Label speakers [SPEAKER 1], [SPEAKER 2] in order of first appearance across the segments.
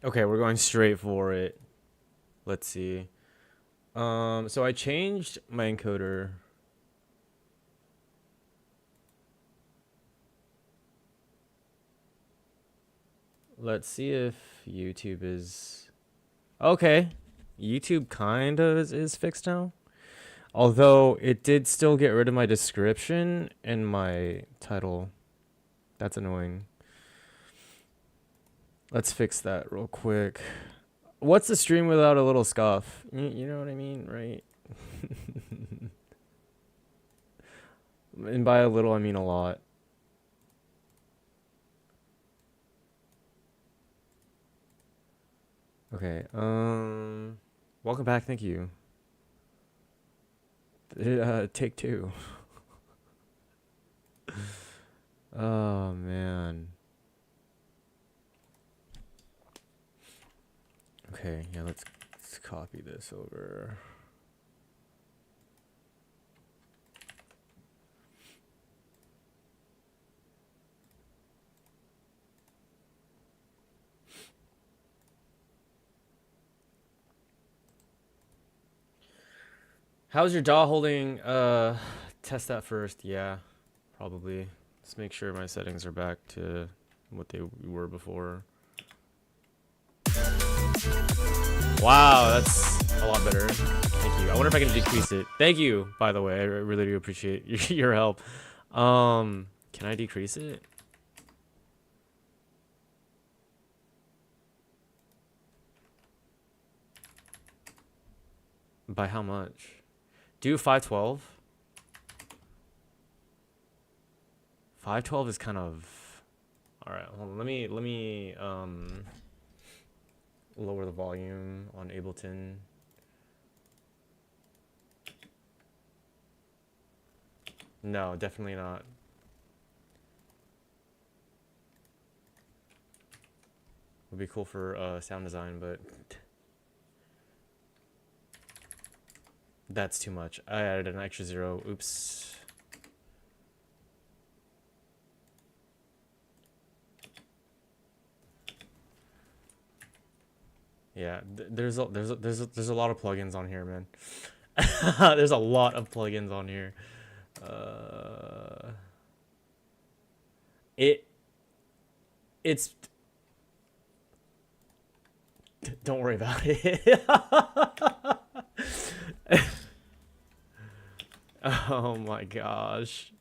[SPEAKER 1] Okay, we're going straight for it. Let's see. So I changed my encoder. Let's see if YouTube is okay. YouTube kind of is fixed now. Although it did still get rid of my description and my title. That's annoying. Let's fix that real quick. What's the stream without a little scuff? You know what I mean, right? And by a little, I mean a lot. Okay, welcome back, thank you. Take two. Oh, man. Okay, yeah, let's copy this over. How's your jaw holding? Test that first. Yeah, probably. Let's make sure my settings are back to what they were before. Wow, that's a lot better. Thank you. I wonder if I can decrease it. Thank you, by the way. I really do appreciate your help. Can I decrease it? By how much? Do 512. 512 is kind of. All right, hold on. Let me lower the volume on Ableton. No, definitely not. Would be cool for sound design, but that's too much. I added an extra 0. Oops. Yeah, there's a lot of plugins on here, man. There's a lot of plugins on here. It's don't worry about it. Oh my gosh.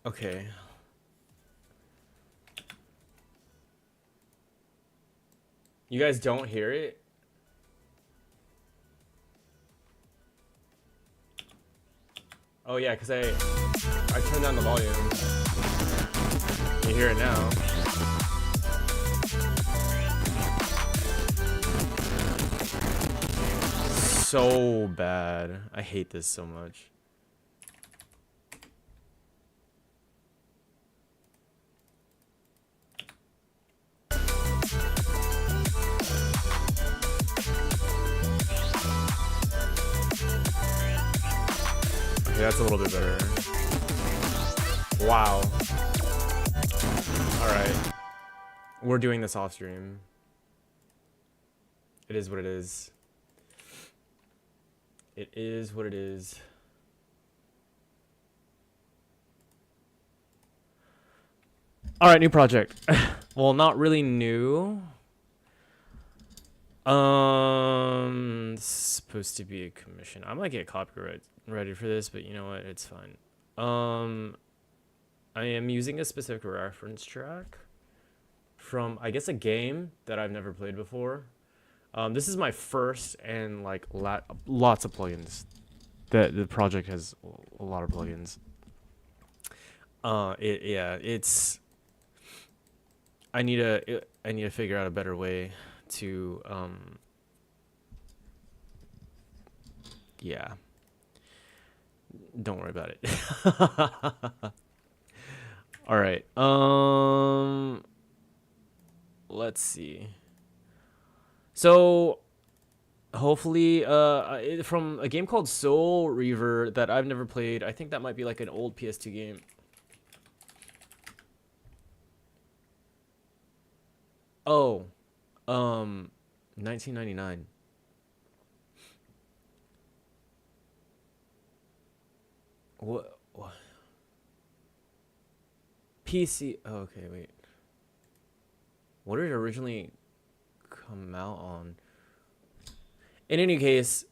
[SPEAKER 1] Okay. You guys don't hear it? Oh yeah, because I turned down the volume. You hear it now. So bad. I hate this so much. Okay, that's a little bit better. Wow. Alright. We're doing this off stream. It is what it is. It is what it is. Alright, new project. Well, not really new. Supposed to be a commission. I might get copyright ready for this, but you know what? It's fine. I am using a specific reference track from, I guess, a game that I've never played before. This is my first, and like lots of plugins. The project has a lot of plugins. It's. I need to figure out a better way to yeah. Don't worry about it. All right. Let's see. So hopefully from a game called Soul Reaver that I've never played. I think that might be like an old PS2 game. Oh, 1999. What? PC. Oh, okay, wait. What did it originally come out on? In any case,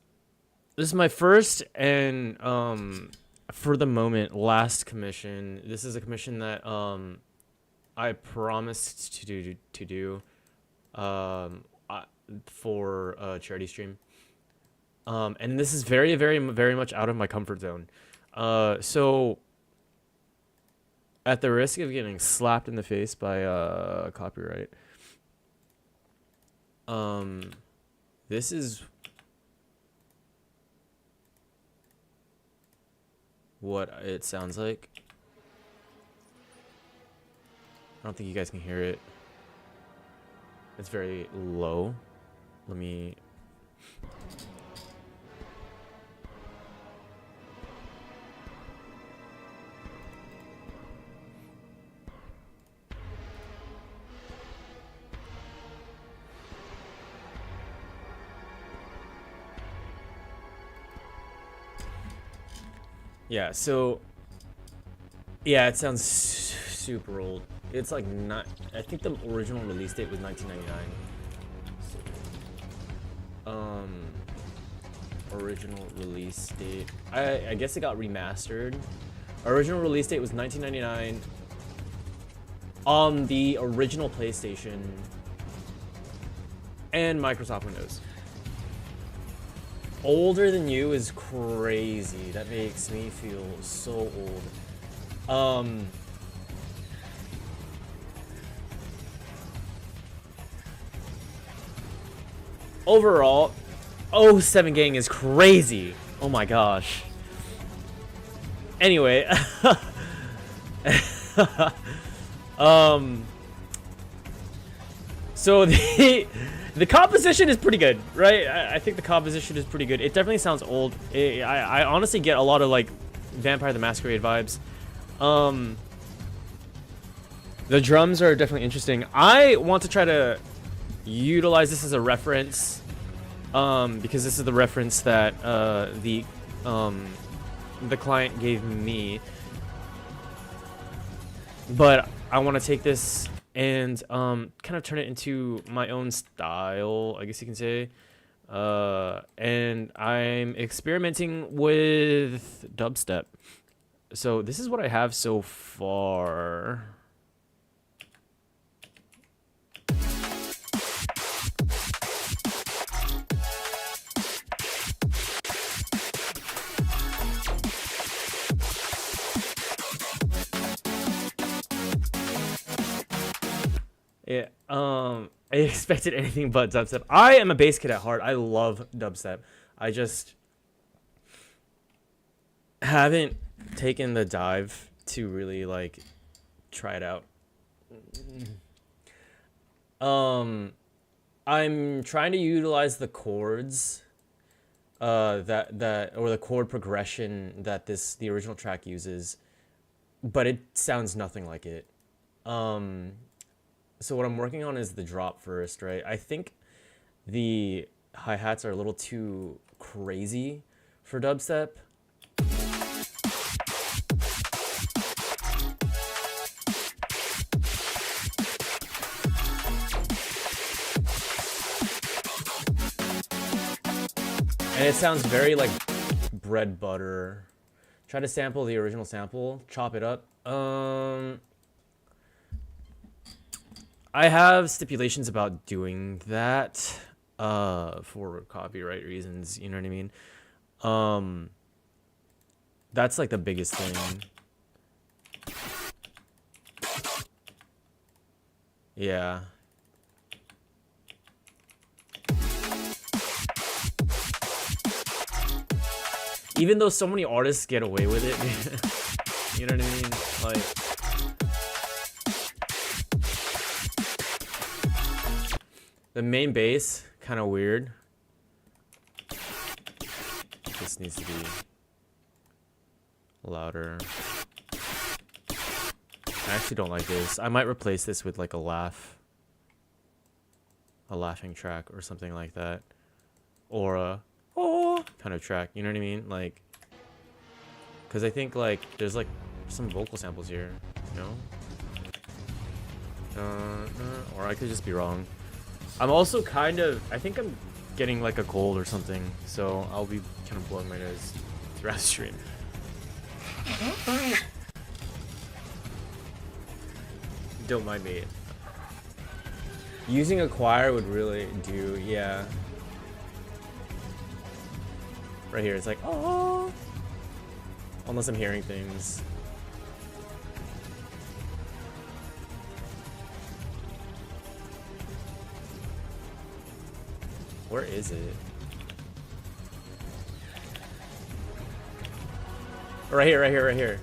[SPEAKER 1] this is my first and for the moment last commission. This is a commission that I promised to do for a charity stream. And this is very, very, very much out of my comfort zone. So at the risk of getting slapped in the face by copyright, this is what it sounds like. I don't think you guys can hear it. It's very low. Let me... Yeah, so... Yeah, it sounds super old. It's like not... I think the original release date was 1999. Original release date. I guess it got remastered. Original release date was 1999 on the original PlayStation and Microsoft Windows. Older than you is crazy. That makes me feel so old. Overall, 07 Gang is crazy. Oh my gosh. Anyway, so the composition is pretty good, right? I think the composition is pretty good. It definitely sounds old. I honestly get a lot of like Vampire the Masquerade vibes. The drums are definitely interesting. I want to try to utilize this as a reference, because this is the reference that the client gave me. But I want to take this and kind of turn it into my own style, I guess you can say. And I'm experimenting with dubstep. So this is what I have so far. Yeah, I expected anything but dubstep. I am a bass kid at heart. I love dubstep. I just haven't taken the dive to really like try it out. I'm trying to utilize the chords that or the chord progression that the original track uses, but it sounds nothing like it. So what I'm working on is the drop first, right? I think the hi-hats are a little too crazy for dubstep. And it sounds very like bread butter. Try to sample the original sample, chop it up. I have stipulations about doing that for copyright reasons, you know what I mean? That's like the biggest thing. Yeah. Even though so many artists get away with it, you know what I mean? Like, the main bass, kind of weird. This needs to be louder. I actually don't like this. I might replace this with like a laugh. a laughing track or something like that, or a oh kind of track. You know what I mean? Like, because I think like there's like some vocal samples here, you know? Or I could just be wrong. I'm also kind of, I think I'm getting like a cold or something, so I'll be kind of blowing my nose throughout the stream. Don't mind me. Using a choir would really do, yeah. Right here, it's like, oh. Unless I'm hearing things. Where is it? Right here, right here, right here.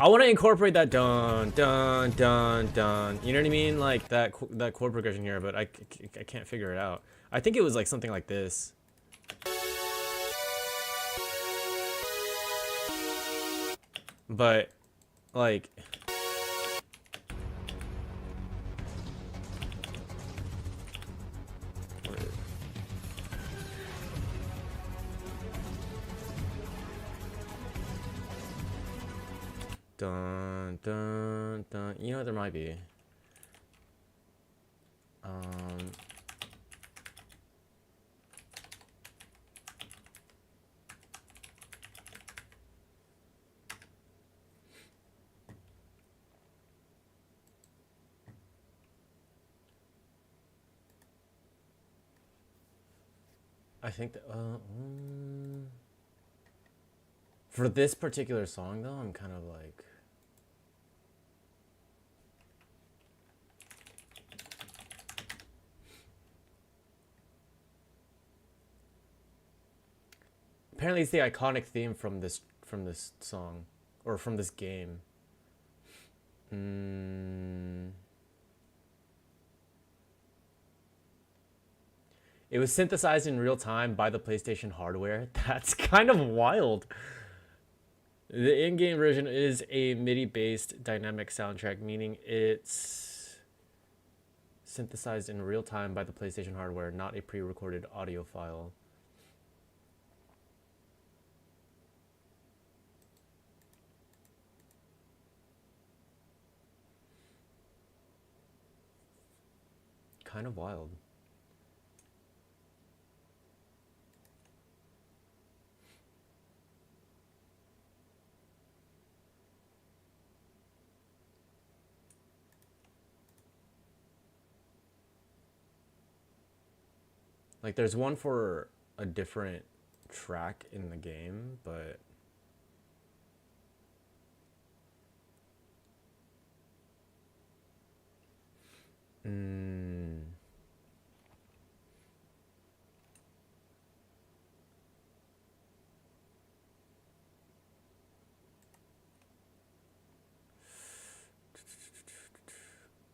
[SPEAKER 1] I want to incorporate that dun dun dun dun. You know what I mean? Like that chord progression here, but I can't figure it out. I think it was like something like this. But like dun dun dun. You know, there might be. I think that for this particular song though, I'm kind of like apparently it's the iconic theme from this song or from this game. It was synthesized in real time by the PlayStation hardware. That's kind of wild. The in-game version is a MIDI-based dynamic soundtrack, meaning it's synthesized in real time by the PlayStation hardware, not a pre-recorded audio file. Kind of wild. Like there's one for a different track in the game, but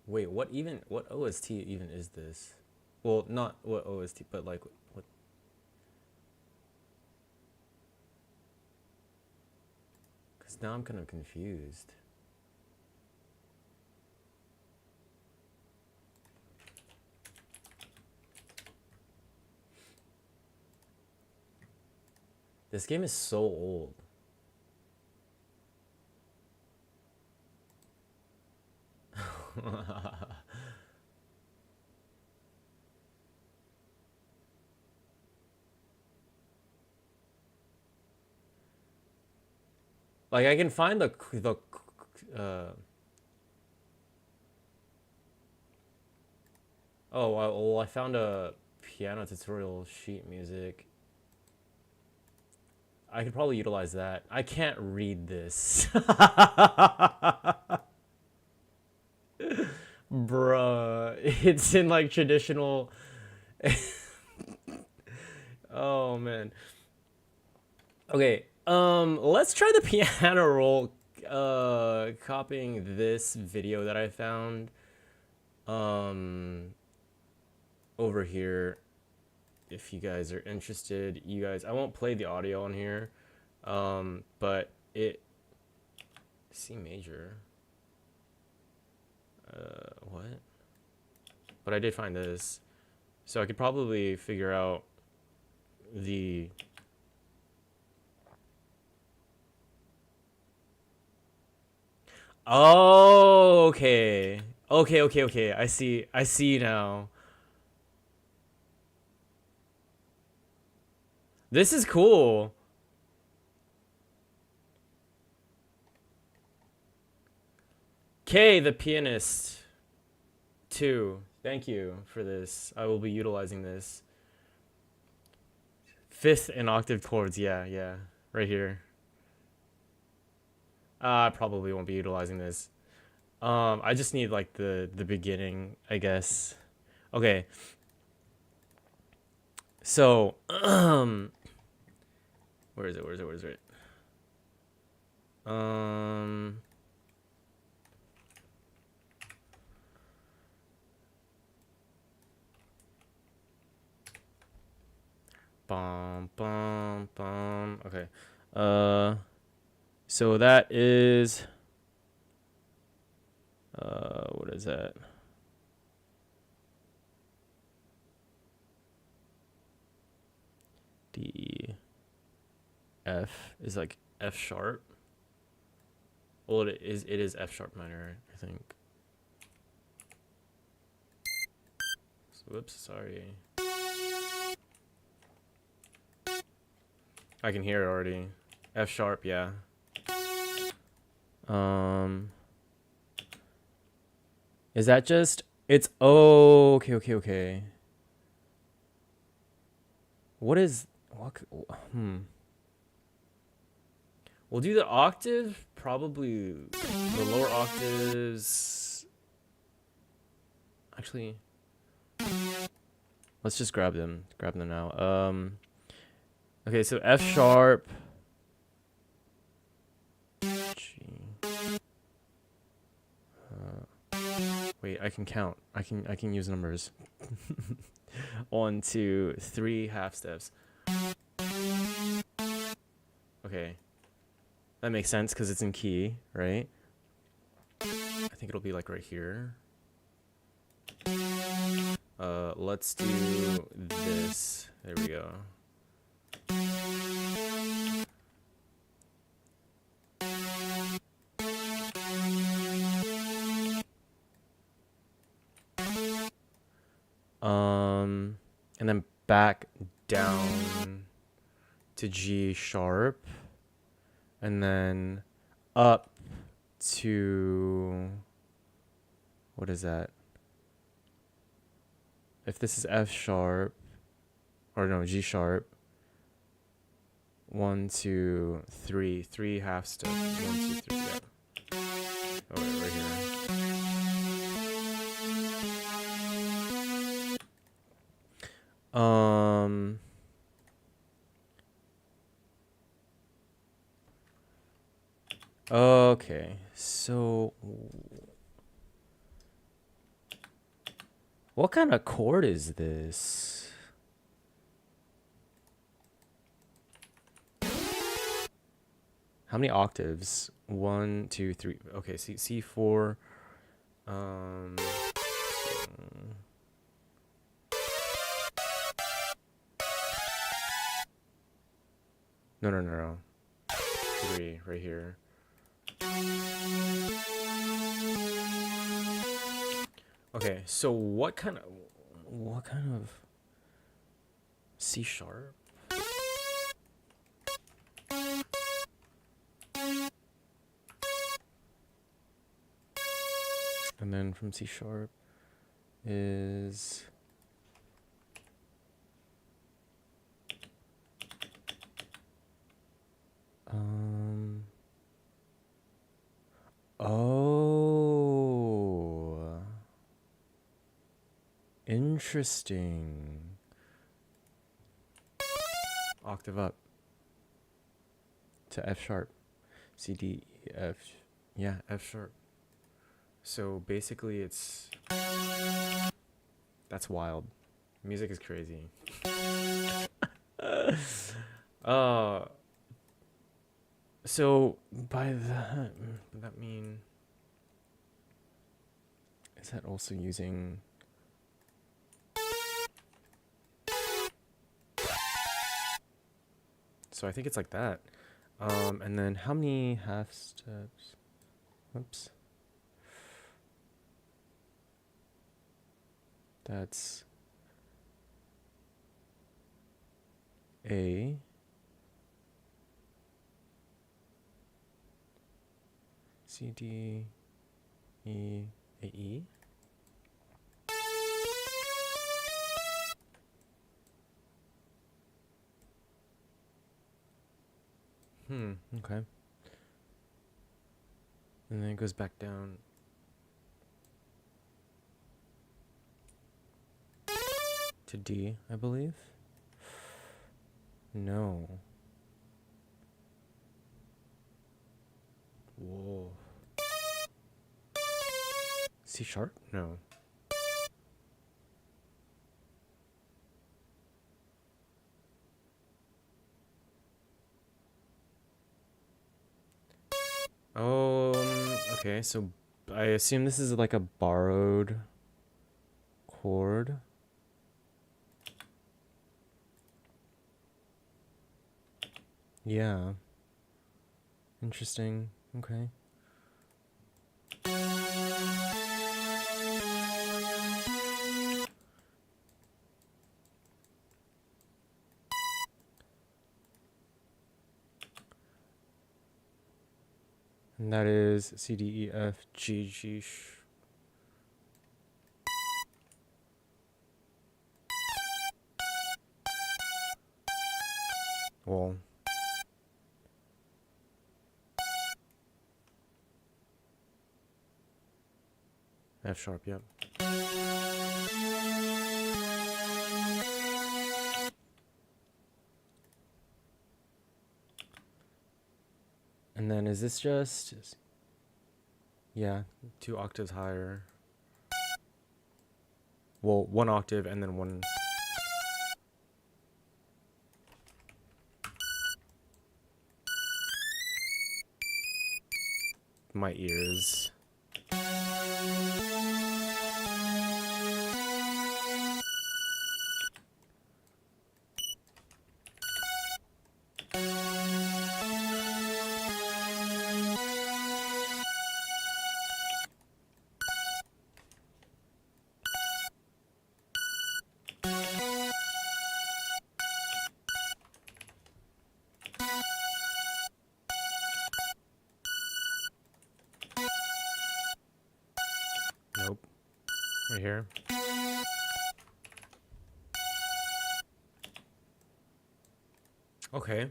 [SPEAKER 1] wait, what OST even is this? Well, not what OST, but like what? Because now I'm kind of confused. This game is so old. Like I can find the oh well, I found a piano tutorial sheet music. I could probably utilize that. I can't read this. Bruh, it's in like traditional. Oh man. Okay, let's try the piano roll, copying this video that I found, over here. If you guys are interested, I won't play the audio on here, but it C major. What? But I did find this. So I could probably figure out the... Oh, okay. Okay. I see now. This is cool. K, the pianist. 2. Thank you for this. I will be utilizing this. 5th and octave chords. Yeah. Right here. I probably won't be utilizing this. I just need like the beginning, I guess. Okay. So, where is it? Bum. Okay. So that is what is that? D F is like F sharp. Well, it is F sharp minor, I think. Whoops, sorry. I can hear it already. F sharp, yeah. Is that just... It's... Oh, okay. What is... What... We'll do the octave, probably the lower octaves. Actually, let's just grab them now. Okay, so F sharp, G. Wait, I can count. I can use numbers. 1, 2, 3 half steps. Okay. That makes sense because it's in key, right? I think it'll be like right here. Let's do this. There we go. And then back down to G sharp. And then up to, what is that? If this is F sharp, or no, G sharp. 1, 2, 3, 3 half steps. 1, 2, 3, yeah. Oh, wait, right here. Okay, so what kind of chord is this? How many octaves? 1, 2, 3. Okay, C4. No. 3 right here. Okay, so what kind of C sharp? And then from C sharp is oh, interesting. Octave up to F sharp. C, D, E, F. Yeah, F sharp. So basically it's... That's wild. Music is crazy. So by that, does that mean, is that also using? So I think it's like that. And then how many half steps? Oops. That's A. C, D, E, A, E. Okay. And then it goes back down. To D, I believe. No. Whoa. C sharp? No. Okay, so I assume this is like a borrowed chord. Yeah. Interesting. Okay. And that is C, D, E, F, G, G. Well. F sharp, yep. And then is this just, yeah, 2 octaves higher. Well, 1 octave and then 1. My ears. Nope. Right here. Okay.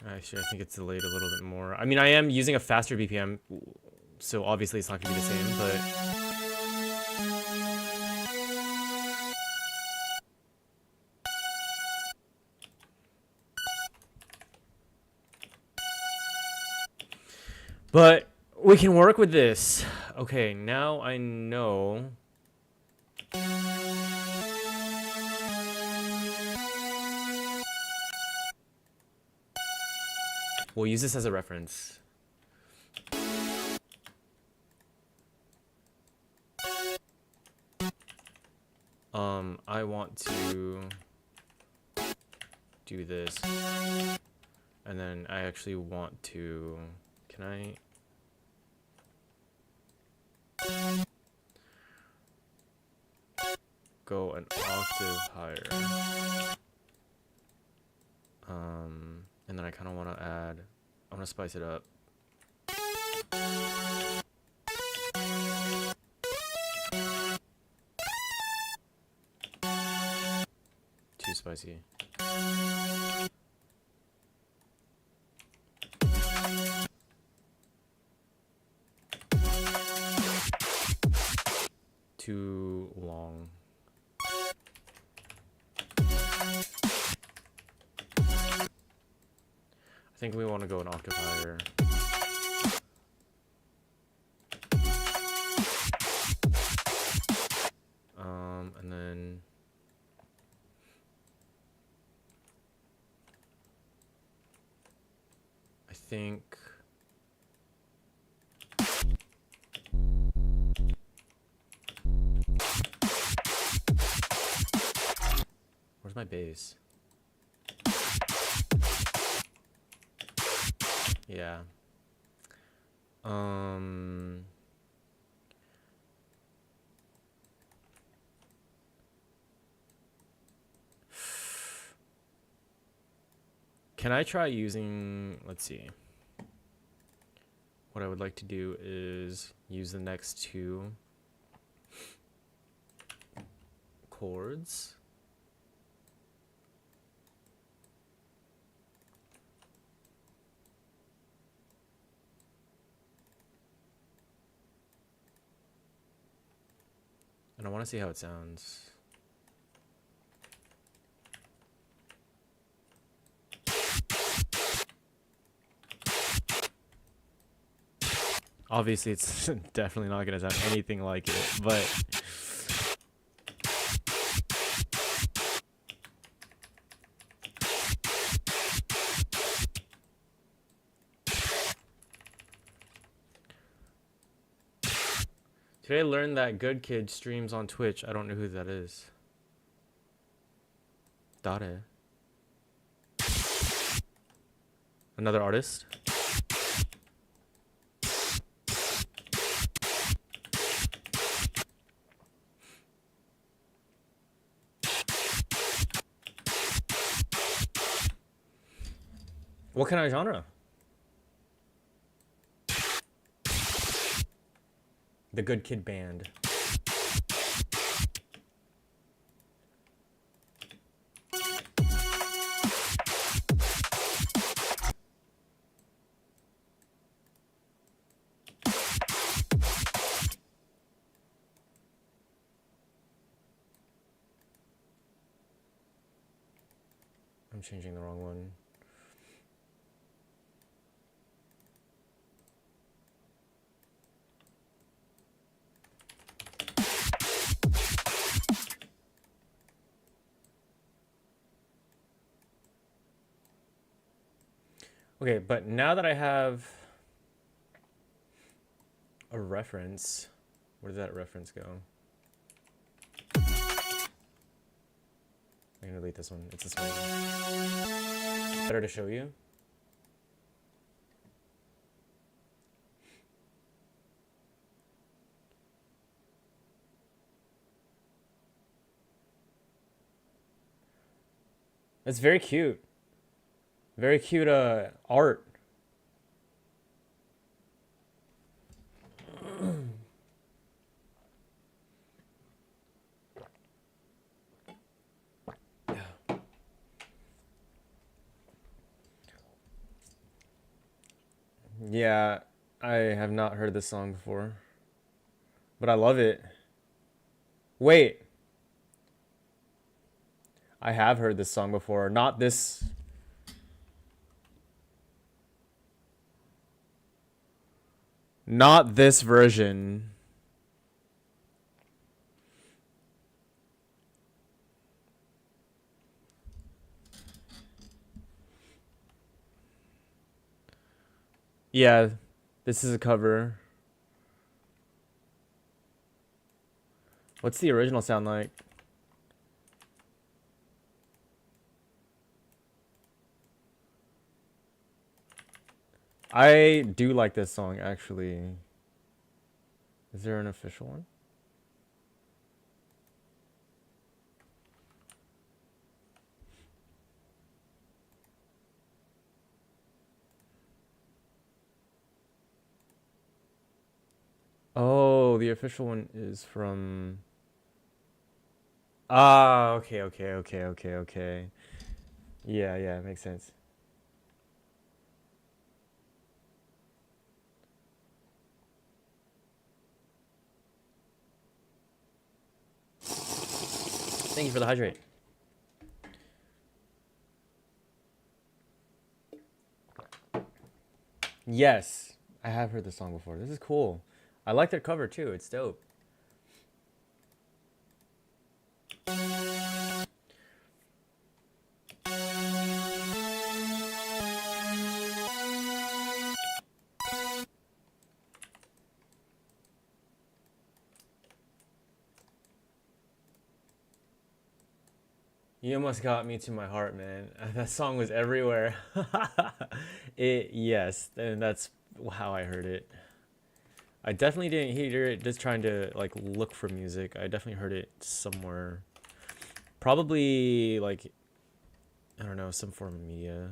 [SPEAKER 1] Actually, I think it's delayed a little bit more. I mean, I am using a faster BPM, so obviously it's not going to be the same, but... But we can work with this. Okay, now I know. We'll use this as a reference. I want to do this. And then I actually want to, can I? Go an octave higher. And then I kind of want to add, I want to spice it up. Too spicy. Too long. I think we want to go an octave higher. and then I think where's my bass? Yeah. Can I try using, let's see. What I would like to do is use the next two chords. And I want to see how it sounds. Obviously, it's definitely not going to sound anything like it, but today I learned that Good Kid streams on Twitch. I don't know who that is. Dare. Another artist? What kind of genre? The Good Kid Band. I'm changing the wrong one. Okay, but now that I have a reference, where did that reference go? I'm gonna delete this one. It's this one. Better to show you. It's very cute. Very cute art. Yeah, I have not heard this song before, but I love it. Wait, I have heard this song before. Not this. Not this version. Yeah, this is a cover. What's the original sound like? I do like this song, actually. Is there an official one? Oh, the official one is from... Ah, okay. Yeah, makes sense. Thank you for the hydrate. Yes, I have heard this song before. This is cool. I like their cover too. It's dope. You almost got me to my heart, man. That song was everywhere. Yes, and that's how I heard it. I definitely didn't hear it just trying to like look for music. I definitely heard it somewhere. Probably like, I don't know, some form of media.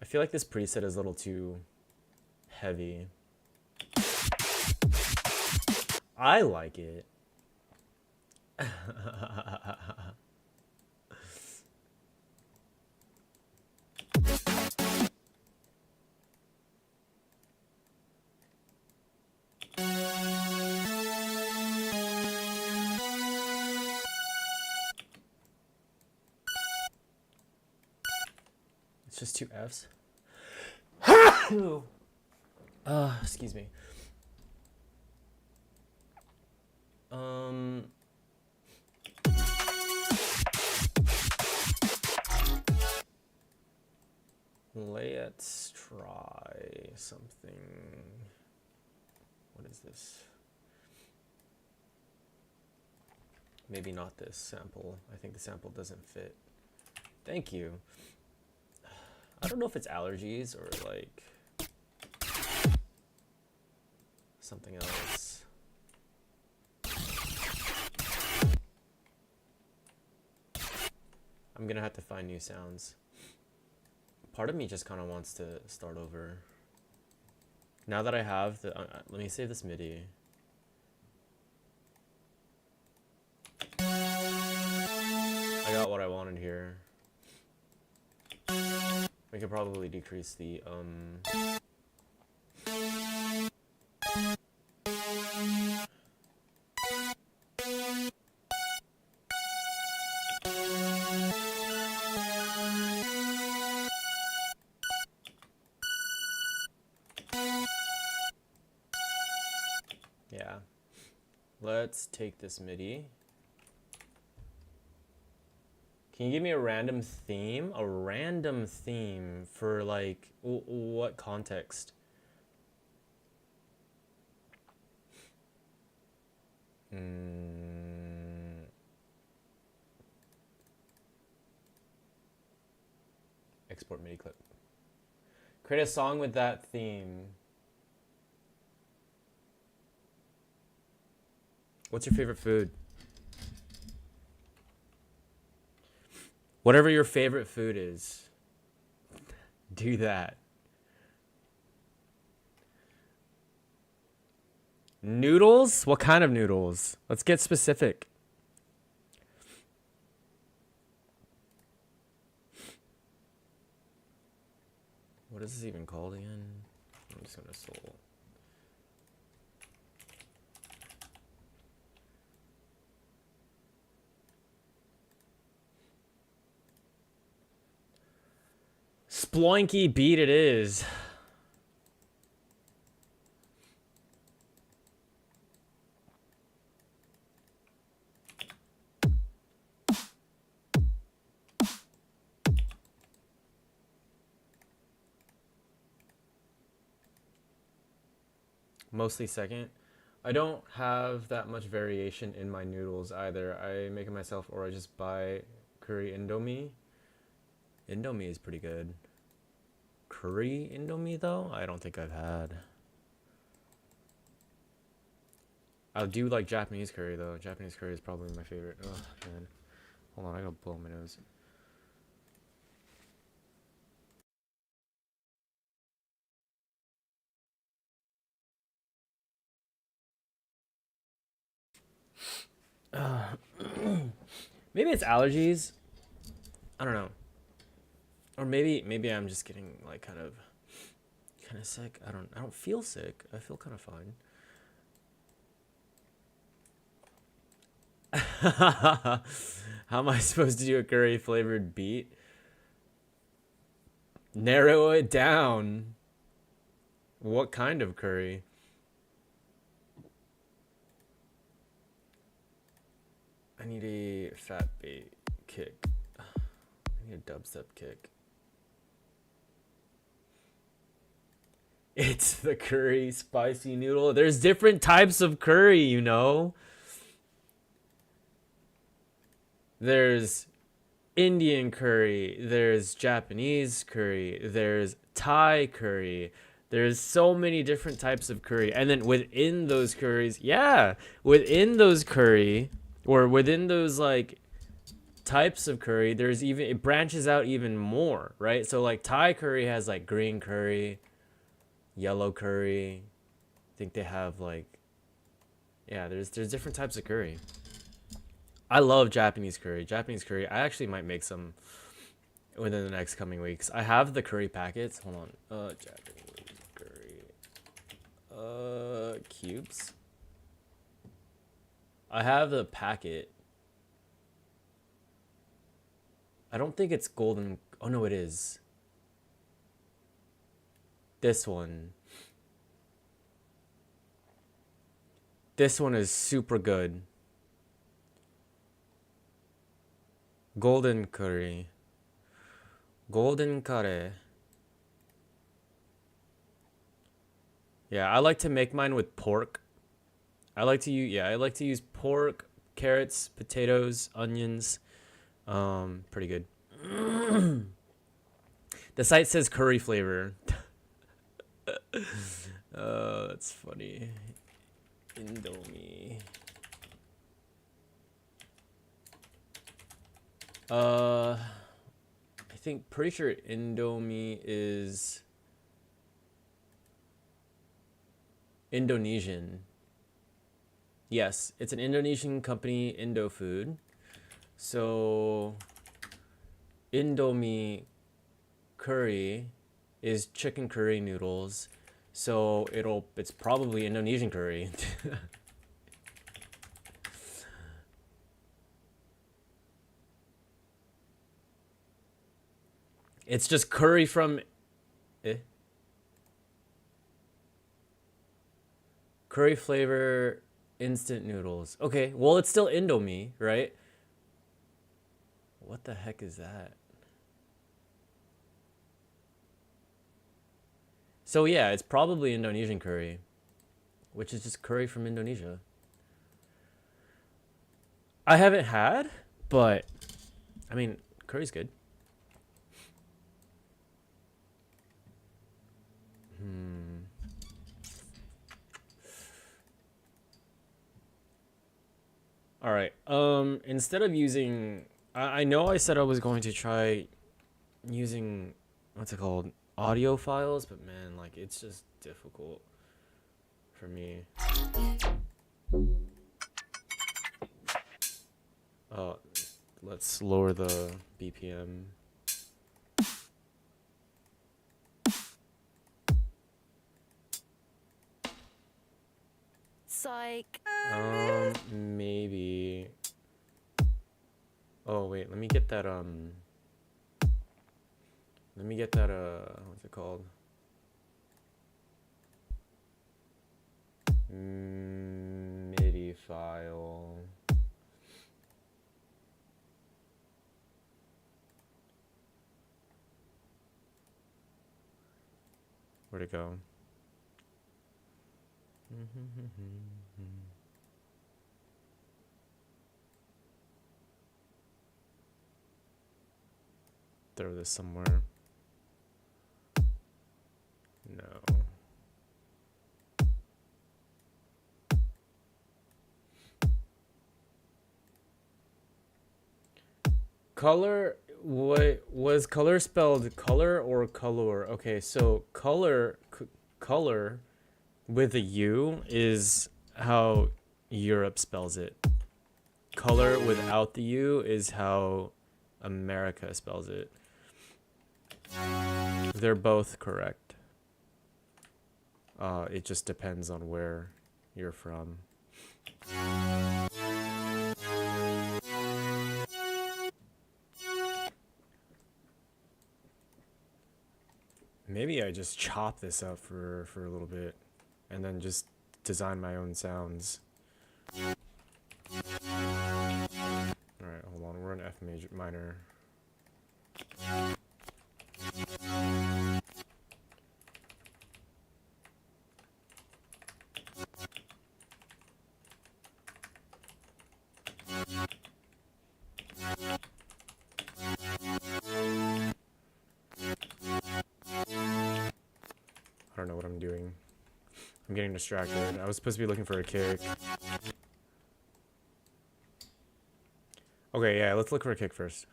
[SPEAKER 1] I feel like this preset is a little too heavy. I like it. It's just two Fs. Excuse me. Let's try something. What is this? Maybe not this sample. I think the sample doesn't fit. Thank you. I don't know if it's allergies or like something else. I'm gonna have to find new sounds. Part of me just kind of wants to start over. Now that I have the, let me save this MIDI. I got what I wanted here. We could probably decrease the, yeah. Let's take this MIDI. Can you give me a random theme? A random theme for like, what context? Export MIDI clip. Create a song with that theme. What's your favorite food? Whatever your favorite food is, do that. Noodles? What kind of noodles? Let's get specific. What is this even called again? I'm just gonna soul. Sploinky beat it is. Mostly second. I don't have that much variation in my noodles either. I make it myself or I just buy curry Indomie. Indomie is pretty good. Curry Indomie though? I don't think I've had. I do like Japanese curry though. Japanese curry is probably my favorite. Oh man. Hold on, I gotta blow my nose. Maybe it's allergies. I don't know. Or maybe I'm just getting like kind of sick. I don't feel sick. I feel kind of fine. How am I supposed to do a curry flavored beat? Narrow it down. What kind of curry? I need a fat bait kick. I need a dubstep kick. It's the curry spicy noodle. There's different types of curry, you know. There's Indian curry, there's Japanese curry, there's Thai curry. There's so many different types of curry. And then within those curries, yeah, within those curry or within those like types of curry, there's even it branches out even more, right? So like Thai curry has like green curry, yellow curry. I think they have like yeah, there's different types of curry. I love Japanese curry. Japanese curry. I actually might make some within the next coming weeks. I have the curry packets. Hold on. Japanese curry. Cubes. I have the packet. I don't think it's golden. Oh no, it is. This one. This one is super good. Golden curry. Golden curry. Yeah, I like to make mine with pork. I like to use pork, carrots, potatoes, onions. Pretty good. The site says curry flavor. That's funny. Indomie. I think pretty sure Indomie is Indonesian. Yes, it's an Indonesian company, Indo Food. So Indomie curry is chicken curry noodles. So it's probably Indonesian curry. It's just curry from curry flavor instant noodles. Okay, well it's still Indomie, right? What the heck is that? So yeah, it's probably Indonesian curry, which is just curry from Indonesia. I haven't had, but I mean, curry's good. All right. Instead of using, I know I said I was going to try using what's it called, audio files, but man, like it's just difficult for me. Let's lower the BPM.
[SPEAKER 2] Psych.
[SPEAKER 1] Maybe. Oh wait, let me get that what's it called? MIDI file. Where'd it go? Throw this somewhere. No. Color, what was color spelled color or color? Okay, so color with a U is how Europe spells it. Color without the U is how America spells it. They're both correct. It just depends on where you're from. Maybe I just chop this up for a little bit and then just design my own sounds. Alright, hold on, we're in F minor. I don't know what I'm doing. I'm getting distracted. I was supposed to be looking for a kick. Okay, yeah, let's look for a kick first.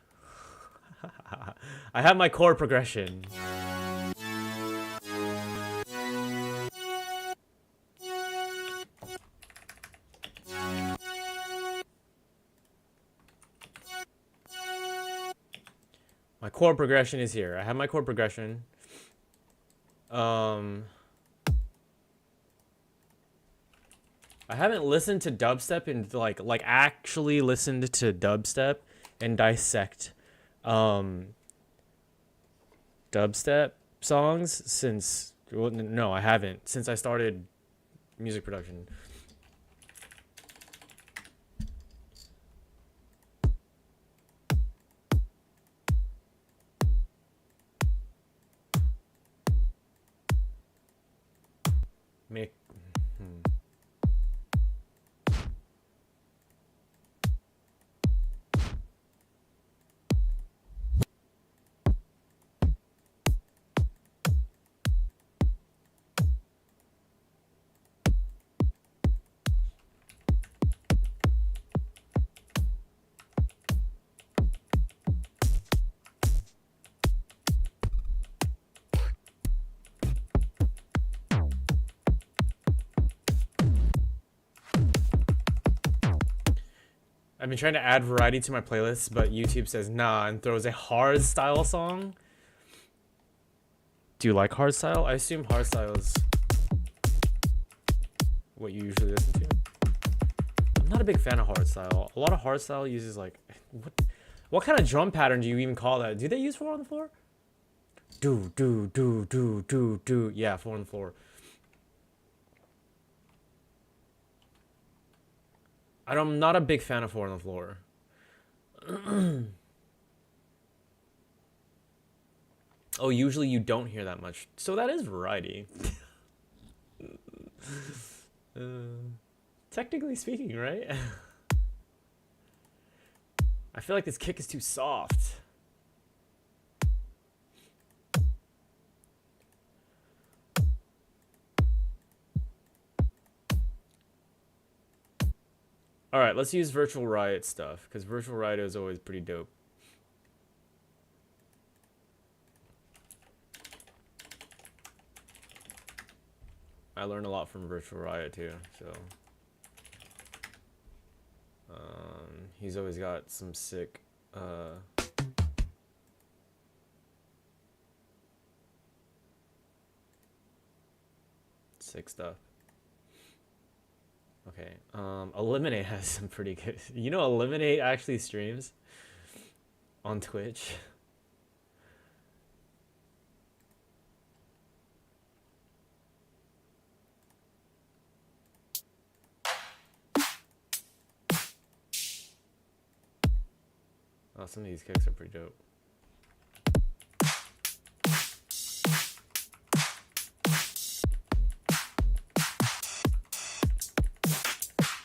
[SPEAKER 1] I have my chord progression. My chord progression is here. I have my chord progression. I haven't listened to dubstep and like actually listened to dubstep and dissect dubstep songs since, well, no, I haven't, since I started music production. Make I've been trying to add variety to my playlists, but YouTube says nah and throws a hard style song. Do you like hard style? I assume hard style is what you usually listen to. I'm not a big fan of hard style. A lot of hard style uses like, what kind of drum pattern do you even call that? Do they use 4 on the floor? Do. Yeah, 4 on the floor. I'm not a big fan of 4 on the floor. Oh, usually you don't hear that much. So that is variety. Technically speaking, right? I feel like this kick is too soft. Alright, let's use Virtual Riot stuff, because Virtual Riot is always pretty dope. I learned a lot from Virtual Riot too, so he's always got some sick sick stuff. Okay, Eliminate has some pretty good. You know, Eliminate actually streams on Twitch. Oh, some of these kicks are pretty dope.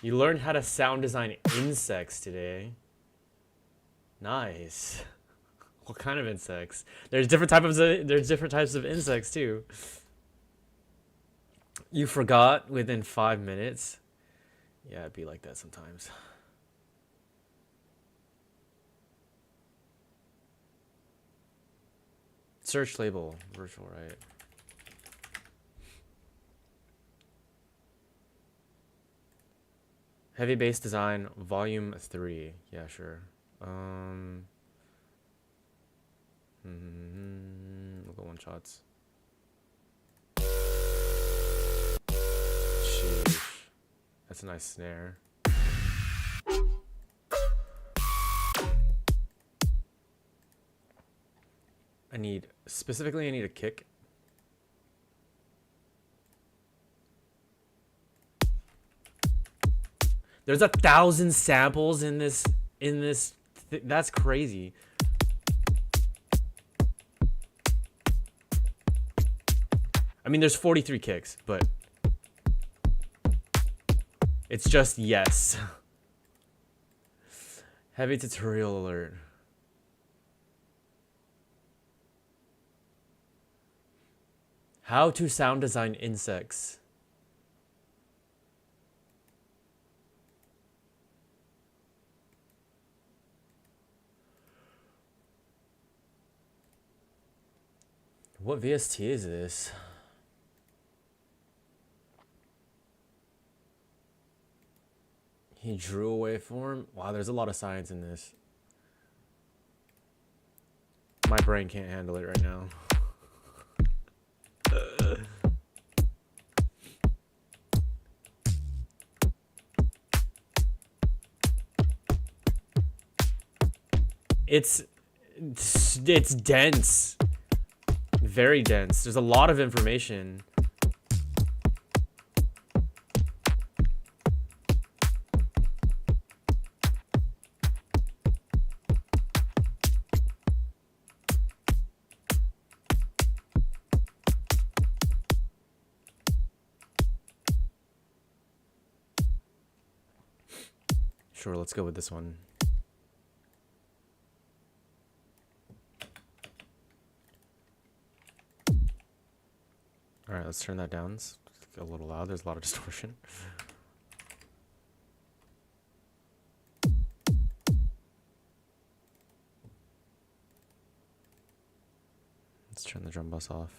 [SPEAKER 1] You learned how to sound design insects today. Nice. What kind of insects? There's different types of insects too. You forgot within 5 minutes. Yeah, it'd be like that sometimes. Search label, Virtual Riot. Heavy bass design, volume 3. Yeah, sure. We'll go one shots. Sheesh. That's a nice snare. I need a kick. There's 1,000 samples in this that's crazy. I mean, there's 43 kicks, but it's just yes. Heavy tutorial alert. How to sound design insects. What VST is this? He drew a waveform. Wow, there's a lot of science in this. My brain can't handle it right now. It's dense. Very dense. There's a lot of information. Sure, let's go with this one. All right, let's turn that down. It's a little loud. There's a lot of distortion. Let's turn the drum bus off.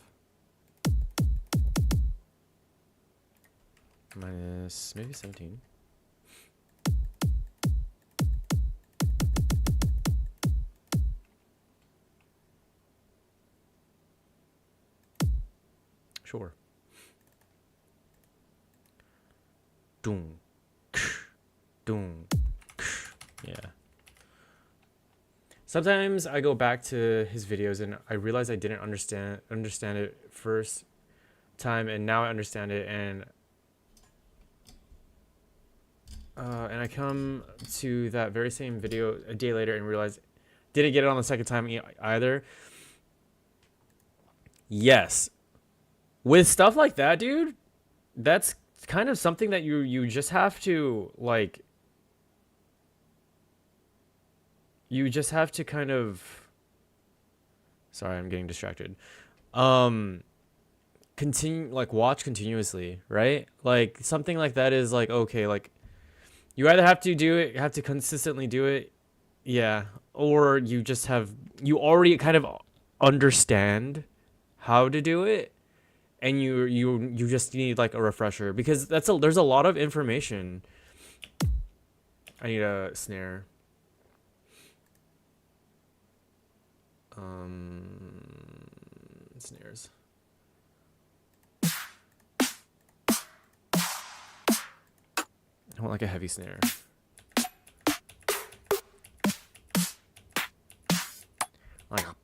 [SPEAKER 1] Minus maybe 17. Sure. Doom. Doom. Yeah. Sometimes I go back to his videos and I realize I didn't understand it first time, and now I understand it, and I come to that very same video a day later and realize didn't get it on the second time either. Yes. With stuff like that, dude, that's kind of something that you just have to, like, you just have to kind of, sorry, I'm getting distracted. Continue, like, watch continuously, right? Like, something like that is like, okay, like, you either have to do it, have to consistently do it, yeah, or you just have, you already kind of understand how to do it, and you just need like a refresher, because there's a lot of information. I need a snare. Snares. I want like a heavy snare. Like a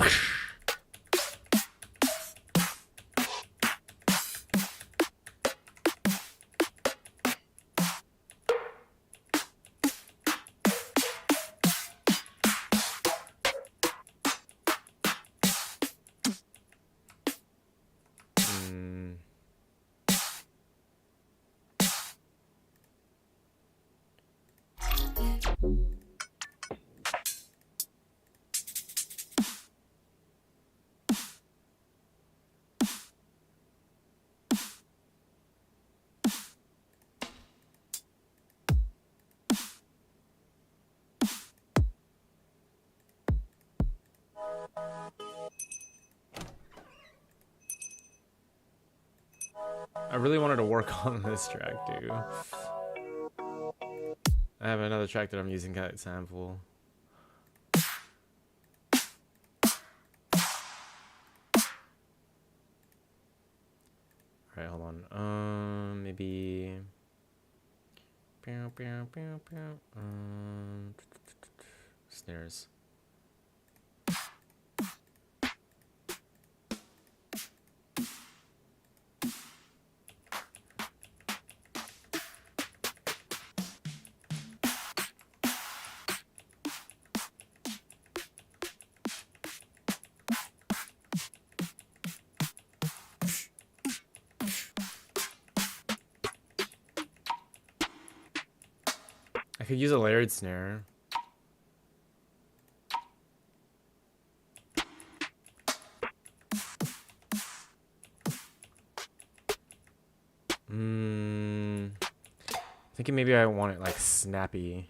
[SPEAKER 1] I really wanted to work on this track, dude. I have another track that I'm using cat sample. Alright, hold on. Maybe snares. I could use a layered snare. Thinking maybe I want it like snappy.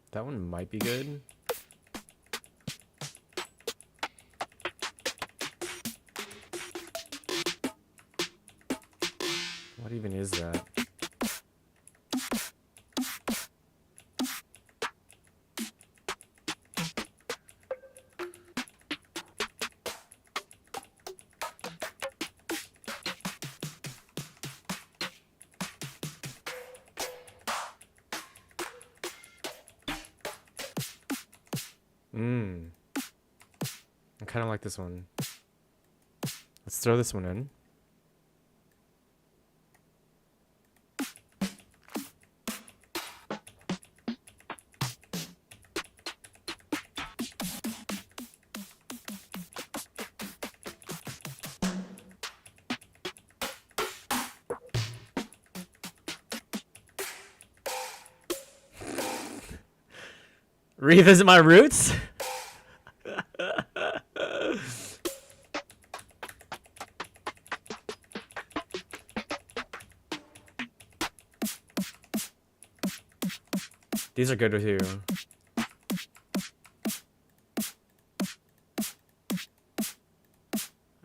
[SPEAKER 1] That one might be good. What even is that? I kind of like this one. Let's throw this one in. Revisit my roots? These are good with you.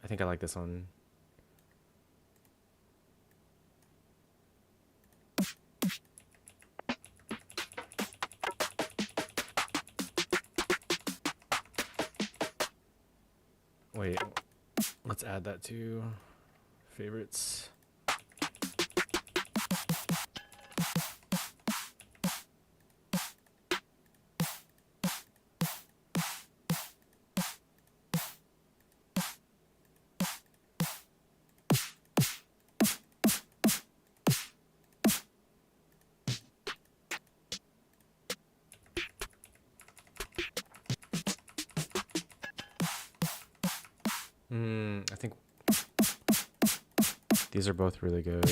[SPEAKER 1] I think I like this one. Wait, let's add that to favorites. I think these are both really good.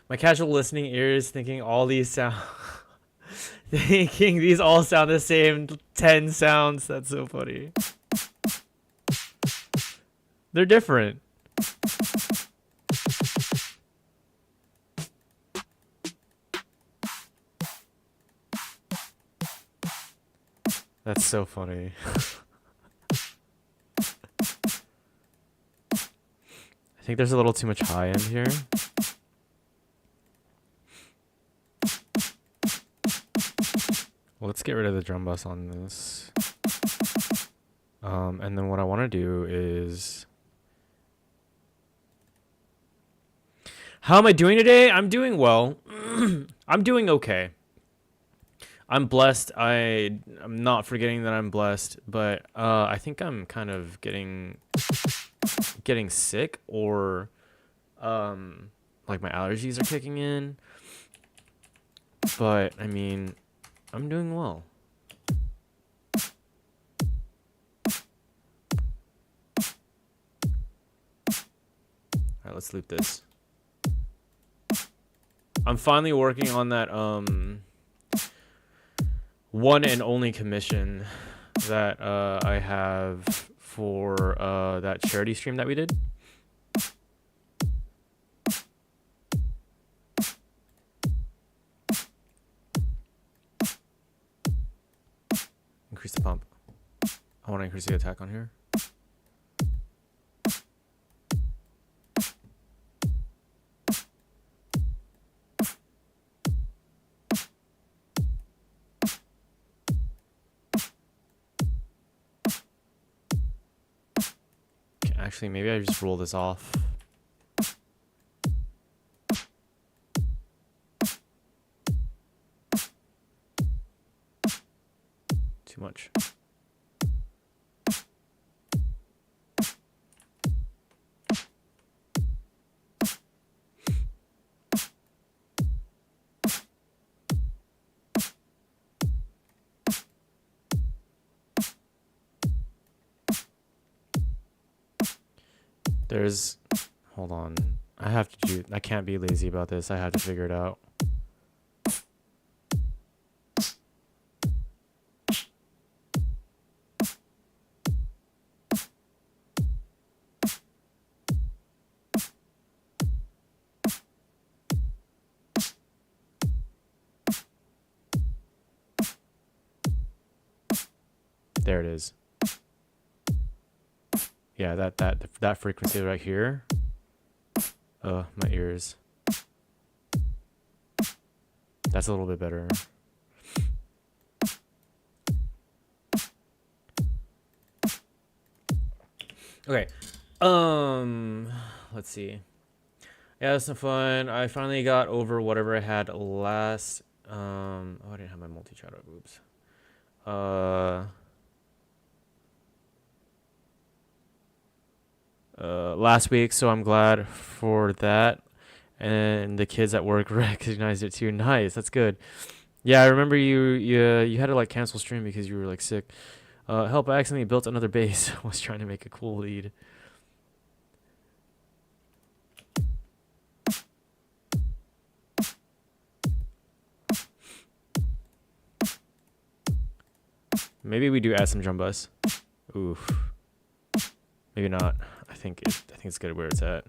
[SPEAKER 1] My casual listening ears thinking all these sound thinking these all sound the same 10 sounds. That's so funny. They're different. That's so funny. I think there's a little too much high end here. Let's get rid of the drum bus on this. And then what I want to do is... How am I doing today? I'm doing well. I'm doing okay. I'm blessed. I'm not forgetting that I'm blessed, but I think I'm kind of getting sick, or like my allergies are kicking in. But I mean, I'm doing well. All right, let's loop this. I'm finally working on that one and only commission that I have for that charity stream that we did. Increase the pump. I want to increase the attack on here. Actually, maybe I just roll this off. Too much. There's, hold on. I have to do. I can't be lazy about this. I have to figure it out. There it is. Yeah, that frequency right here. My ears. That's a little bit better. Okay. Let's see. Yeah, that's some fun. I finally got over whatever I had last. Oh, I didn't have my multi-chat up. Oops. Last week, so I'm glad for that. And the kids at work recognized it too. Nice, that's good. Yeah, I remember you had to like cancel stream because you were like sick. Help! I accidentally built another base. I was trying to make a cool lead. Maybe we do add some drum bus. Oof. Maybe not. I think it's good where it's at.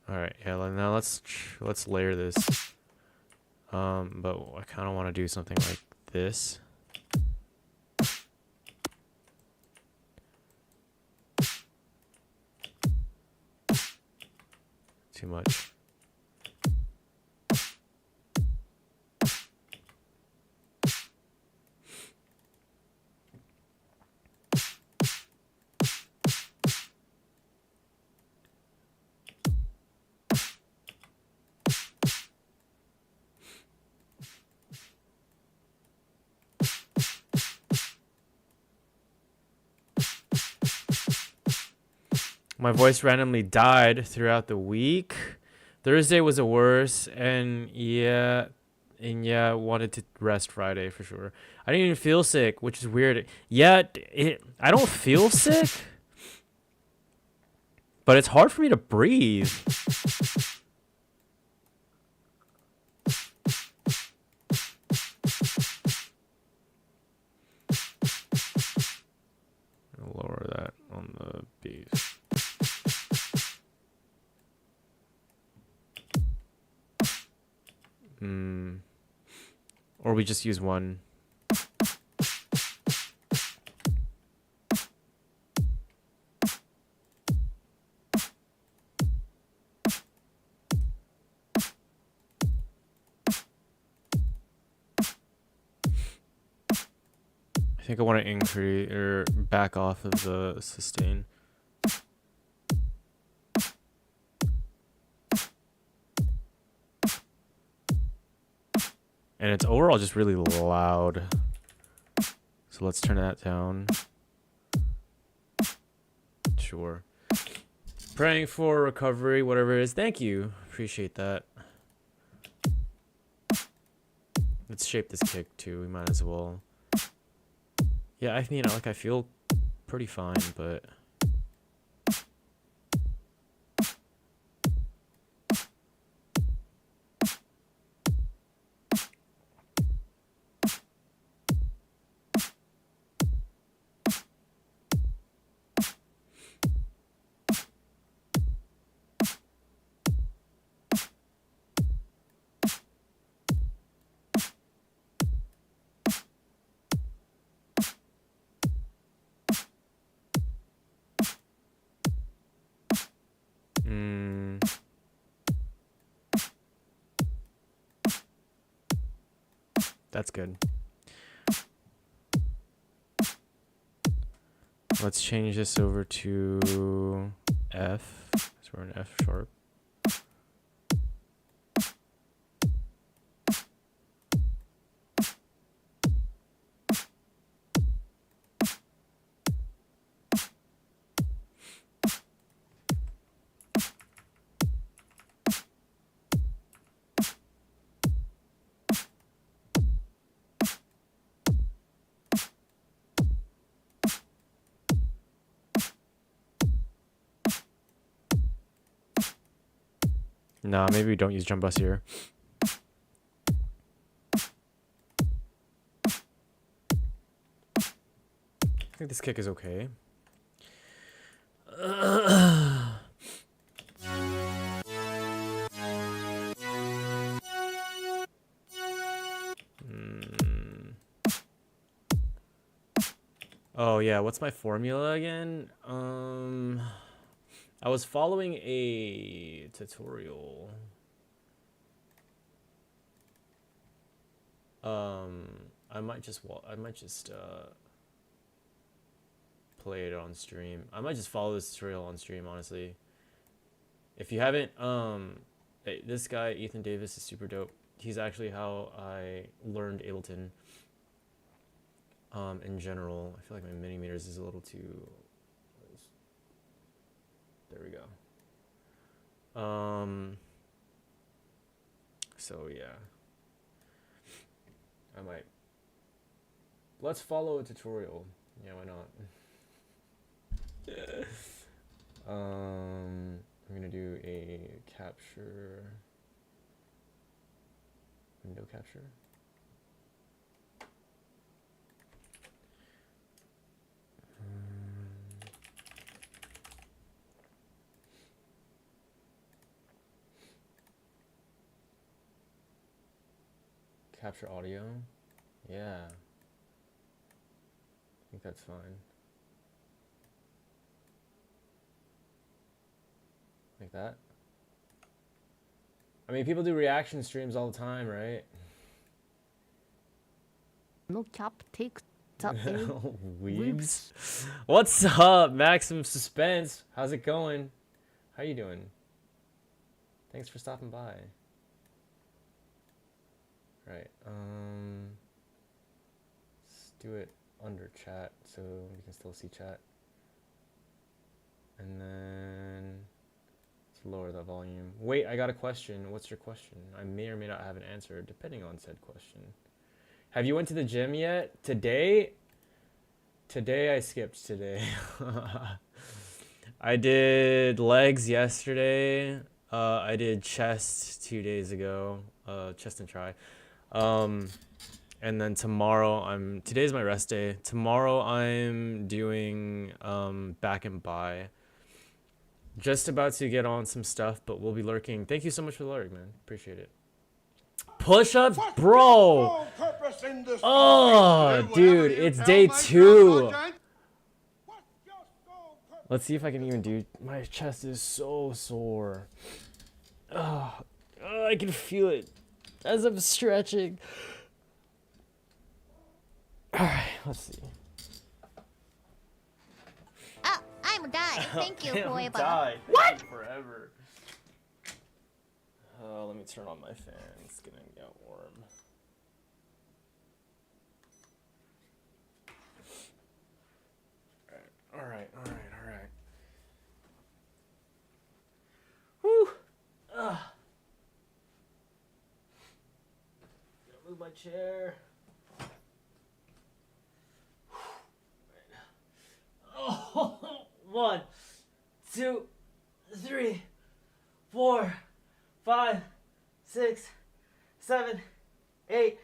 [SPEAKER 1] All right, yeah. Now let's layer this. But I kind of want to do something like this. Too much. My voice randomly died throughout the week. Thursday was the worst, and yeah, wanted to rest Friday for sure. I didn't even feel sick, which is weird. Yeah, I don't feel sick, but it's hard for me to breathe. I'll lower that on the bass. Or we just use one. I think I want to increase or back off of the sustain. And it's overall just really loud. So let's turn that down. Sure. Praying for recovery, whatever it is. Thank you. Appreciate that. Let's shape this kick too. We might as well. Yeah, I mean, like I feel pretty fine, but that's good. Let's change this over to F. So we're in F sharp. Nah, maybe we don't use jump bus here. I think this kick is okay. Oh yeah, what's my formula again? I was following a tutorial. I might just play it on stream. I might just follow this tutorial on stream, honestly. If you haven't, hey, this guy Ethan Davis is super dope. He's actually how I learned Ableton. In general, I feel like my mini meters is a little too. There we go. So yeah, I might. Let's follow a tutorial. Yeah, why not? I'm gonna do a capture, window capture. Capture audio. Yeah, I think that's fine. Like that. I mean, people do reaction streams all the time, right?
[SPEAKER 2] No cap takes up
[SPEAKER 1] Weebs. What's up, Maximum Suspense? How's it going? How you doing? Thanks for stopping by. Right. Let's do it under chat so we can still see chat. And then let's lower the volume. Wait, I got a question. What's your question? I may or may not have an answer depending on said question. Have you went to the gym yet? Today? Today I skipped today. I did legs yesterday. I did chest 2 days ago. Chest and try. And then tomorrow today's my rest day. Tomorrow I'm doing back and by. Just about to get on some stuff, but we'll be lurking. Thank you so much for the lurk, man. Appreciate it. Push-ups, bro. Oh, dude, it's day 2. Let's see if I can even do. My chest is so sore. Oh, I can feel it as I'm stretching. All right, let's see.
[SPEAKER 2] I'm dying. Thank you, forever.
[SPEAKER 1] What? Forever. Let me turn on my fan. It's gonna get warm. All right. Whew. Gotta move my chair. Oh, 1, 2, 3, 4, 5, 6, 7, 8,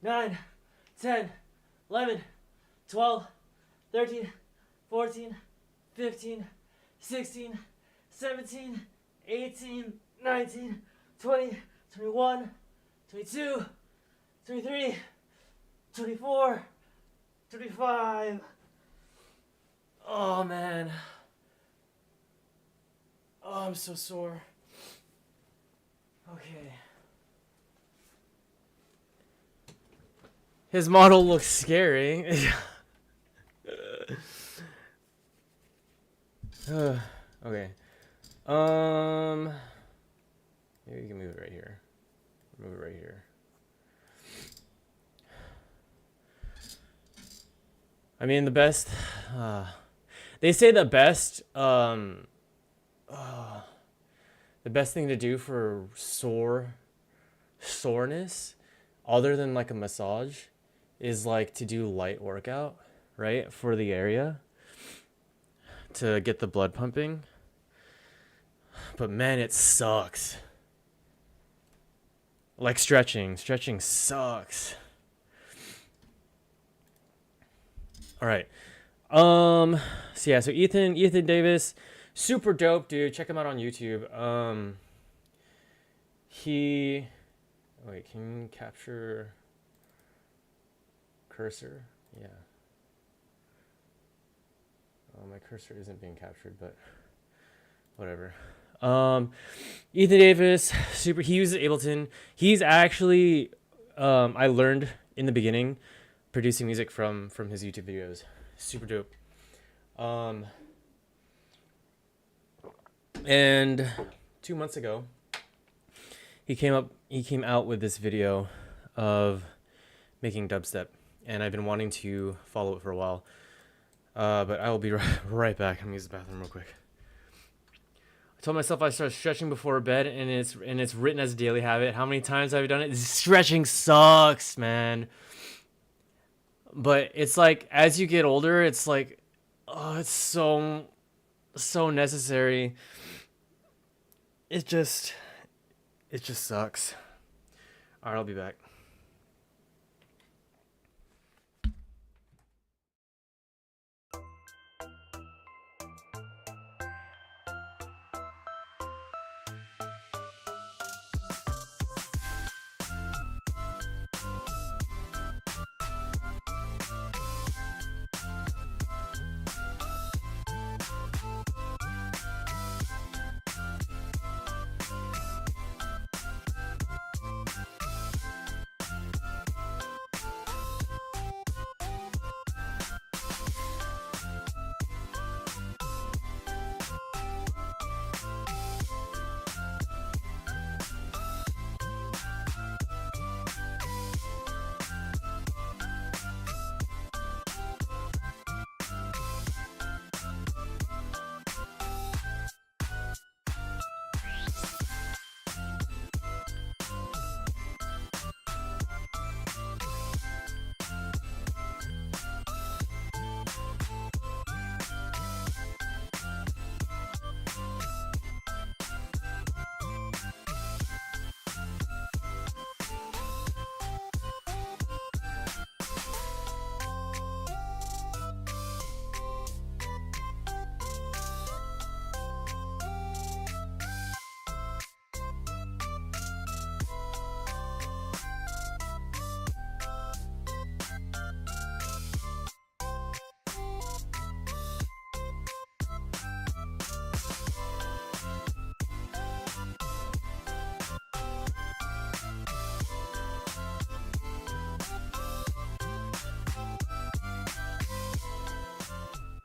[SPEAKER 1] 9, 10, 11, 12, 13, 14, 15, 16, 17, 18, 19, 20, 21, 22, 23, 24, 25. Oh man. Oh, I'm so sore. Okay. His model looks scary. Okay. Maybe we can move it right here. Move it right here. I mean, the best. They say the best. The best thing to do for soreness, other than like a massage, is like to do light workout, right, for the area to get the blood pumping. But man, it sucks. Like stretching. Stretching sucks. All right. So yeah, so Ethan Davis, super dope dude. Check him out on YouTube. He wait, can you capture cursor? Yeah. Oh, my cursor isn't being captured, but whatever. Ethan Davis, super. He uses Ableton. He's actually, I learned in the beginning, producing music from his YouTube videos. Super dope. And 2 months ago, he came out with this video of making dubstep, and I've been wanting to follow it for a while. But I will be right back. I'm gonna use the bathroom real quick. I told myself I start stretching before bed, and it's written as a daily habit. How many times have I done it? Stretching sucks, man. But it's like as you get older, it's like, oh, it's so necessary. It just sucks. All right, I'll be back.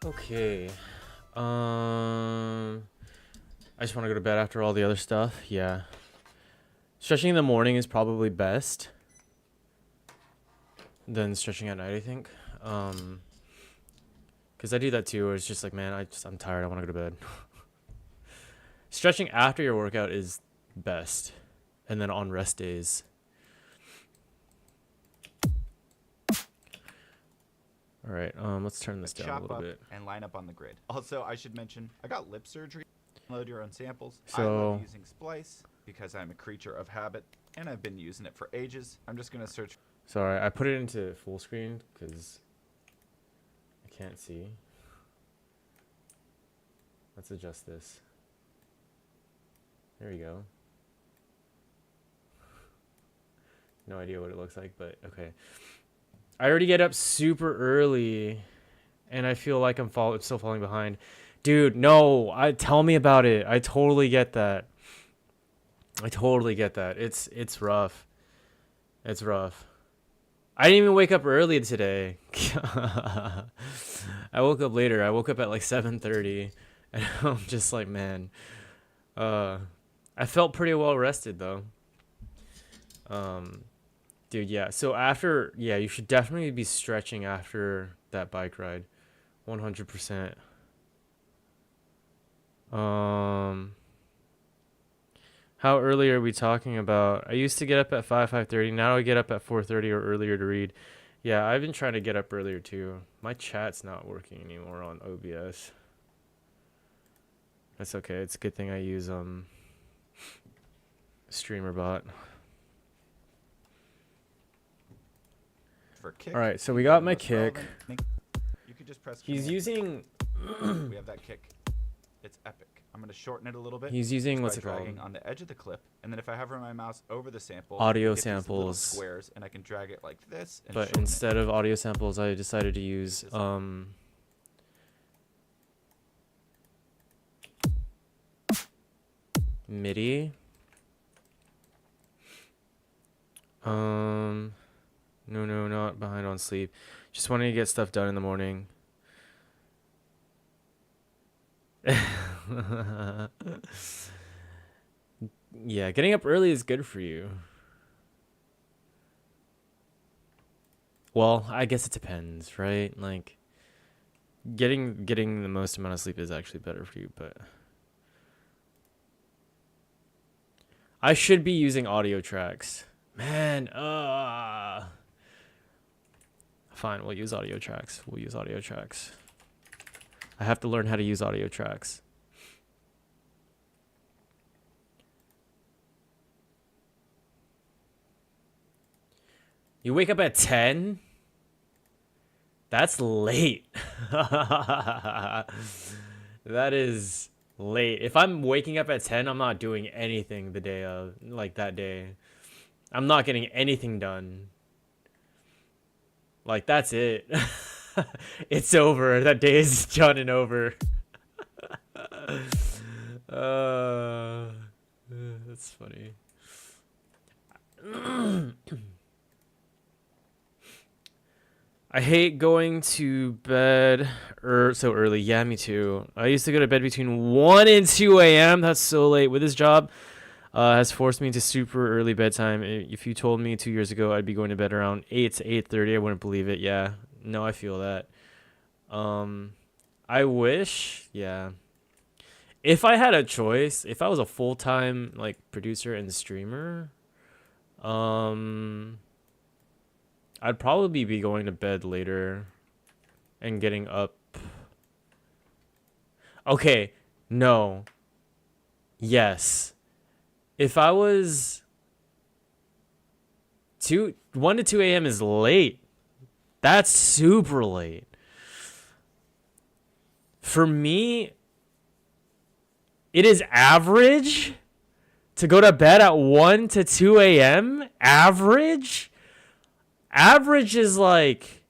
[SPEAKER 1] Okay. I just want to go to bed after all the other stuff. Yeah. Stretching in the morning is probably best than stretching at night, I think. Because I do that too, where it's just like, man, I'm tired. I want to go to bed. Stretching after your workout is best. And then on rest days. All right, let's turn this down a little bit.
[SPEAKER 3] And line up on the grid. Also, I should mention, I got lip surgery. Download your own samples.
[SPEAKER 1] So,
[SPEAKER 3] I love using Splice because I'm a creature of habit, and I've been using it for ages. I'm just gonna search.
[SPEAKER 1] Sorry, I put it into full screen because I can't see. Let's adjust this. There we go. No idea what it looks like, but okay. I already get up super early, and I feel like I'm still falling behind. Dude, no, tell me about it. I totally get that. It's rough. It's rough. I didn't even wake up early today. I woke up later. I woke up at like 7:30, and I'm just like, man. I felt pretty well rested though. Dude, yeah. So you should definitely be stretching after that bike ride. 100%. How early are we talking about? I used to get up at 5:30. Now I get up at 4:30 or earlier to read. Yeah, I've been trying to get up earlier too. My chat's not working anymore on OBS. That's okay. It's a good thing I use StreamerBot.
[SPEAKER 3] for kick.
[SPEAKER 1] All right, so we got my
[SPEAKER 3] most
[SPEAKER 1] kick.
[SPEAKER 3] relevant. You could just press.
[SPEAKER 1] He's
[SPEAKER 3] Command.
[SPEAKER 1] using.
[SPEAKER 3] We have that kick. It's epic. I'm gonna shorten it a little bit.
[SPEAKER 1] He's using what's
[SPEAKER 3] by
[SPEAKER 1] it called?
[SPEAKER 3] dragging on the edge of the clip, and then if I hover my mouse over the sample,
[SPEAKER 1] Audio
[SPEAKER 3] I get these little
[SPEAKER 1] samples.
[SPEAKER 3] squares, and I can drag it like this. And
[SPEAKER 1] But
[SPEAKER 3] shorten
[SPEAKER 1] instead
[SPEAKER 3] it.
[SPEAKER 1] of audio samples, I decided to use MIDI. No, not behind on sleep. Just wanting to get stuff done in the morning. Yeah, getting up early is good for you. Well, I guess it depends, right? Like getting the most amount of sleep is actually better for you, but I should be using audio tracks. Man, fine, we'll use audio tracks. We'll use audio tracks. I have to learn how to use audio tracks. You wake up at 10? That's late. That is late. If I'm waking up at 10, I'm not doing anything the day of, like that day. I'm not getting anything done. Like, that's it. It's over. That day is done and over. That's funny. I hate going to bed so early. Yeah, me too. I used to go to bed between 1 and 2 a.m. That's so late. With this job, has forced me to super early bedtime. If you told me 2 years ago I'd be going to bed around 8 to 8:30, I wouldn't believe it. Yeah. No, I feel that. I wish, yeah. If I had a choice, if I was a full-time like producer and streamer, I'd probably be going to bed later and getting up. Okay, no. Yes. If I was 1 to 2 a.m. is late. That's super late. For me, it is average to go to bed at 1 to 2 a.m. Average? Average is like,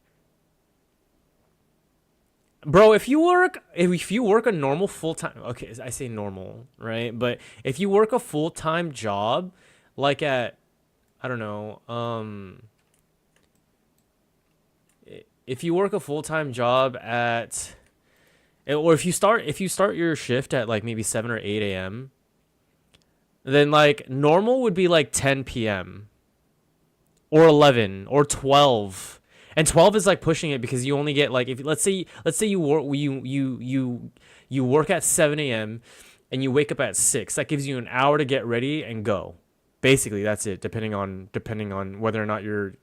[SPEAKER 1] bro, if you work a normal full-time, okay, I say normal, right? But if you work a full-time job, like at, I don't know, if you work a full-time job at, or if you start your shift at like maybe 7 or 8 a.m., then like normal would be like 10 p.m. or 11 or 12. And 12 is like pushing it because you only get like, if let's say you work at 7 a.m. and you wake up at 6. That gives you an hour to get ready and go. Basically, that's it, depending on whether or not you're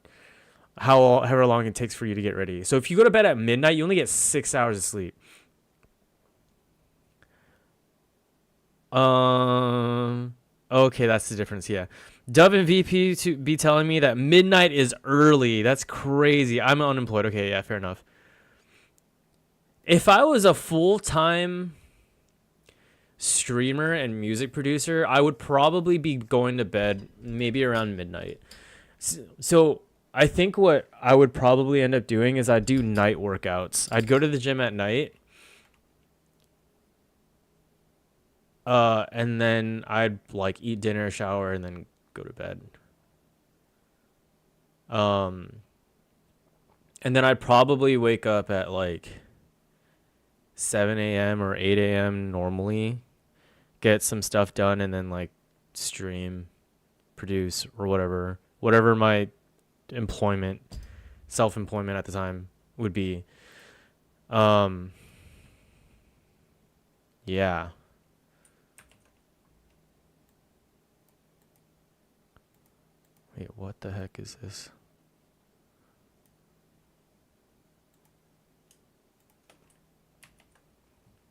[SPEAKER 1] however long it takes for you to get ready. So if you go to bed at midnight, you only get 6 hours of sleep. Okay, that's the difference. Yeah. Dub and VP to be telling me that midnight is early. That's crazy. I'm unemployed. Okay, yeah, fair enough. If I was a full-time streamer and music producer, I would probably be going to bed maybe around midnight. So I think what I would probably end up doing is I'd do night workouts. I'd go to the gym at night. And then I'd like eat dinner, shower, and then go to bed. And then I'd probably wake up at like 7 a.m. or 8 a.m. normally, get some stuff done, and then like stream, produce, or whatever my self-employment at the time would be. Yeah. Wait, what the heck is this?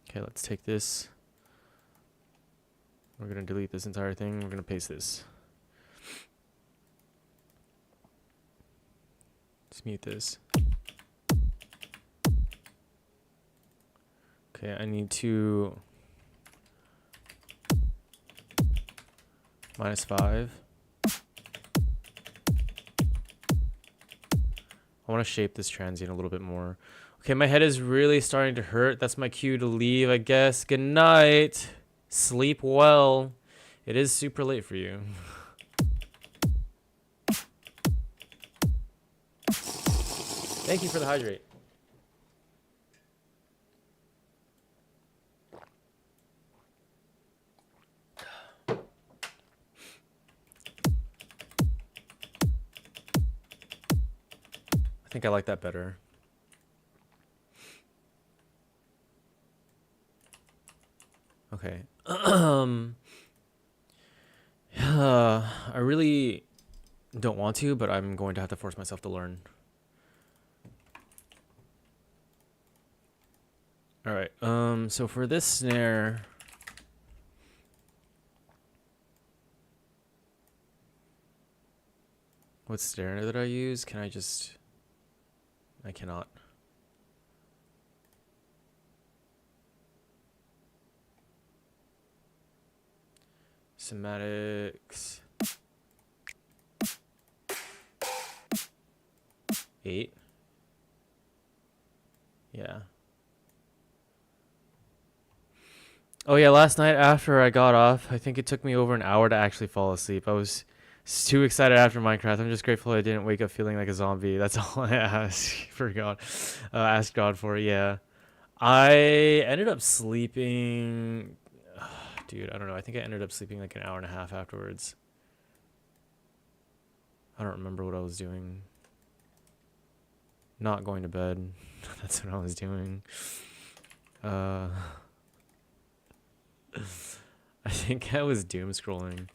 [SPEAKER 1] Okay, let's take this. We're going to delete this entire thing. We're going to paste this. Let's mute this. Okay, I need to -5. I want to shape this transient a little bit more. Okay, my head is really starting to hurt. That's my cue to leave, I guess. Good night. Sleep well. It is super late for you. Thank you for the hydrate. I think I like that better. Okay. I really don't want to, but I'm going to have to force myself to learn. All right. So for this snare, what snare did I use? Can I just? I cannot. Somatics 8. Yeah. Oh yeah, last night after I got off, I think it took me over an hour to actually fall asleep. I was too excited after Minecraft. I'm just grateful I didn't wake up feeling like a zombie. That's all I ask for God. Ask God for, yeah. I ended up sleeping... Dude, I don't know. I think I ended up sleeping like an hour and a half afterwards. I don't remember what I was doing. Not going to bed. That's what I was doing. I think I was doom scrolling.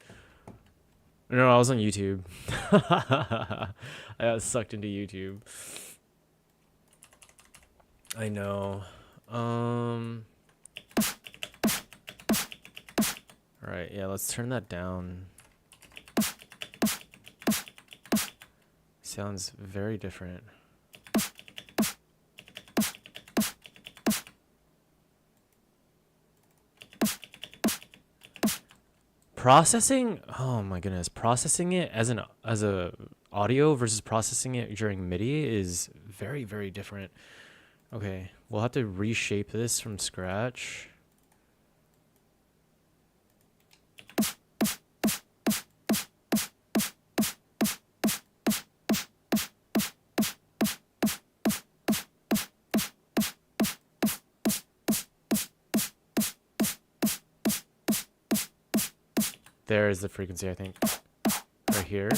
[SPEAKER 1] No, I was on YouTube. I got sucked into YouTube. I know. Alright, yeah, let's turn that down. Sounds very different. Processing, oh my goodness, processing it as a audio versus processing it during MIDI is very, very different. Okay, we'll have to reshape this from scratch. There is the frequency, I think. Right here.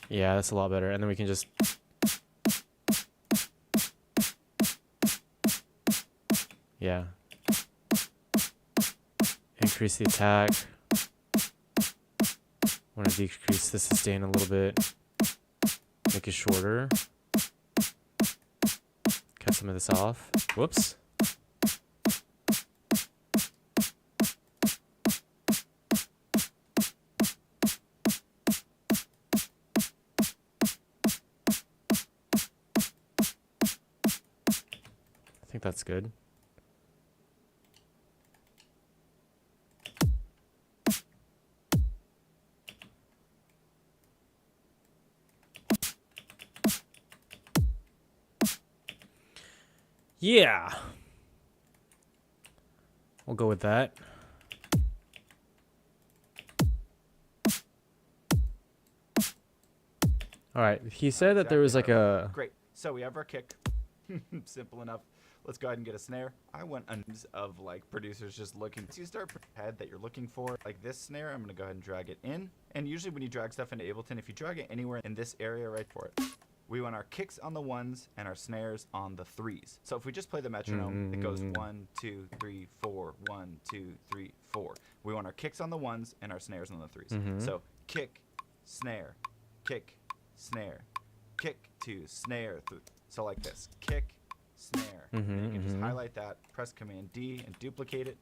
[SPEAKER 1] Yeah, that's a lot better. And then we can just... Yeah. Increase the attack. Want to decrease the sustain a little bit. Make it shorter. Cut some of this off. Whoops. I think that's good. Yeah. We'll go with that. All right. He said that there was like a...
[SPEAKER 3] Great. So we have our kick. Simple enough. Let's go ahead and get a snare. I want a of like producers just looking. So you start head that you're looking for. Like this snare, I'm going to go ahead and drag it in. And usually when you drag stuff into Ableton, if you drag it anywhere in this area right for it, we want our kicks on the 1s and our snares on the 3s. So if we just play the metronome, it goes 1, 2, 3, 4, 1, 2, 3, 4. We want our kicks on the 1s and our snares on the 3s. So kick, snare, kick, snare, kick, 2, snare. So like this, kick, snare. And you can just highlight that, press Command D and duplicate it.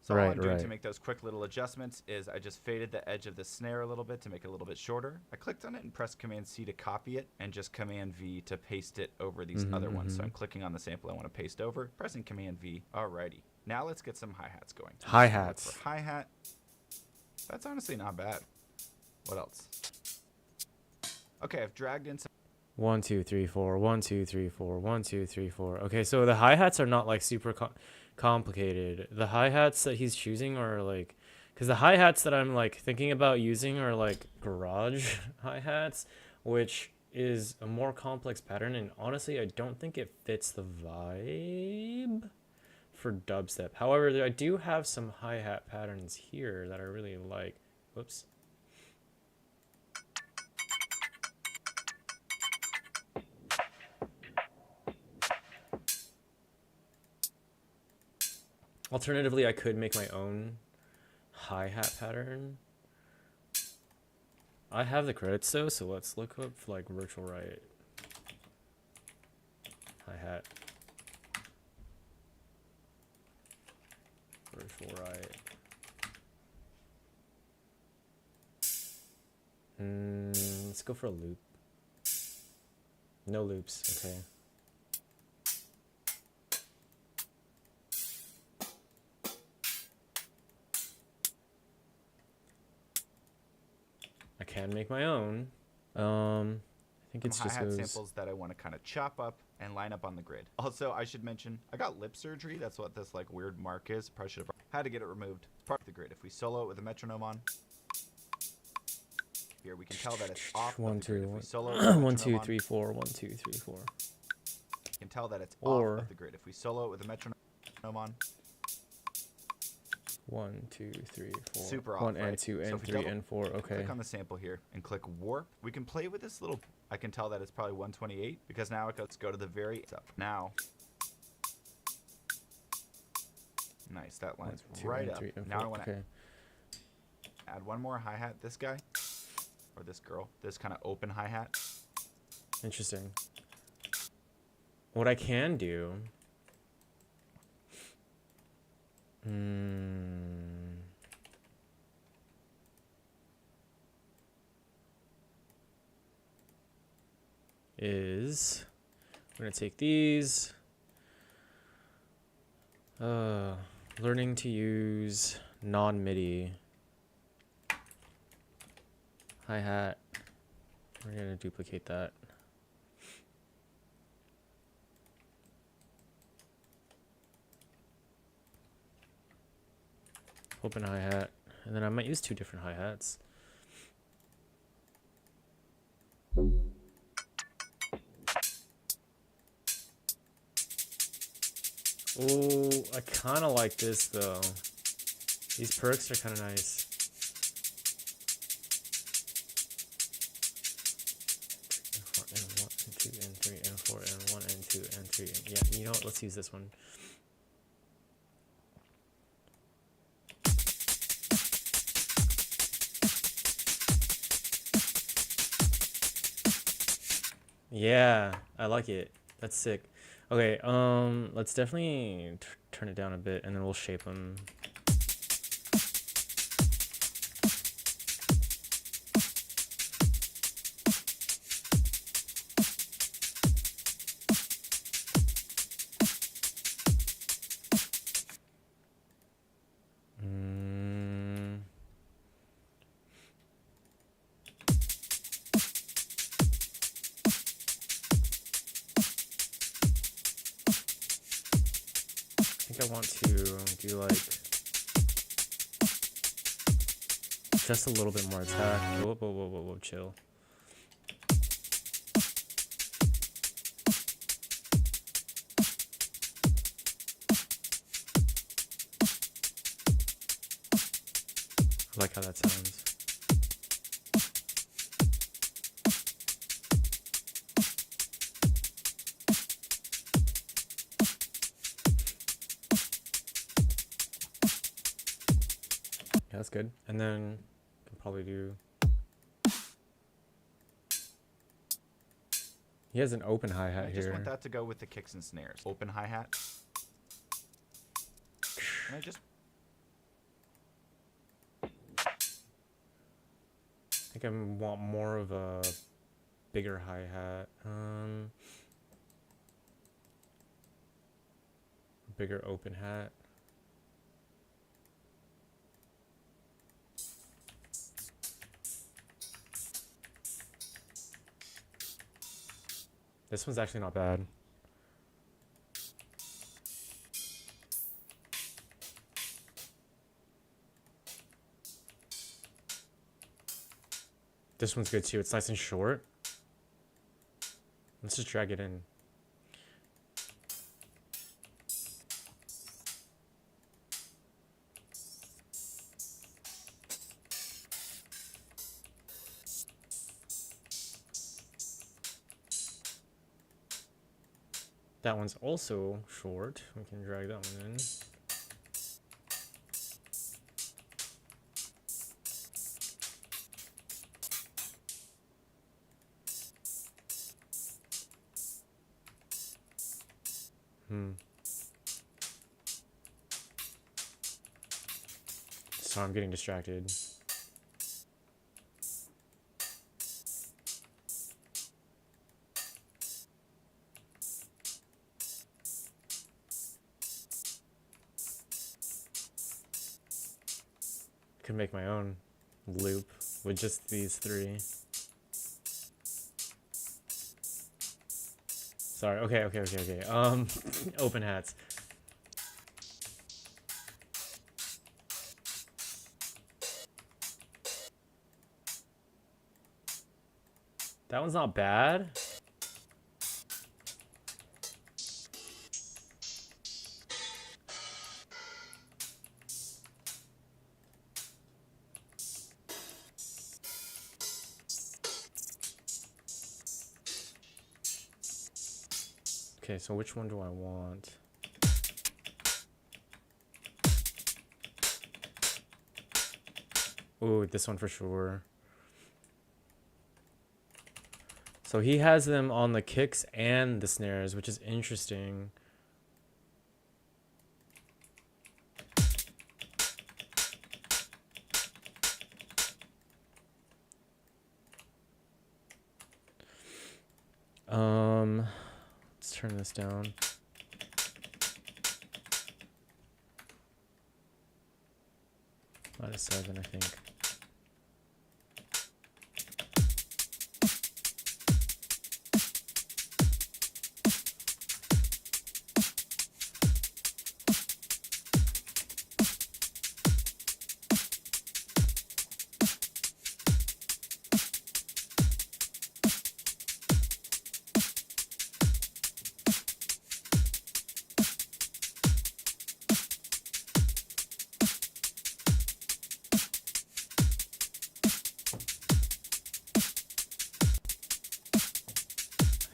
[SPEAKER 3] So all
[SPEAKER 1] Right,
[SPEAKER 3] I'm doing to
[SPEAKER 1] right.
[SPEAKER 3] make those quick little adjustments is I just faded the edge of the snare a little bit to make it a little bit shorter. I clicked on it and pressed Command C to copy it, and just Command V to paste it over these other ones. So I'm clicking on the sample I want to paste over, pressing Command V. Alrighty. Now let's get some hi-hats going.
[SPEAKER 1] Hi-hats.
[SPEAKER 3] For hi-hat. That's honestly not bad. What else? Okay, I've dragged in some
[SPEAKER 1] 1 2 3 4 1 2 3 4 1 2 3 4. Okay, so the hi-hats are not like super complicated. The hi-hats that he's choosing are like, because the hi-hats that I'm like thinking about using are like garage hi-hats, which is a more complex pattern, and honestly I don't think it fits the vibe for dubstep. However, I do have some hi-hat patterns here that I really like. Whoops. Alternatively, I could make my own hi-hat pattern. I have the credits though, so let's look up like virtual right hi-hat. Virtual right. Let's go for a loop. No loops, okay. I can make my own. I think it's just
[SPEAKER 3] hi-hat
[SPEAKER 1] goes...
[SPEAKER 3] samples that I want to kind of chop up and line up on the grid. Also, I should mention, I got lip surgery. That's what this like weird mark is. Probably should have had to get it removed. It's part of the grid. If we solo it with a metronome on, here we can tell that it's off.
[SPEAKER 1] 1
[SPEAKER 3] of the grid.
[SPEAKER 1] 2
[SPEAKER 3] If we
[SPEAKER 1] 1
[SPEAKER 3] solo it with a
[SPEAKER 1] 1
[SPEAKER 3] metronome
[SPEAKER 1] 2
[SPEAKER 3] on,
[SPEAKER 1] 3 4 1 2 3 4.
[SPEAKER 3] you can tell that it's
[SPEAKER 1] Or-
[SPEAKER 3] off of the grid. If we solo it with a metronome on,
[SPEAKER 1] 1 2 3 4.
[SPEAKER 3] Super off,
[SPEAKER 1] 1 and
[SPEAKER 3] right?
[SPEAKER 1] 2
[SPEAKER 3] So
[SPEAKER 1] and
[SPEAKER 3] if we
[SPEAKER 1] 3
[SPEAKER 3] double-
[SPEAKER 1] and 4. Okay.
[SPEAKER 3] click on the sample here and click warp. We can play with this little. I can tell that it's probably 128 because now it goes go to the very up. Now, nice. That lines
[SPEAKER 1] 1 2
[SPEAKER 3] right
[SPEAKER 1] and
[SPEAKER 3] up.
[SPEAKER 1] 3 and
[SPEAKER 3] Now
[SPEAKER 1] 4.
[SPEAKER 3] I want to
[SPEAKER 1] Okay.
[SPEAKER 3] add one more hi-hat. This guy or this girl. This kind of open hi-hat.
[SPEAKER 1] Interesting. What I can do... is I'm gonna take these. Learning to use non-MIDI hi-hat. We're gonna duplicate that. Open hi-hat, and then I might use 2 different hi-hats. Oh, I kind of like this though. These perks are kind of nice. And 1 and 2 and 3 and 4 and 1 and 2 and 3. Yeah, you know what? Let's use this one. Yeah, I like it. That's sick. Okay, let's definitely turn it down a bit, and then we'll shape them. I think I want to do like just a little bit more attack. Whoa, whoa, whoa, whoa, whoa, chill. I like how that sounds. Yeah, that's good. And then I can probably do... He has an open hi-hat
[SPEAKER 3] I
[SPEAKER 1] here.
[SPEAKER 3] just want that to go with the kicks and snares. Open hi-hat. And I just
[SPEAKER 1] think I want more of a bigger hi-hat. Bigger open hat. This one's actually not bad. This one's good too. It's nice and short. Let's just drag it in. That one's also short. We can drag that one in. So I'm getting distracted. Could make my own loop with just these three. Sorry. Okay. Open hats. That one's not bad. Okay, so which one do I want? Ooh, this one for sure. So he has them on the kicks and the snares, which is interesting. Let's turn this down. -7, I think.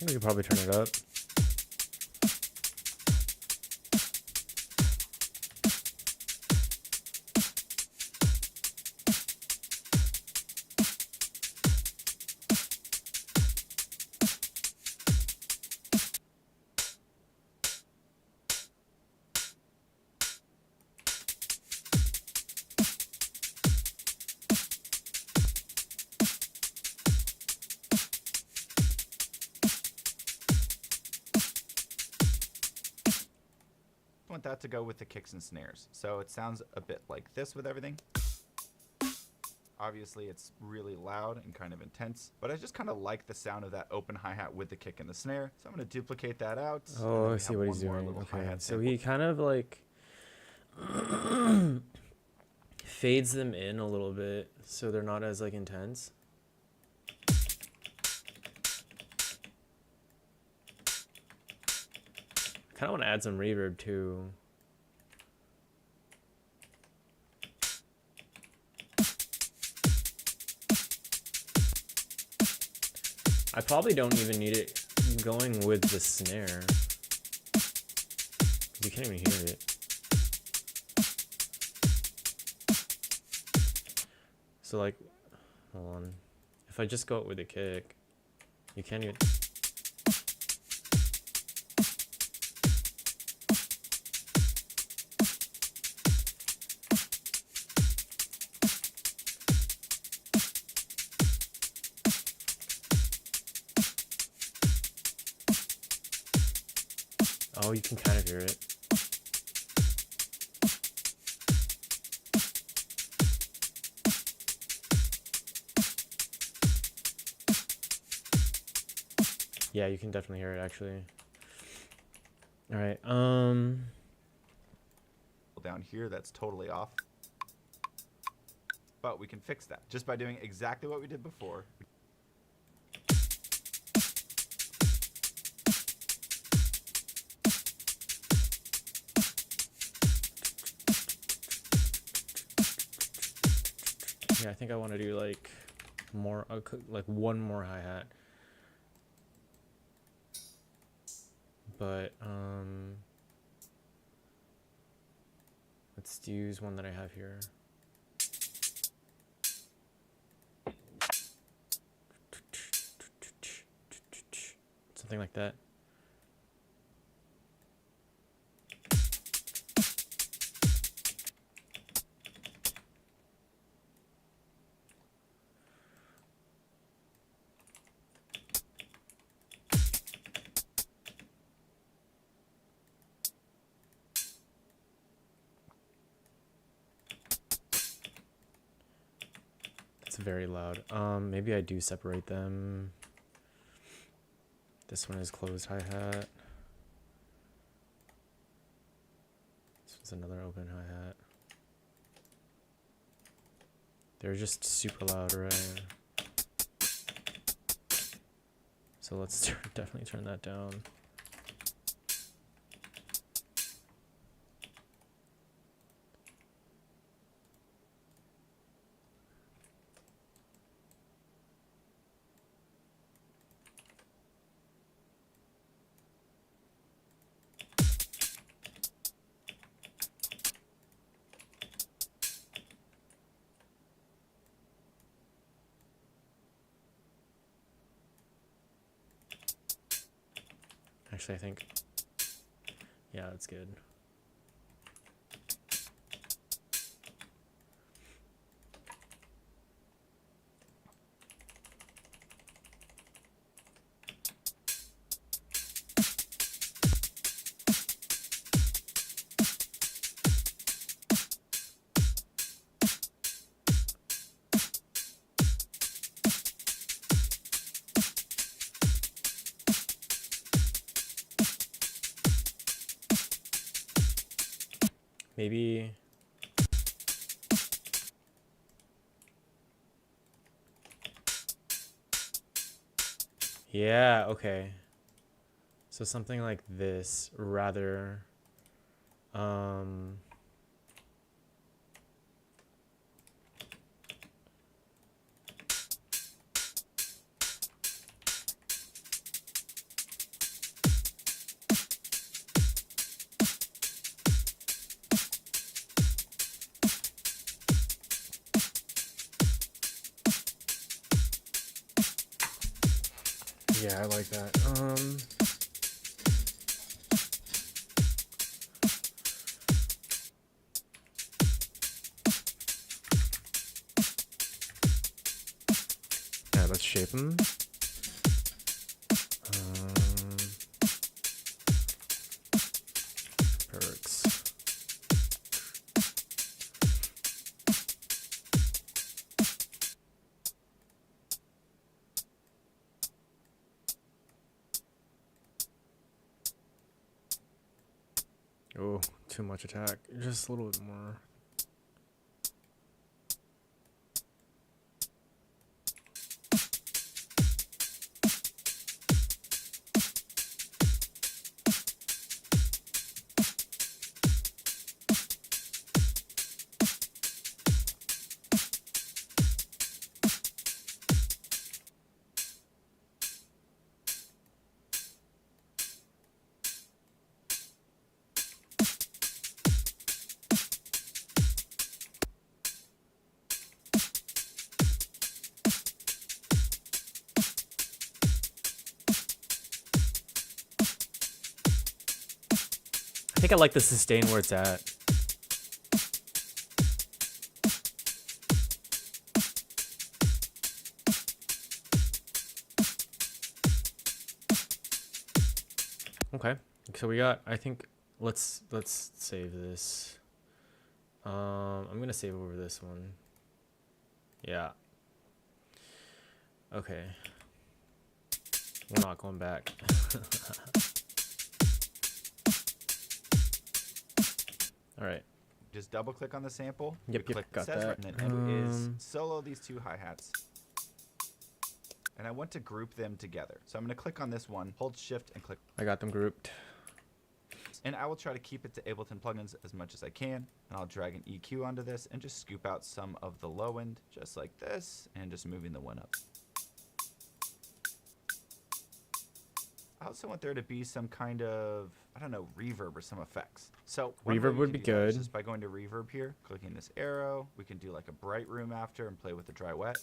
[SPEAKER 1] I think we could probably turn it up.
[SPEAKER 3] Want that to go with the kicks and snares. So it sounds a bit like this with everything. Obviously it's really loud and kind of intense, but I just kind of like the sound of that open hi-hat with the kick and the snare. So I'm going to duplicate that out.
[SPEAKER 1] Oh, I see what he's doing. Okay, so he kind of like fades them in a little bit so they're not as like intense. I kind of want to add some reverb too. I probably don't even need it going with the snare. You can't even hear it. So like, hold on. If I just go with the kick, you can't even... Oh, you can kind of hear it. Yeah, you can definitely hear it actually. All right.
[SPEAKER 3] Down here, that's totally off. But we can fix that just by doing exactly what we did before.
[SPEAKER 1] Yeah, I think I want to do like more, like one more hi-hat. But let's use one that I have here. Something like that. It's very loud. Maybe I do separate them. This one is closed hi-hat. This one's another open hi-hat. They're just super loud, right? So let's definitely turn that down. Actually, I think, yeah, that's good. Maybe yeah, okay. So something like this rather yeah, I like that. Yeah, let's shape them. Perks. Oh, too much attack. Just a little bit more. I think I like the sustain where it's at. Okay, So we got, I think, let's save this. I'm gonna save over this one. Yeah. Okay. We're not going back. All right.
[SPEAKER 3] Just double click on the sample.
[SPEAKER 1] Yep,
[SPEAKER 3] you click
[SPEAKER 1] got
[SPEAKER 3] says
[SPEAKER 1] that.
[SPEAKER 3] right, and it is solo these two hi-hats. And I want to group them together. So I'm going to click on this one, hold shift and click.
[SPEAKER 1] I got them grouped.
[SPEAKER 3] And I will try to keep it to Ableton plugins as much as I can. And I'll drag an EQ onto this and just scoop out some of the low end, just like this, and just moving the one up. I also want there to be some kind of, I don't know, reverb or some effects. So
[SPEAKER 1] reverb would be good.
[SPEAKER 3] Just by going to reverb here, clicking this arrow, we can do like a bright room after and play with the dry wet.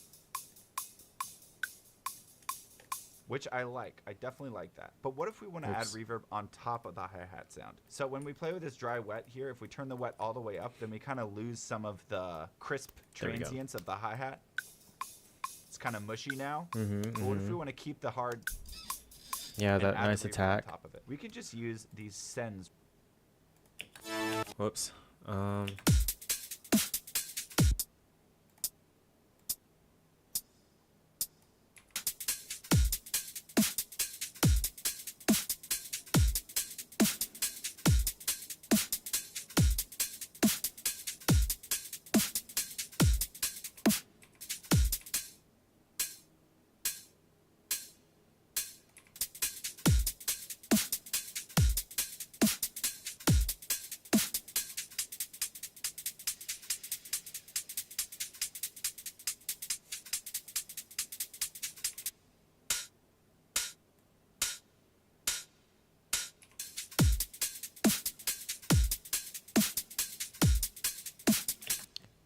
[SPEAKER 3] Which I like. I definitely like that. But what if we want to add reverb on top of the hi-hat sound? So when we play with this dry wet here, if we turn the wet all the way up, then we kind of lose some of the crisp transients of the hi-hat. It's kind of mushy now. But what if we want to keep the hard...
[SPEAKER 1] Yeah, that nice attack.
[SPEAKER 3] On top of it? We could just use these sends.
[SPEAKER 1] Whoops.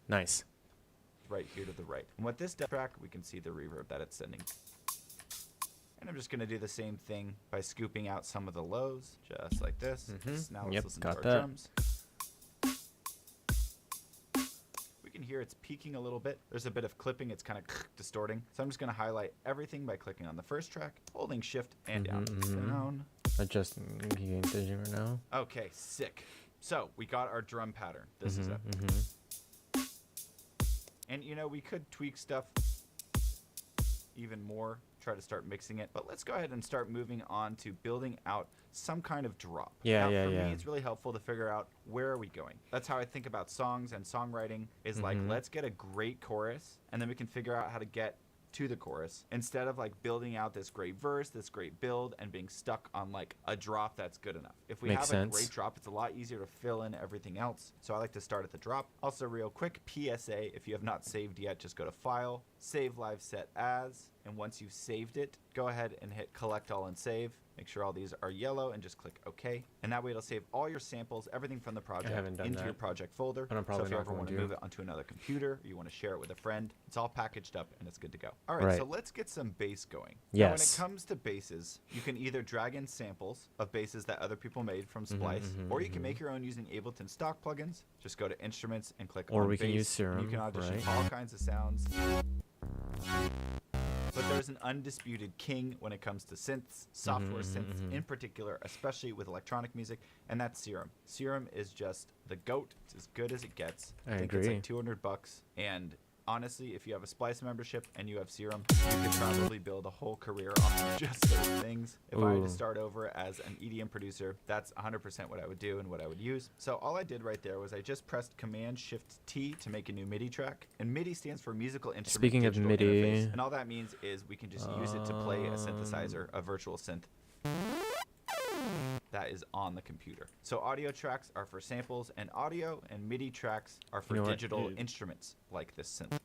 [SPEAKER 1] Nice.
[SPEAKER 3] Right here to the right. And with this track, we can see the reverb that it's sending. And I'm just going to do the same thing by scooping out some of the lows, just like this. Now let's listen to our drums. We can hear it's peaking a little bit. There's a bit of clipping. It's kind of distorting. So I'm just going to highlight everything by clicking on the first track, holding shift and down. Down.
[SPEAKER 1] Adjusting gain staging right now.
[SPEAKER 3] Okay, sick. So we got our drum pattern. This is it. And, you know, we could tweak stuff even more, try to start mixing it. But let's go ahead and start moving on to building out some kind of drop.
[SPEAKER 1] Yeah,
[SPEAKER 3] now, for me, it's really helpful to figure out where are we going. That's how I think about songs and songwriting is like, let's get a great chorus, and then we can figure out how to get to the chorus instead of like building out this great verse, this great build, and being stuck on like a drop that's good enough. If we have a great drop, it's a lot easier to fill in everything else. So I like to start at the drop. Also, real quick PSA, if you have not saved yet, just go to File, Save Live Set As, and once you've saved it, go ahead and hit Collect All and Save. Make sure all these are yellow and just click OK. And that way it'll save all your samples, everything from the project into your project folder.
[SPEAKER 1] But I'm probably
[SPEAKER 3] so if you ever want to move it onto another computer, or you want to share it with a friend, it's all packaged up and it's good to go. All right, so let's get some bass going. Now, when it comes to basses, you can either drag in samples of basses that other people made from Splice, or you can make your own using Ableton stock plugins. Just go to Instruments and click on Bass.
[SPEAKER 1] Or we can use Serum.
[SPEAKER 3] You can audition all kinds of sounds. But there's an undisputed king when it comes to synths, software synths in particular, especially with electronic music, and that's Serum. Serum is just the GOAT. It's as good as it gets. I think it's like $200. And honestly, if you have a Splice membership and you have Serum, you could probably build a whole career off of just those things. If I had to start over as an EDM producer, that's 100% what I would do and what I would use. So all I did right there was I just pressed Command-Shift-T to make a new MIDI track. And MIDI stands for Musical Instrument
[SPEAKER 1] Speaking of MIDI,
[SPEAKER 3] Interface. And all that means is we can just use it to play a synthesizer, a virtual synth that is on the computer. So audio tracks are for samples and audio, and MIDI tracks are for digital instruments like this synth.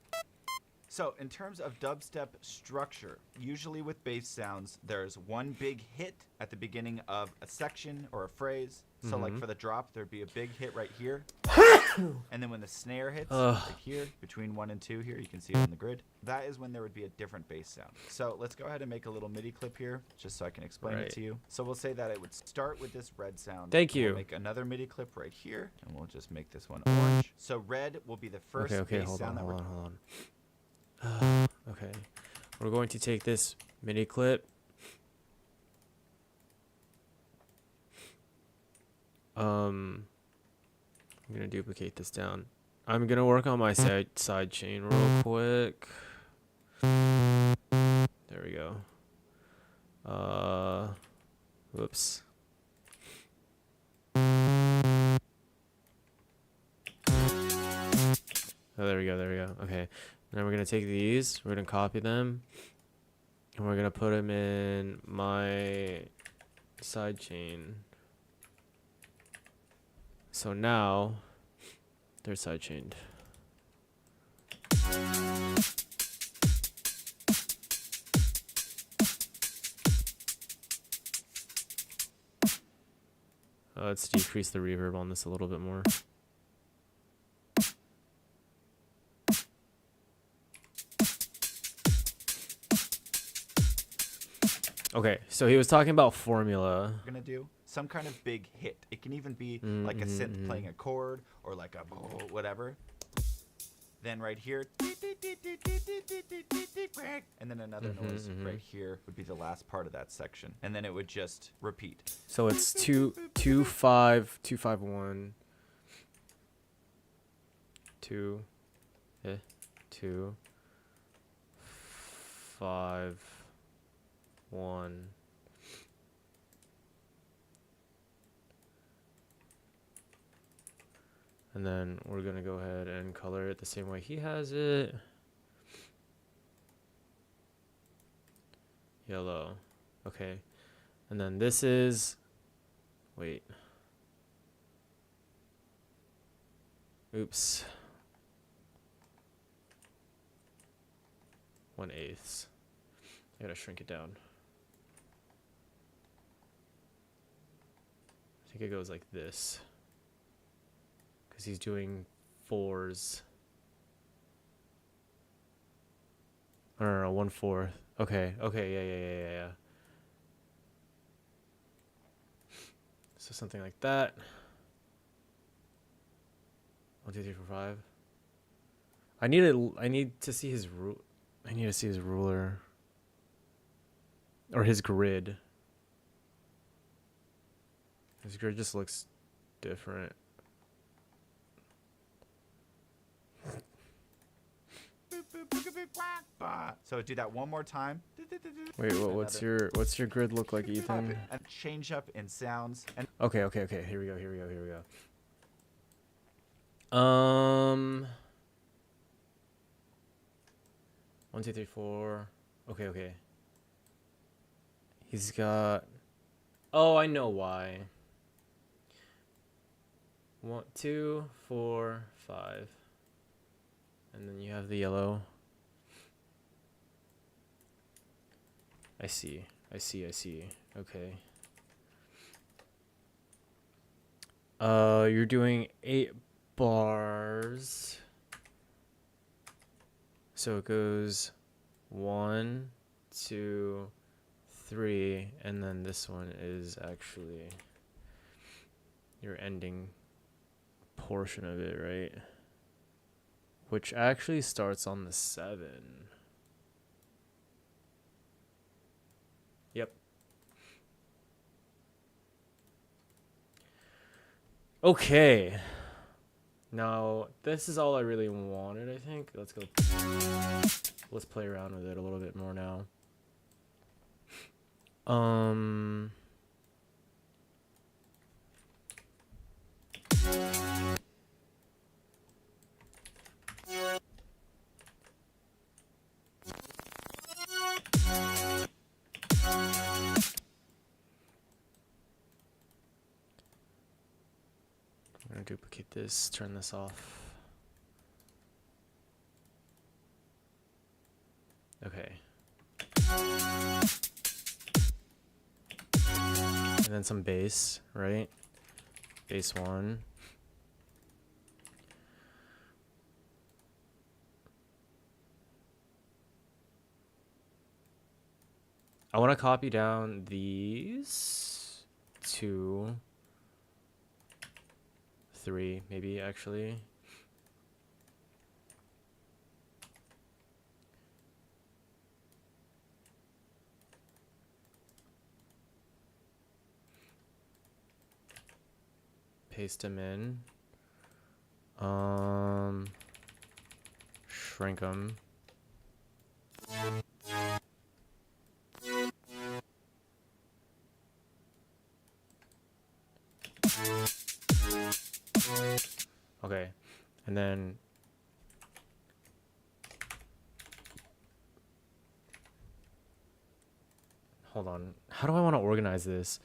[SPEAKER 3] So in terms of dubstep structure, usually with bass sounds, there's one big hit at the beginning of a section or a phrase. So like for the drop, there'd be a big hit right here. And then when the snare hits, right here, between 1 and 2 here, you can see it on the grid, that is when there would be a different bass sound. So let's go ahead and make a little MIDI clip here, just so I can explain it to you. So we'll say that it would start with this red sound.
[SPEAKER 1] Thank you.
[SPEAKER 3] We'll make another MIDI clip right here, and we'll just make this one orange. So red will be the first bass sound.
[SPEAKER 1] Hold on. Okay, we're going to take this MIDI clip I'm gonna duplicate this down. I'm gonna work on my side chain real quick. There we go. Whoops. Oh, there we go, there we go. Okay. Now we're gonna take these, we're gonna copy them, and we're gonna put them in my side chain. So now they're side chained. Let's decrease the reverb on this a little bit more. Okay, so he was talking about formula.
[SPEAKER 3] We're gonna do some kind of big hit. It can even be like a synth playing a chord or like a whatever. Then right here, and then another noise right here would be the last part of that section, and then it would just repeat.
[SPEAKER 1] So it's 2 5 2 5 1 2 2 5 1. And then we're gonna go ahead and color it the same way he has it. Yellow. Okay. And then this is, wait. Oops. 1/8. I gotta shrink it down. I think it goes like this. Because he's doing 4s. No, 1/4. Okay, yeah. So something like that. 1 2 3 4 5. I need to see his ruler. Or his grid. His grid just looks different.
[SPEAKER 3] So do that one more time.
[SPEAKER 1] Wait, what's your grid look like, Ethan?
[SPEAKER 3] And change up in sounds. And
[SPEAKER 1] Okay. Here we go. 1 2 3 4. Okay. He's got. Oh, I know why. 1 2 4 5. And then you have the yellow. I see. Okay. You're doing 8 bars. So it goes 1, 2, 3, and then this one is actually your ending portion of it, right? Which actually starts on the 7. Yep. Okay. Now, this is all I really wanted, I think. Let's play around with it a little bit more now. I'm gonna duplicate this, turn this off. Okay. And then some bass, right? Bass 1. I want to copy down these 2, 3, maybe actually. paste them in. Shrink them. Okay, and then hold on. How do I want to organize this?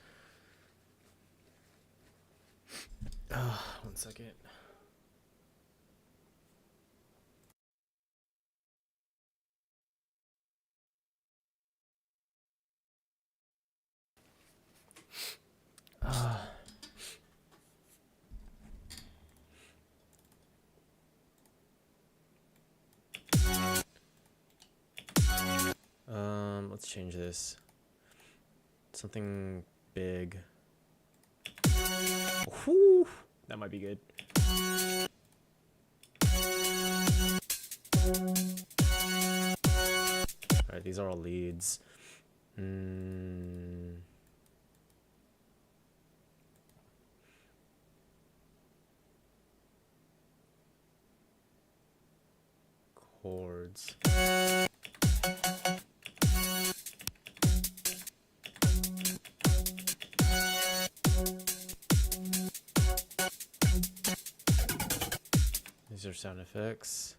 [SPEAKER 1] 1 second. Let's change this. Something big. Whew, that might be good. Alright, these are all leads. Chords. These are sound effects.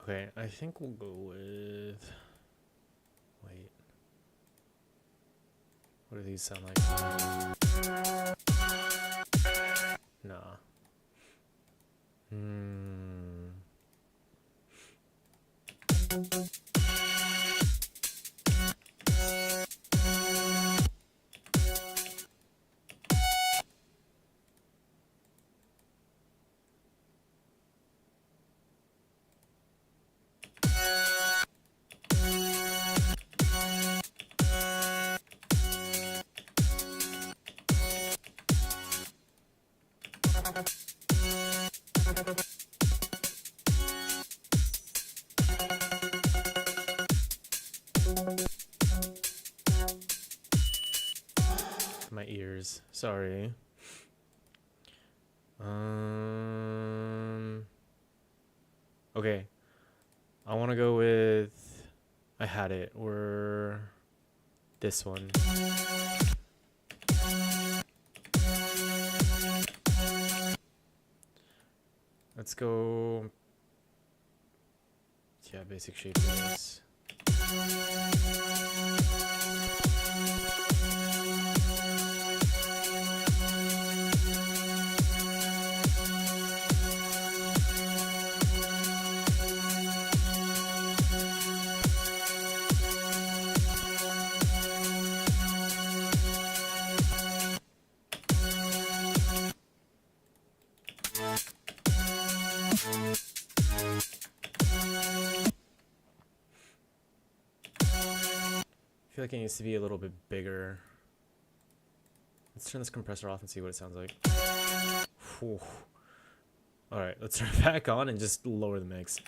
[SPEAKER 1] Okay, I think we'll go with... Wait. What do these sound like? Nah. My ears. Sorry. Okay. I want to go with... I had it. Or... this one. Let's go... yeah, basic shape of this. I feel like it needs to be a little bit bigger. Let's turn this compressor off and see what it sounds like. Whew. All right, let's turn it back on and just lower the mix.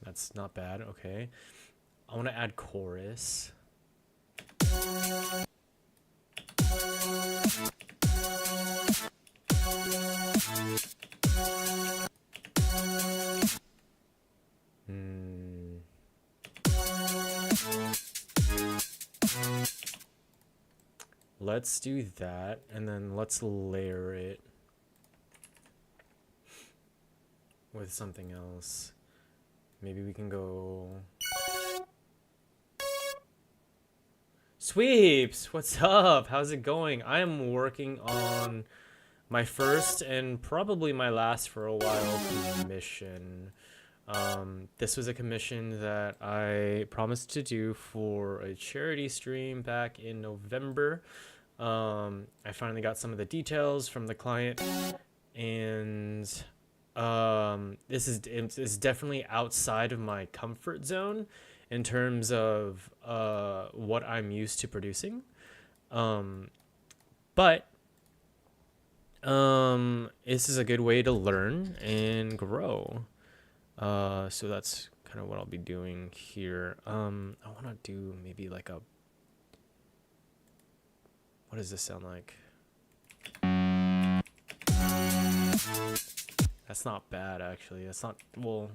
[SPEAKER 1] That's not bad. Okay. I want to add chorus. Let's do that, and then let's layer it with something else. Maybe we can go... Sweeps! What's up? How's it going? I am working on my first and probably my last for a while commission. This was a commission that I promised to do for a charity stream back in November. I finally got some of the details from the client, and this is definitely outside of my comfort zone in terms of what I'm used to producing. But this is a good way to learn and grow. So that's kind of what I'll be doing here. I want to do maybe like a, what does this sound like? That's not bad, actually. That's not, well,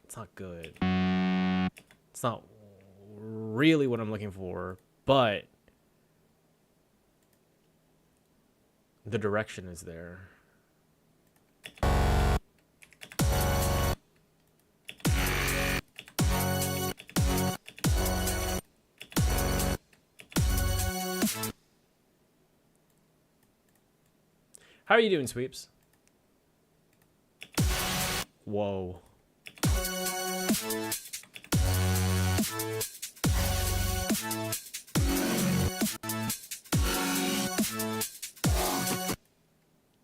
[SPEAKER 1] it's not good. It's not really what I'm looking for, but the direction is there. How are you doing, Sweeps? Whoa.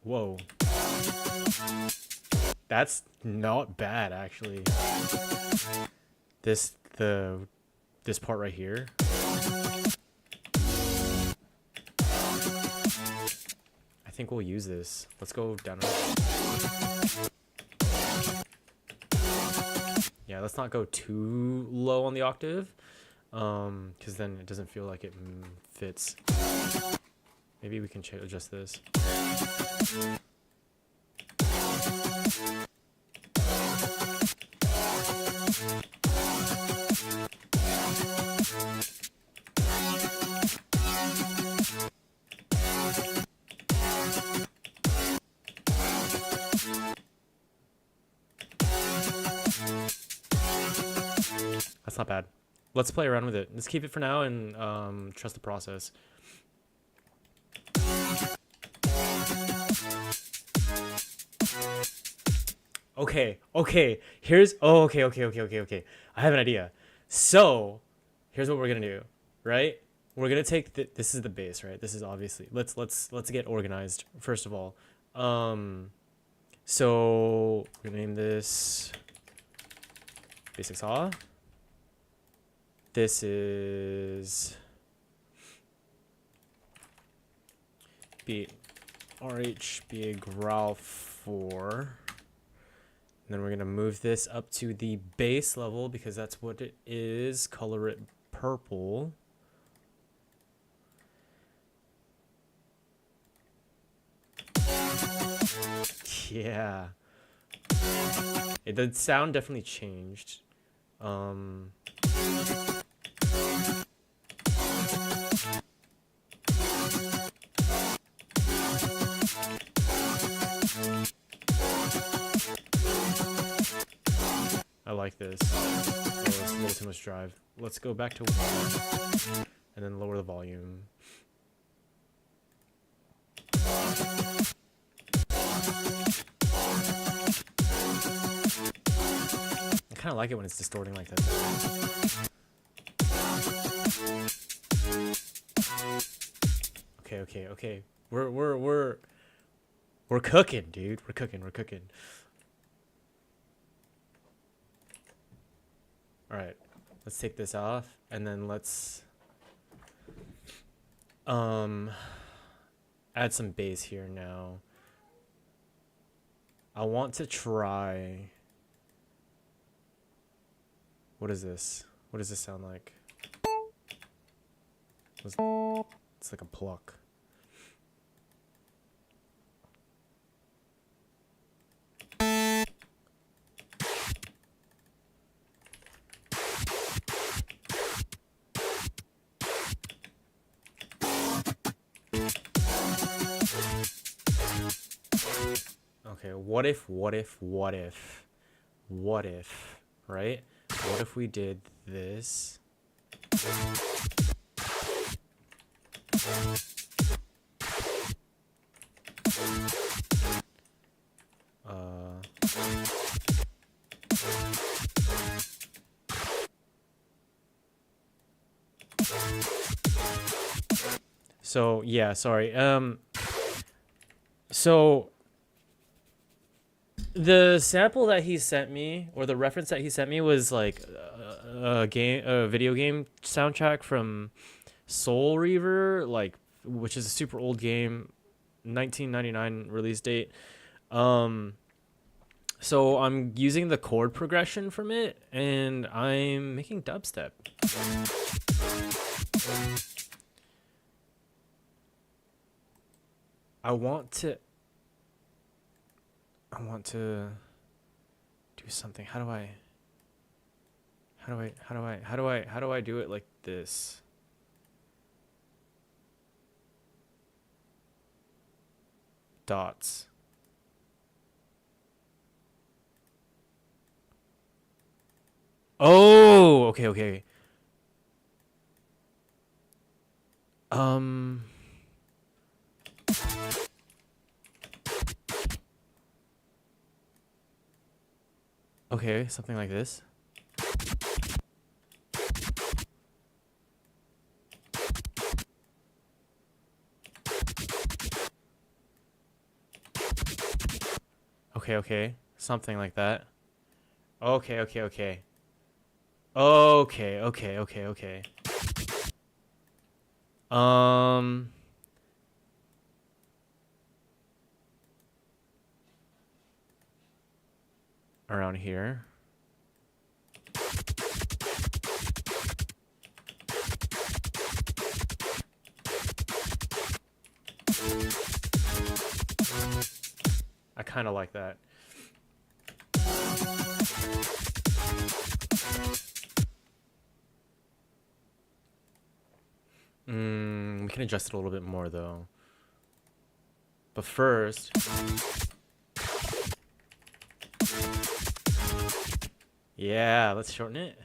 [SPEAKER 1] Whoa. That's not bad, actually. This part right here. I think we'll use this. Let's go down. Yeah, let's not go too low on the octave, because then it doesn't feel like it fits. Maybe we can adjust this. That's not bad. Let's play around with it. Let's keep it for now and trust the process. Okay. Here's okay. I have an idea. So, here's what we're gonna do, right? We're gonna take this is the bass, right? This is obviously let's get organized first of all. So we're gonna name this basic saw. This is RH growl 4. And then we're gonna move this up to the base level because that's what it is. Color it purple. Yeah. The sound definitely changed. I like this. Oh, it's a little too much drive. Let's go back to 1 and then lower the volume. I kind of like it when it's distorting like that. Okay. We're cooking, dude. We're cooking. All right. Let's take this off and then let's add some bass here now. I want to try. What is this? What does this sound like? It's like a pluck. Okay, what if, right? What if we did this? So yeah, sorry. So the sample that he sent me, or the reference that he sent me, was like a video game soundtrack from Soul Reaver, like, which is a super old game, 1999 release date. So I'm using the chord progression from it, and I'm making dubstep. I want to do something. How do I do it like this? Dots. Oh, okay. Okay, something like this. Okay. Something like that. Okay. Around here. I kind of like that. We can adjust it a little bit more though. But first, yeah, let's shorten it.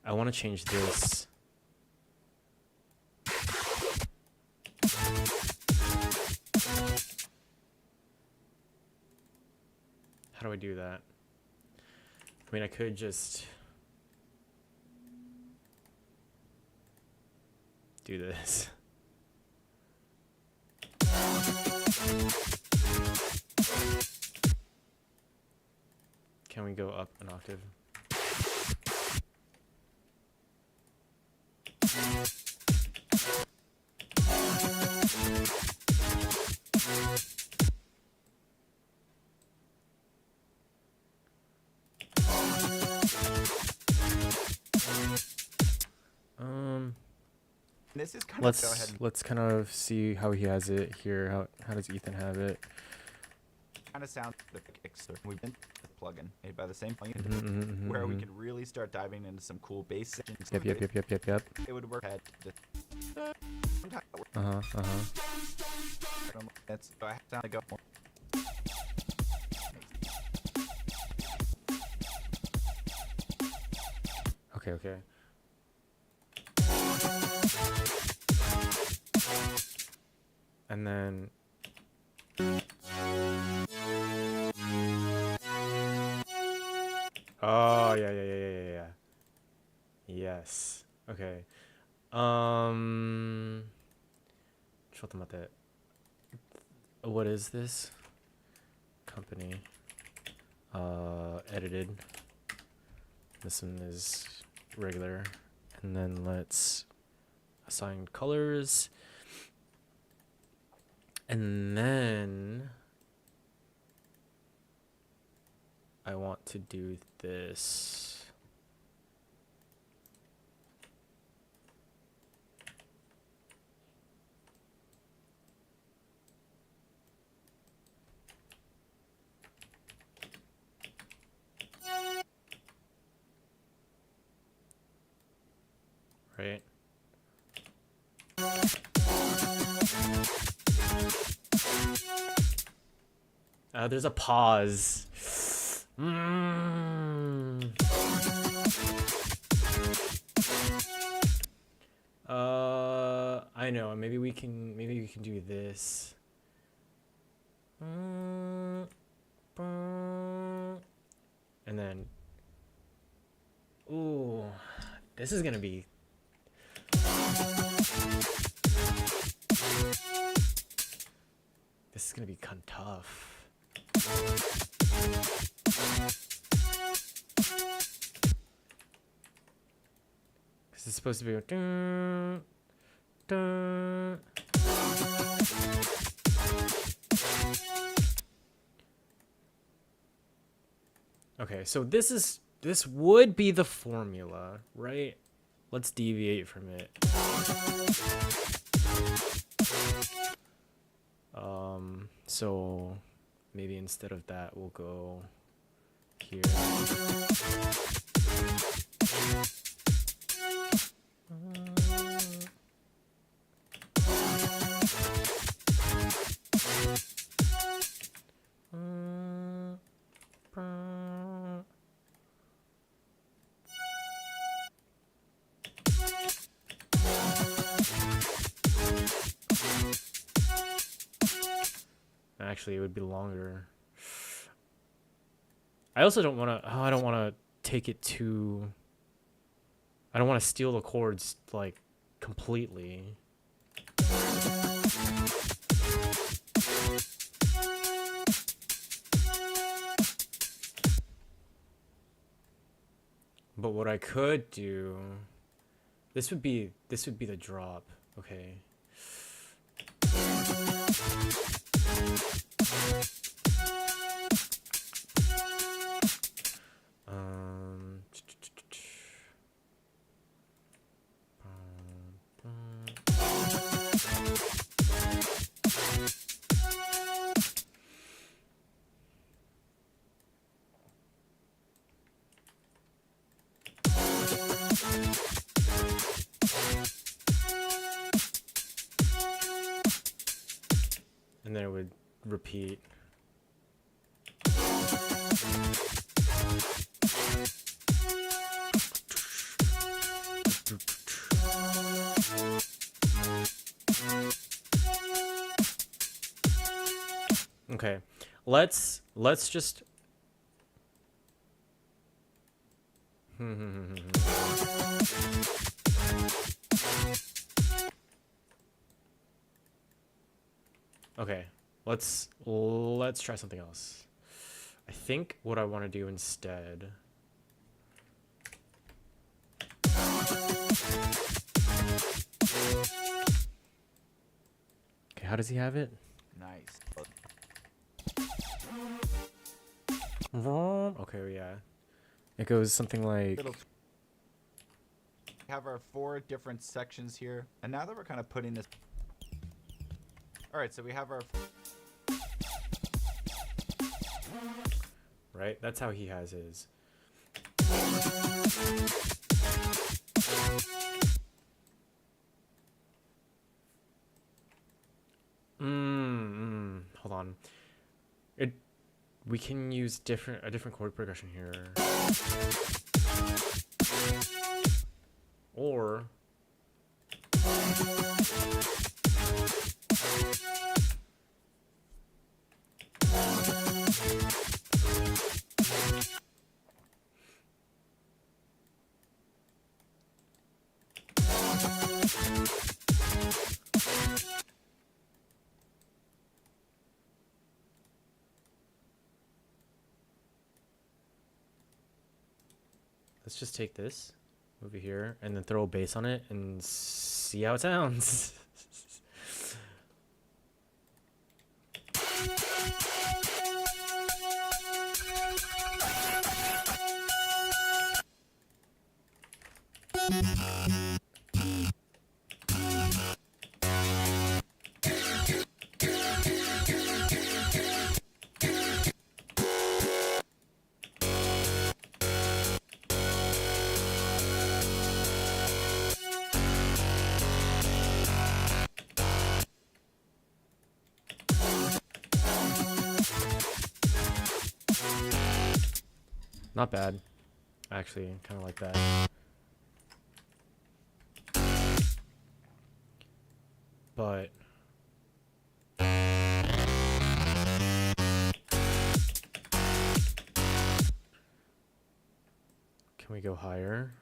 [SPEAKER 1] I want to change this. How do I do that? I mean, I could just do this. Can we go up an octave?
[SPEAKER 3] This is kind of, go ahead.
[SPEAKER 1] Let's kind of see how he has it here. How does Ethan have it?
[SPEAKER 3] Kind of sounds the Kickstarter. We've been the plugin made by the same plugin where we can really start diving into some cool bass sections.
[SPEAKER 1] Yep.
[SPEAKER 3] It would work at That's I have to go more.
[SPEAKER 1] Okay. And then oh yeah. Yes. Okay. ちょっと待って. What is this? Company. Edited. This one is regular. And then let's assign colors. And then I want to do this. Right? There's a pause. I know. Maybe we can do this. And then, ooh, this is gonna be. This is gonna be kind of tough. Cause it's supposed to be. Dun, dun. Okay, so this would be the formula, right? Let's deviate from it. So maybe instead of that, we'll go here. Actually, it would be longer. I also don't want to. Oh, I don't want to take it too. I don't want to steal the chords like completely. But what I could do, this would be the drop. Okay. And then it would repeat. Okay, let's just okay, let's try something else. I think what I want to do instead. Okay, how does he have it?
[SPEAKER 3] Nice.
[SPEAKER 1] Okay, yeah. It goes something like.
[SPEAKER 3] We have our 4 different sections here, and now that we're kind of putting this. All right, so we have our.
[SPEAKER 1] Right, that's how he has his. Hold on. We can use a different chord progression here. Or let's just take this over here and then throw a bass on it and see how it sounds. Not bad. Actually, kind of like that. But can we go higher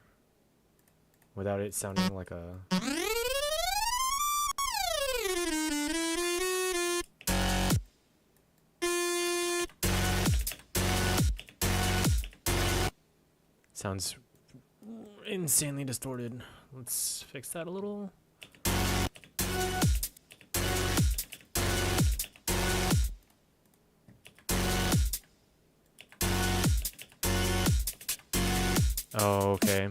[SPEAKER 1] without it sounding like a... Sounds insanely distorted. Let's fix that a little. Oh, okay.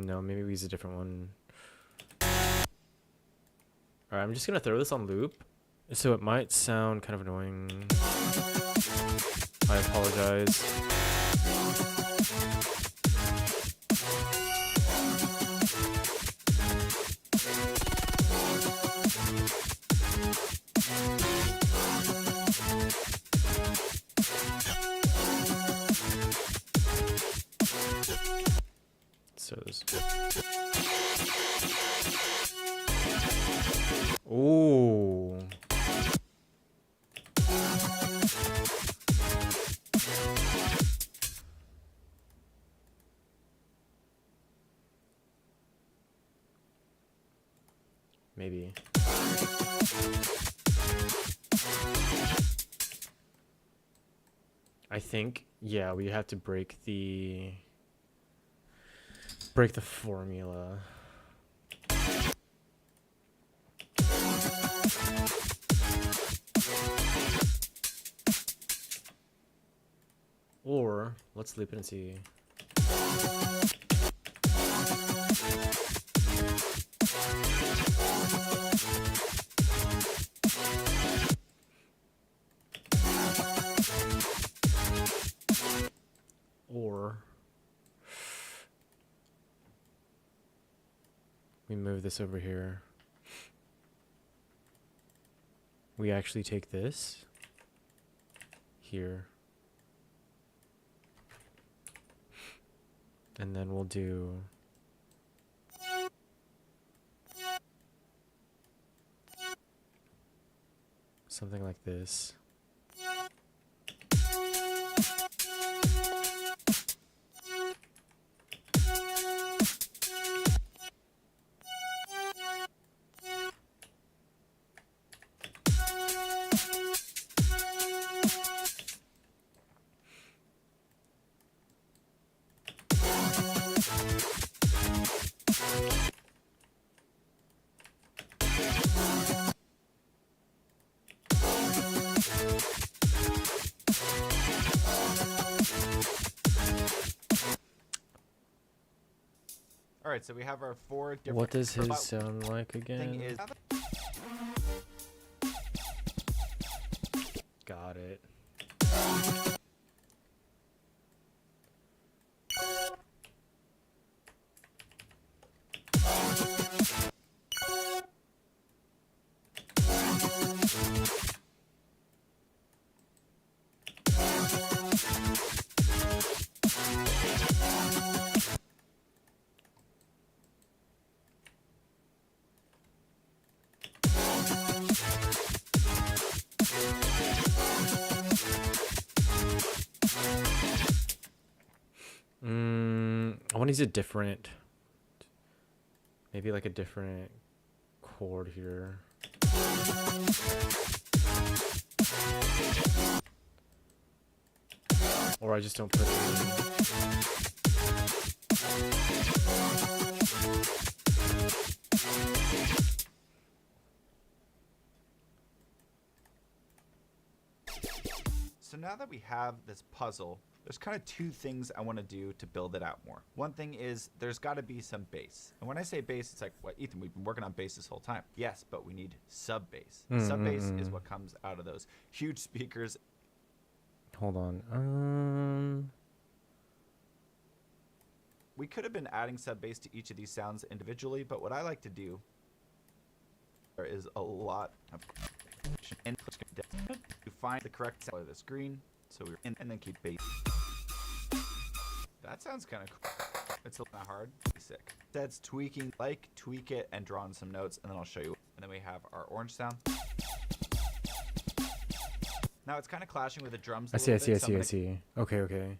[SPEAKER 1] No, maybe we use a different one. Alright, I'm just gonna throw this on loop. So it might sound kind of annoying. I apologize. So this. Ooh. Maybe. I think, yeah, we have to break the formula. Or let's loop it and see. Or we move this over here. We actually take this here. And then we'll do something like this.
[SPEAKER 3] All right, so we have our 4 different.
[SPEAKER 1] What does his sound like again? Got it. I want to use a different, maybe like a different chord here. Or I just don't put it in.
[SPEAKER 3] So now that we have this puzzle, there's kind of 2 things I want to do to build it out more. One thing is there's got to be some bass. And when I say bass, it's like, what, Ethan, we've been working on bass this whole time. Yes, but we need sub bass. Sub bass is what comes out of those huge speakers.
[SPEAKER 1] Hold on.
[SPEAKER 3] We could have been adding sub bass to each of these sounds individually, but what I like to do, there is a lot of inputs to find the correct sound of the screen. So we're in, and then keep bass. That sounds kind of cool. It's not hard. Sick. That's tweaking, tweak it, and draw on some notes, and then I'll show you. And then we have our orange sound. Now it's kind of clashing with the drums.
[SPEAKER 1] I see. Okay. Okay.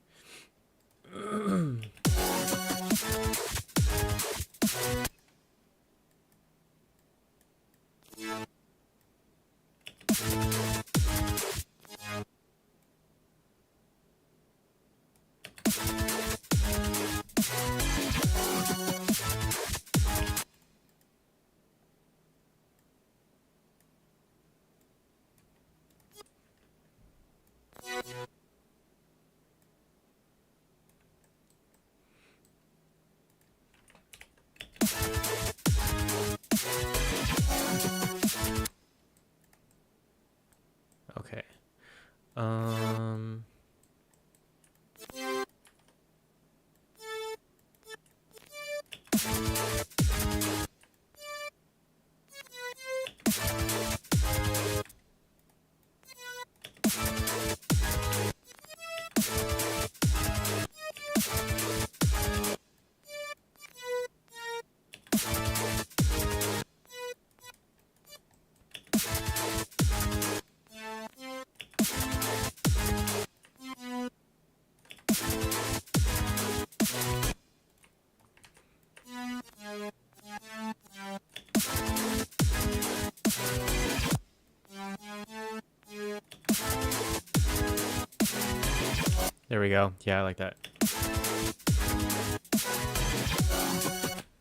[SPEAKER 1] There we go. Yeah, I like that.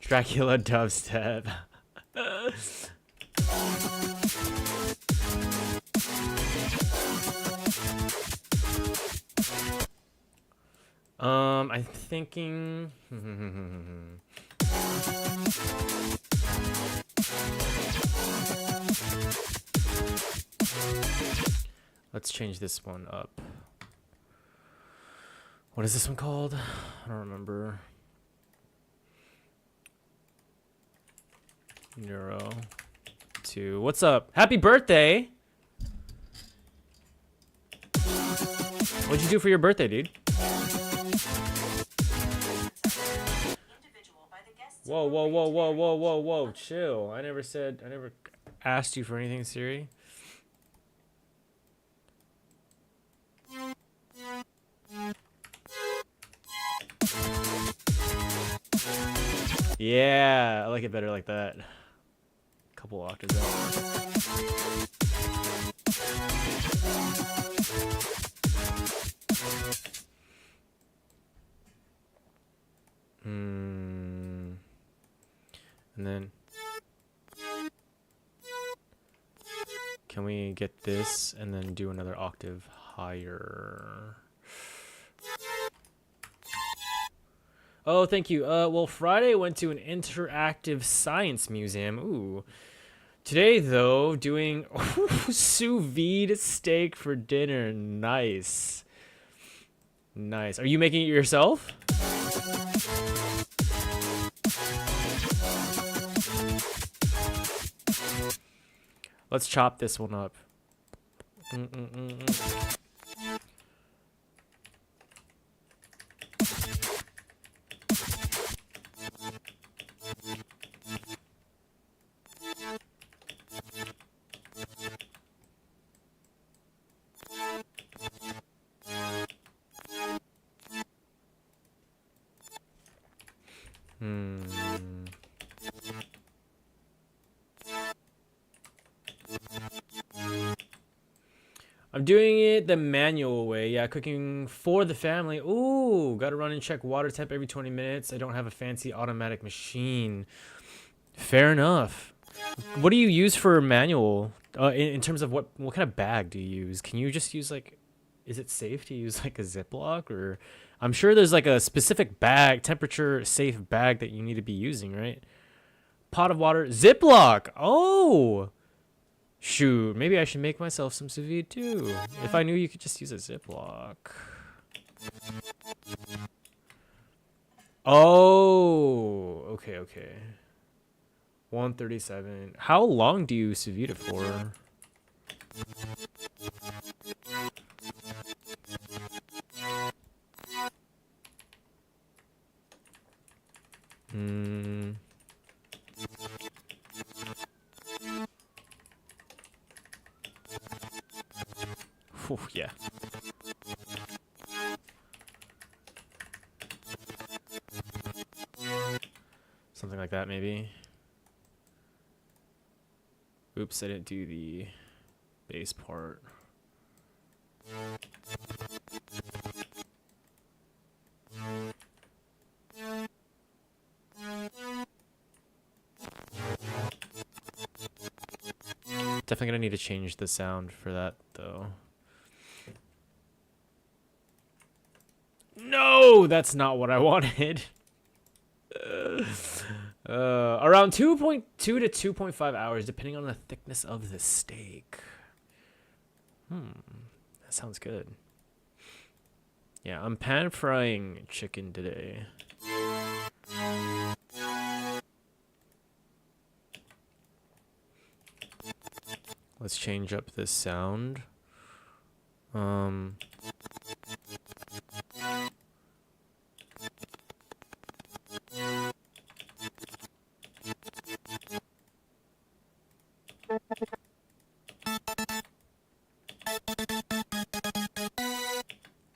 [SPEAKER 1] Dracula dubstep. I'm thinking. Let's change this one up. What is this one called? I don't remember. Neuro 2. What's up? Happy birthday! What'd you do for your birthday, dude? Whoa. Chill. I never asked you for anything, Siri. Yeah, I like it better like that. Couple octaves out. And then can we get this and then do another octave higher? Oh, thank you. Well, Friday went to an interactive science museum. Ooh. Today, though, doing sous vide steak for dinner. Nice. Nice. Are you making it yourself? Let's chop this one up. I'm doing it the manual way. Yeah, cooking for the family. Ooh, gotta run and check water temp every 20 minutes. I don't have a fancy automatic machine. Fair enough. What do you use for manual? In terms of what kind of bag do you use? Can you just use like, is it safe to use like a Ziploc, or I'm sure there's like a specific bag, temperature safe bag that you need to be using, right? Pot of water, Ziploc. Oh, Shoot, maybe I should make myself some sous vide too. If I knew you could just use a Ziploc. Oh, okay, okay. 137. How long do you sous vide it for? Whew, yeah. Something like that, maybe. Oops, I didn't do the bass part. Definitely gonna need to change the sound for that, though. No, that's not what I wanted. Around 2.2 to 2.5 hours, depending on the thickness of the steak. That sounds good. Yeah, I'm pan frying chicken today. Let's change up this sound.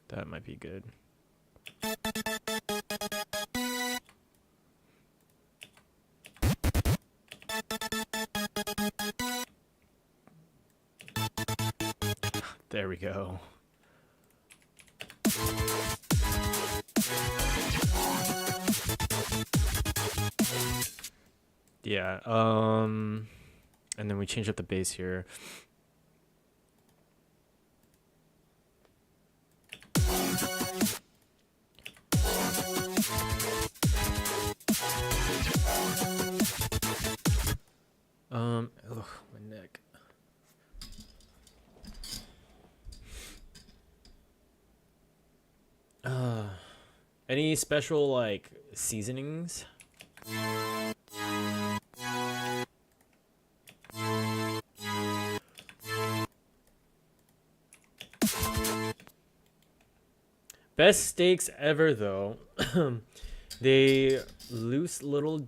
[SPEAKER 1] That might be good. There we go. Yeah, and then we change up the bass here. Ugh, my neck. Any special like seasonings? Best steaks ever though. They lose little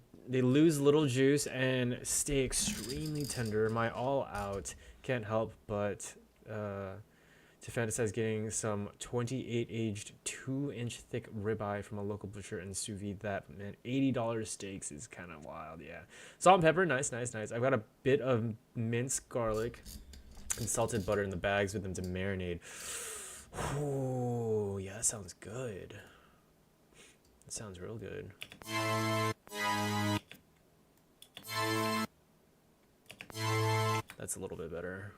[SPEAKER 1] juice and stay extremely tender. My all out can't help but to fantasize getting some 28 aged 2-inch thick ribeye from a local butcher and sous vide that. Man, $80 steaks is kind of wild. Yeah, salt and pepper, nice. I've got a bit of minced garlic and salted butter in the bags with them to marinate. Ooh, yeah, that sounds good. That sounds real good. That's a little bit better.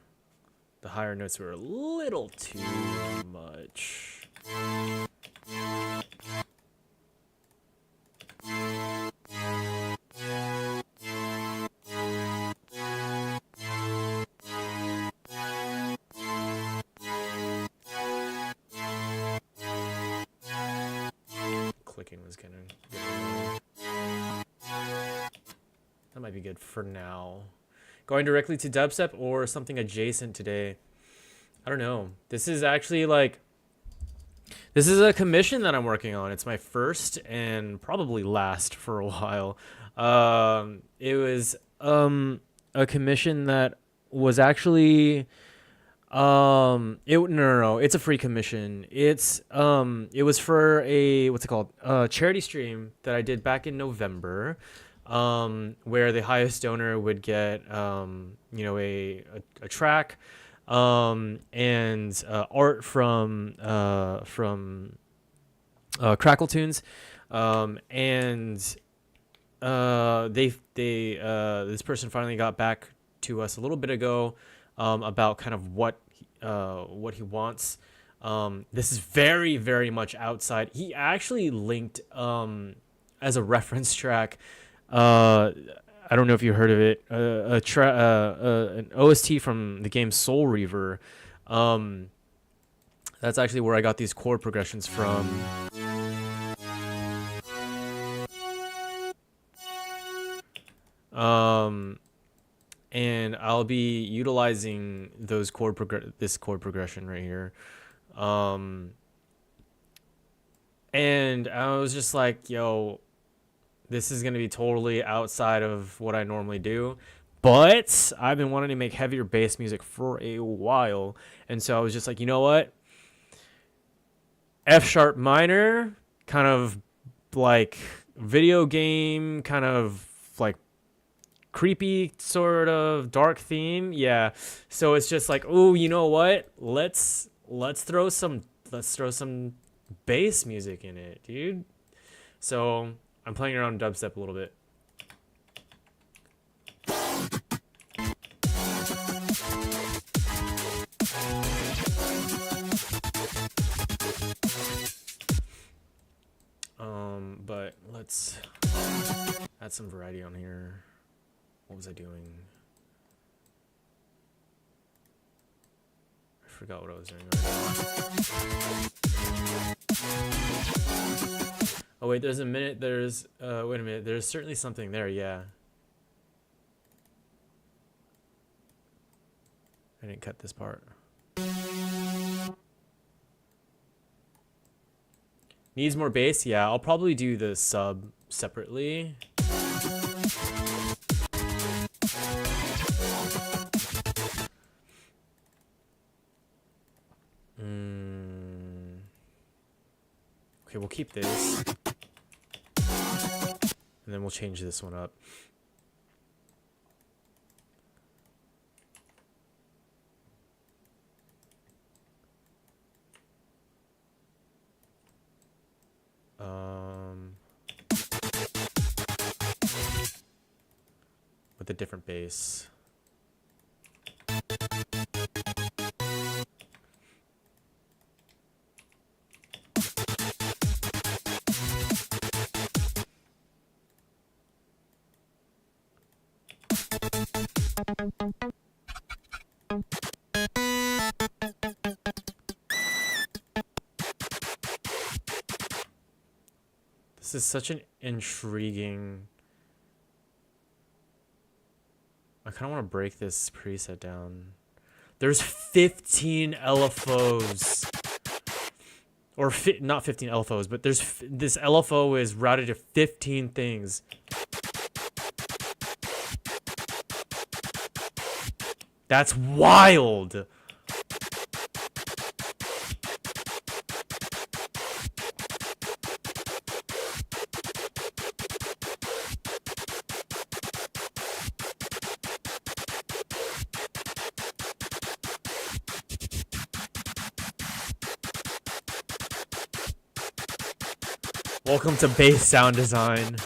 [SPEAKER 1] The higher notes were a little too much. Clicking was kind of good. That might be good for now. Going directly to dubstep or something adjacent today? I don't know. This is actually like, this is a commission that I'm working on. It's my first and probably last for a while. It was a commission that was actually no, it's a free commission. It was for a, what's it called, charity stream that I did back in November. Where the highest donor would get, you know, a track, and art from Crackle Tunes, and this person finally got back to us a little bit ago, about kind of what he wants. This is very, very much outside. He actually linked as a reference track I don't know if you heard of it. An OST from the game Soul Reaver. That's actually where I got these chord progressions from. And I'll be utilizing those this chord progression right here. And I was just like, yo, this is going to be totally outside of what I normally do. But I've been wanting to make heavier bass music for a while. And so I was just like, you know what? F sharp minor, kind of like video game, kind of like creepy sort of dark theme. Yeah. So it's just like, oh, you know what? Let's throw some bass music in it, dude. So I'm playing around dubstep a little bit. But let's add some variety on here. What was I doing? I forgot what I was doing. Oh wait, there's a minute. Wait a minute. There's certainly something there. Yeah. I didn't cut this part. Needs more bass? Yeah, I'll probably do the sub separately. Okay, we'll keep this. And then we'll change this one up. With a different bass. This is such an intriguing... I kind of want to break this preset down. There's 15 LFOs. Or not 15 LFOs, but this LFO is routed to 15 things. That's wild. Welcome to bass sound design.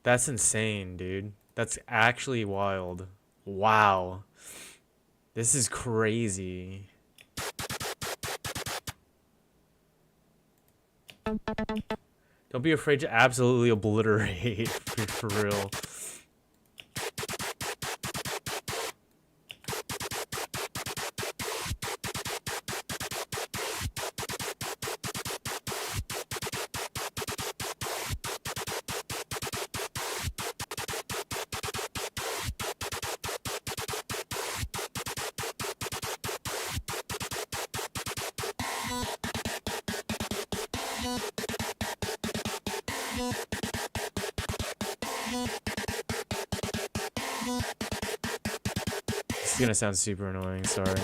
[SPEAKER 1] That's insane, dude. That's actually wild. Wow. This is crazy. Don't be afraid to absolutely obliterate, for real. This is gonna sound super annoying, sorry.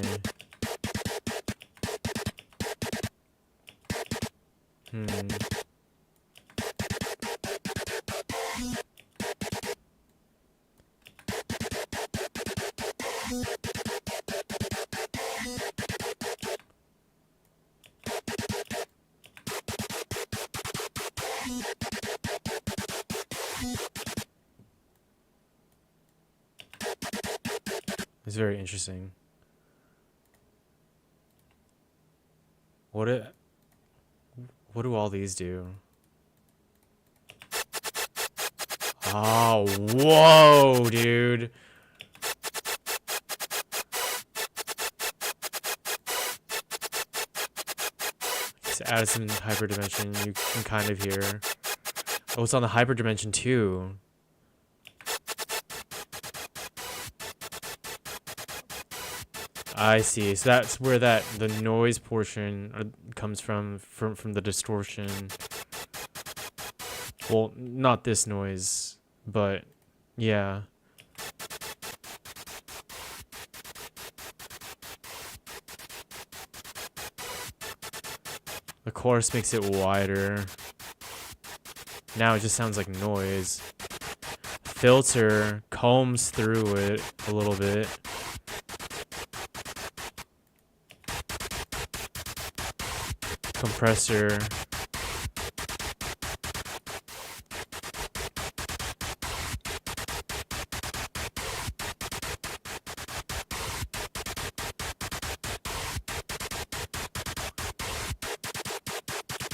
[SPEAKER 1] It's very interesting. What What do all these do? Oh, whoa, dude. Just add some hyperdimension. You can kind of hear. Oh, it's on the hyperdimension too. I see. So that's where the noise portion comes from the distortion. Well, not this noise, but yeah. The chorus makes it wider. Now it just sounds like noise. Filter combs through it a little bit. Compressor.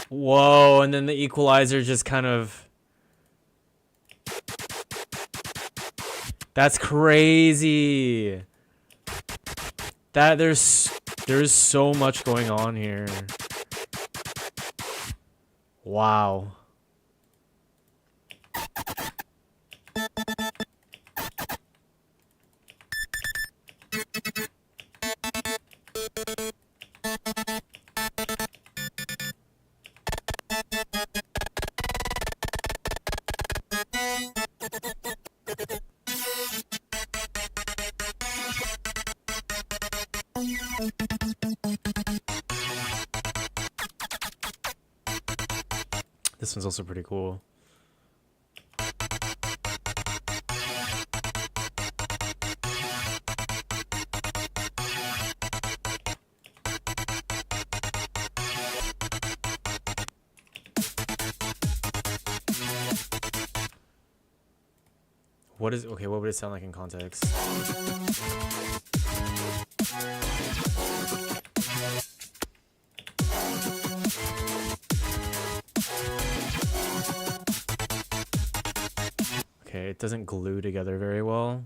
[SPEAKER 1] Whoa, and then the equalizer just kind of... That's crazy. There's so much going on here. Wow. This one's also pretty cool. Okay, what would it sound like in context? Okay, it doesn't glue together very well.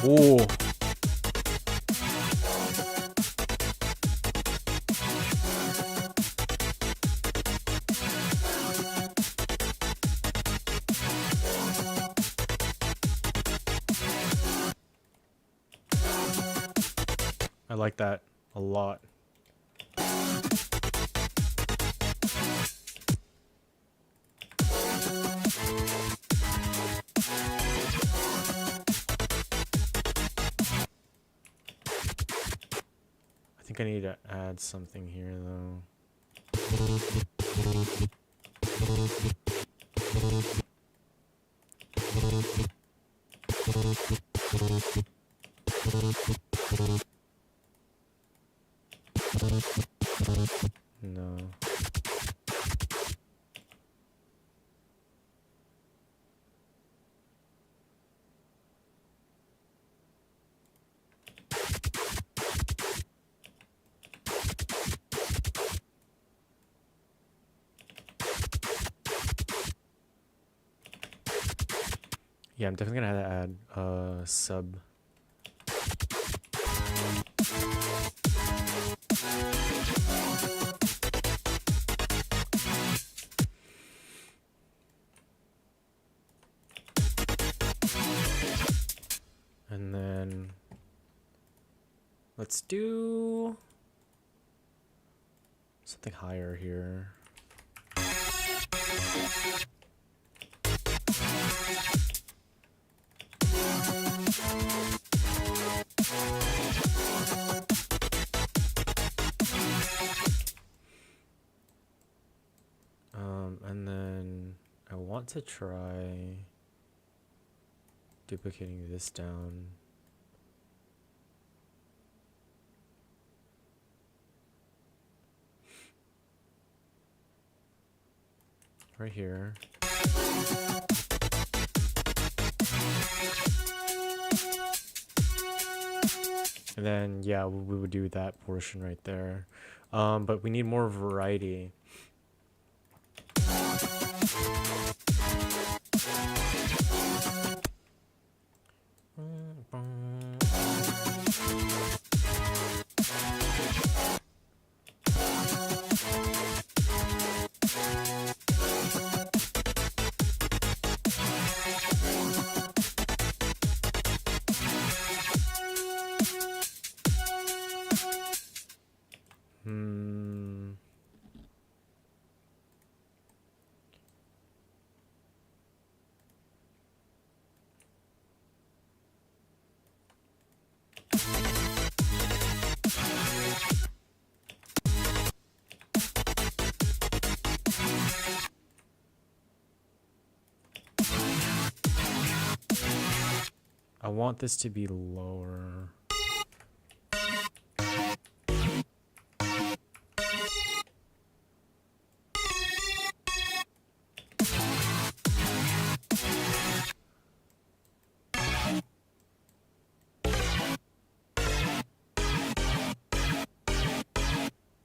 [SPEAKER 1] Ooh. I like that a lot. I think I need to add something here though. No. Yeah, I'm definitely gonna have to add sub. And then let's do something higher here. And then I want to try duplicating this down. right here. And then, yeah, we would do that portion right there. But we need more variety. I want this to be lower.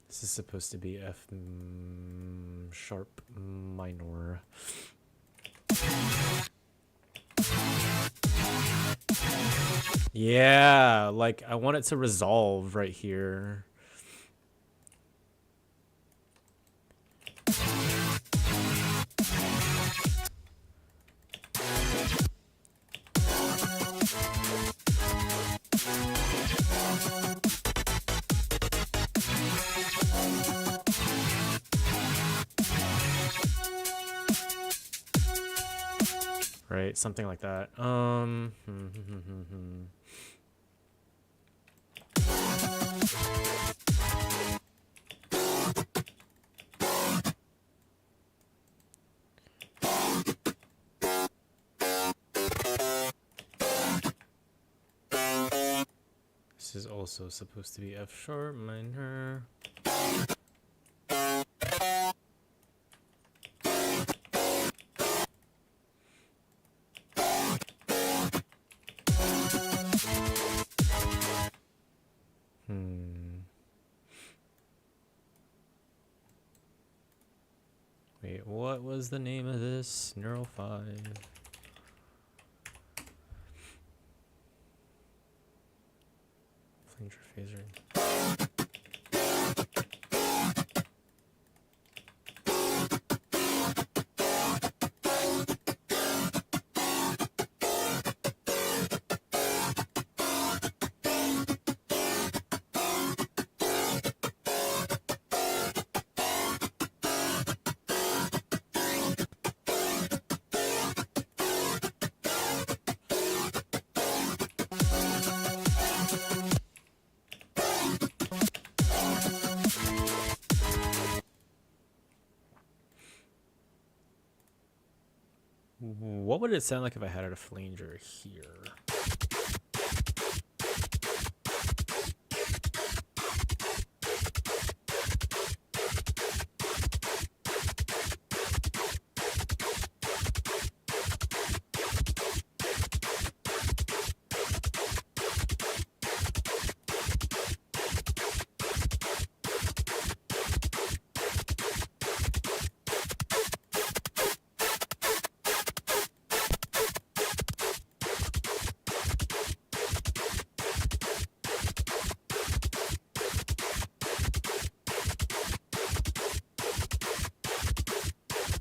[SPEAKER 1] This is supposed to be F sharp minor. Yeah, like I want it to resolve right here. Right, something like that. This is also supposed to be F sharp minor. Wait, what was the name of this? Neural 5. Flanger phaser. What would it sound like if I had a flanger here?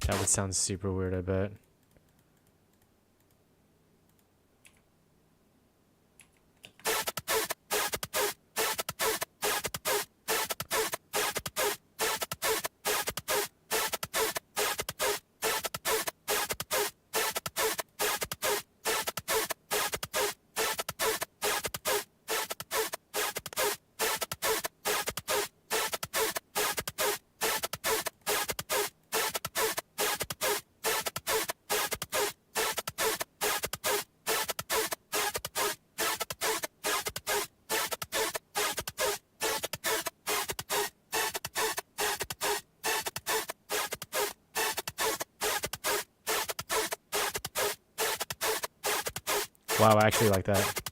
[SPEAKER 1] That would sound super weird, I bet. Wow, I actually like that.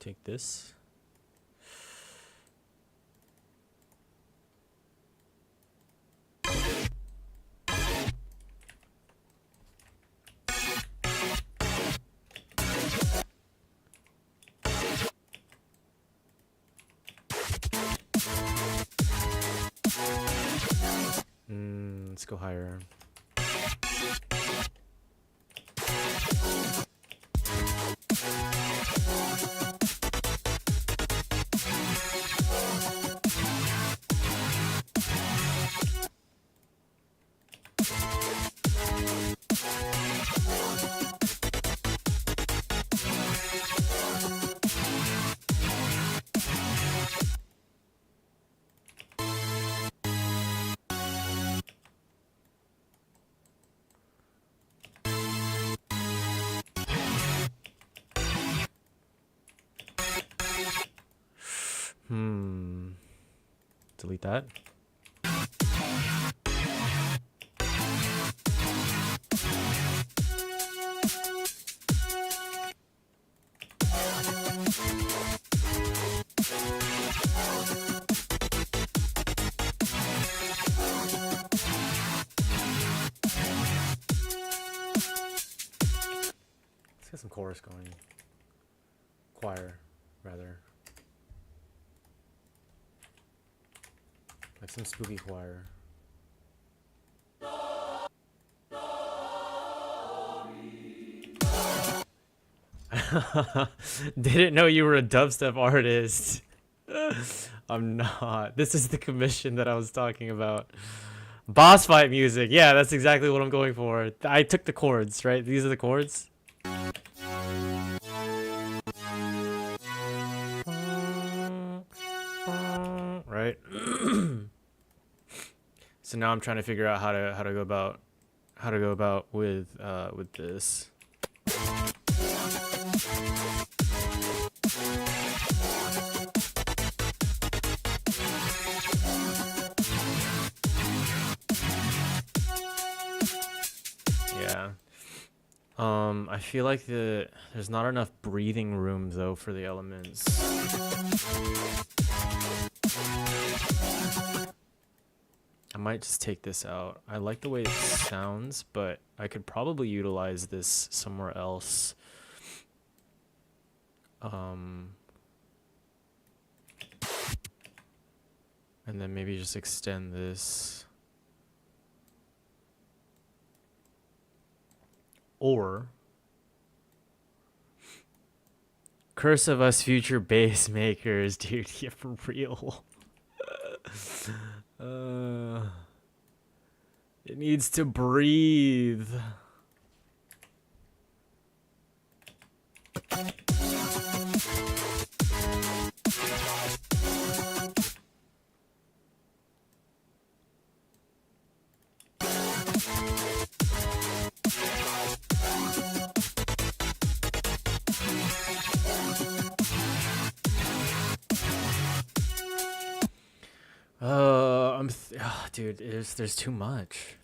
[SPEAKER 1] Take this. Let's go higher. Delete that. Let's get some chorus going. Choir, rather. Like some spooky choir. Didn't know you were a dubstep artist. I'm not. This is the commission that I was talking about. Boss fight music. Yeah, that's exactly what I'm going for. I took the chords, right? These are the chords. Right? So now I'm trying to figure out how to go about with this. Yeah. I feel like there's not enough breathing room though for the elements. I might just take this out. I like the way it sounds, but I could probably utilize this somewhere else. And then maybe just extend this. Or curse of us future bass makers, dude. Yeah, for real. It needs to breathe. Dude, there's too much.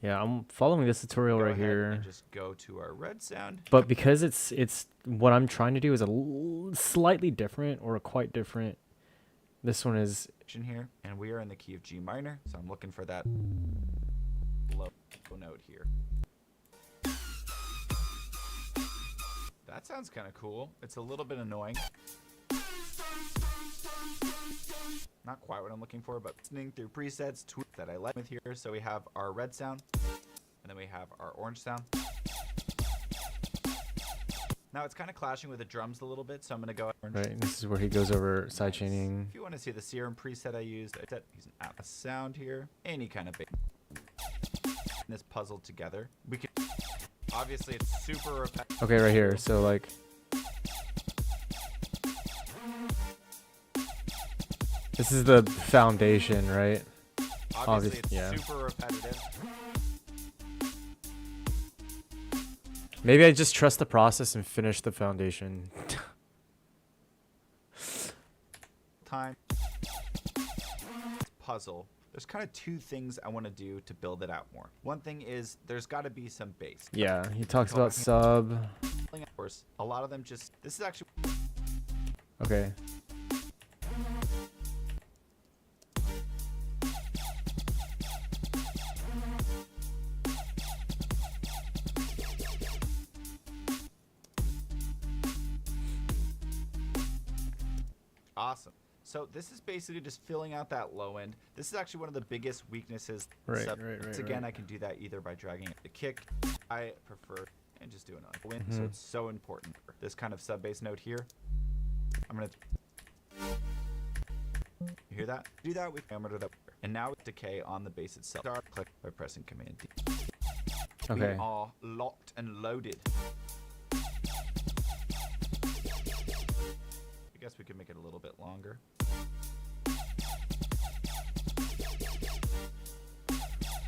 [SPEAKER 1] Yeah, I'm following this tutorial right here.
[SPEAKER 3] And just go to our red sound.
[SPEAKER 1] But because it's what I'm trying to do is slightly different or quite different. This one is
[SPEAKER 3] here, and we are in the key of G minor, so I'm looking for that low note here. That sounds kind of cool. It's a little bit annoying. Not quite what I'm looking for, but listening through presets that I like with here. So we have our red sound, and then we have our orange sound. Now it's kind of clashing with the drums a little bit, so I'm going to go orange.
[SPEAKER 1] Right, this is where he goes over sidechaining.
[SPEAKER 3] If you want to see the serum preset I used, I use an Atlas sound here. Any kind of bass. This puzzled together. We can obviously it's super repetitive.
[SPEAKER 1] Okay, right here. So like this is the foundation, right?
[SPEAKER 3] Obviously it's
[SPEAKER 1] yeah.
[SPEAKER 3] super repetitive.
[SPEAKER 1] Maybe I just trust the process and finish the foundation.
[SPEAKER 3] Time. Puzzle. There's kind of two things I want to do to build it out more. One thing is there's got to be some bass.
[SPEAKER 1] Yeah, he talks about sub.
[SPEAKER 3] Of course, a lot of them just. This is actually.
[SPEAKER 1] Okay.
[SPEAKER 3] Awesome. So this is basically just filling out that low end. This is actually one of the biggest weaknesses.
[SPEAKER 1] Right,
[SPEAKER 3] sub.
[SPEAKER 1] right.
[SPEAKER 3] Again, I can do that either by dragging the kick. I prefer and just doing a win. So it's so important. This kind of sub bass note here. I'm gonna. You hear that? Do that with hammer that. And now with decay on the bass itself. Start click by pressing Command D.
[SPEAKER 1] Okay.
[SPEAKER 3] We are locked and loaded. I guess we could make it a little bit longer.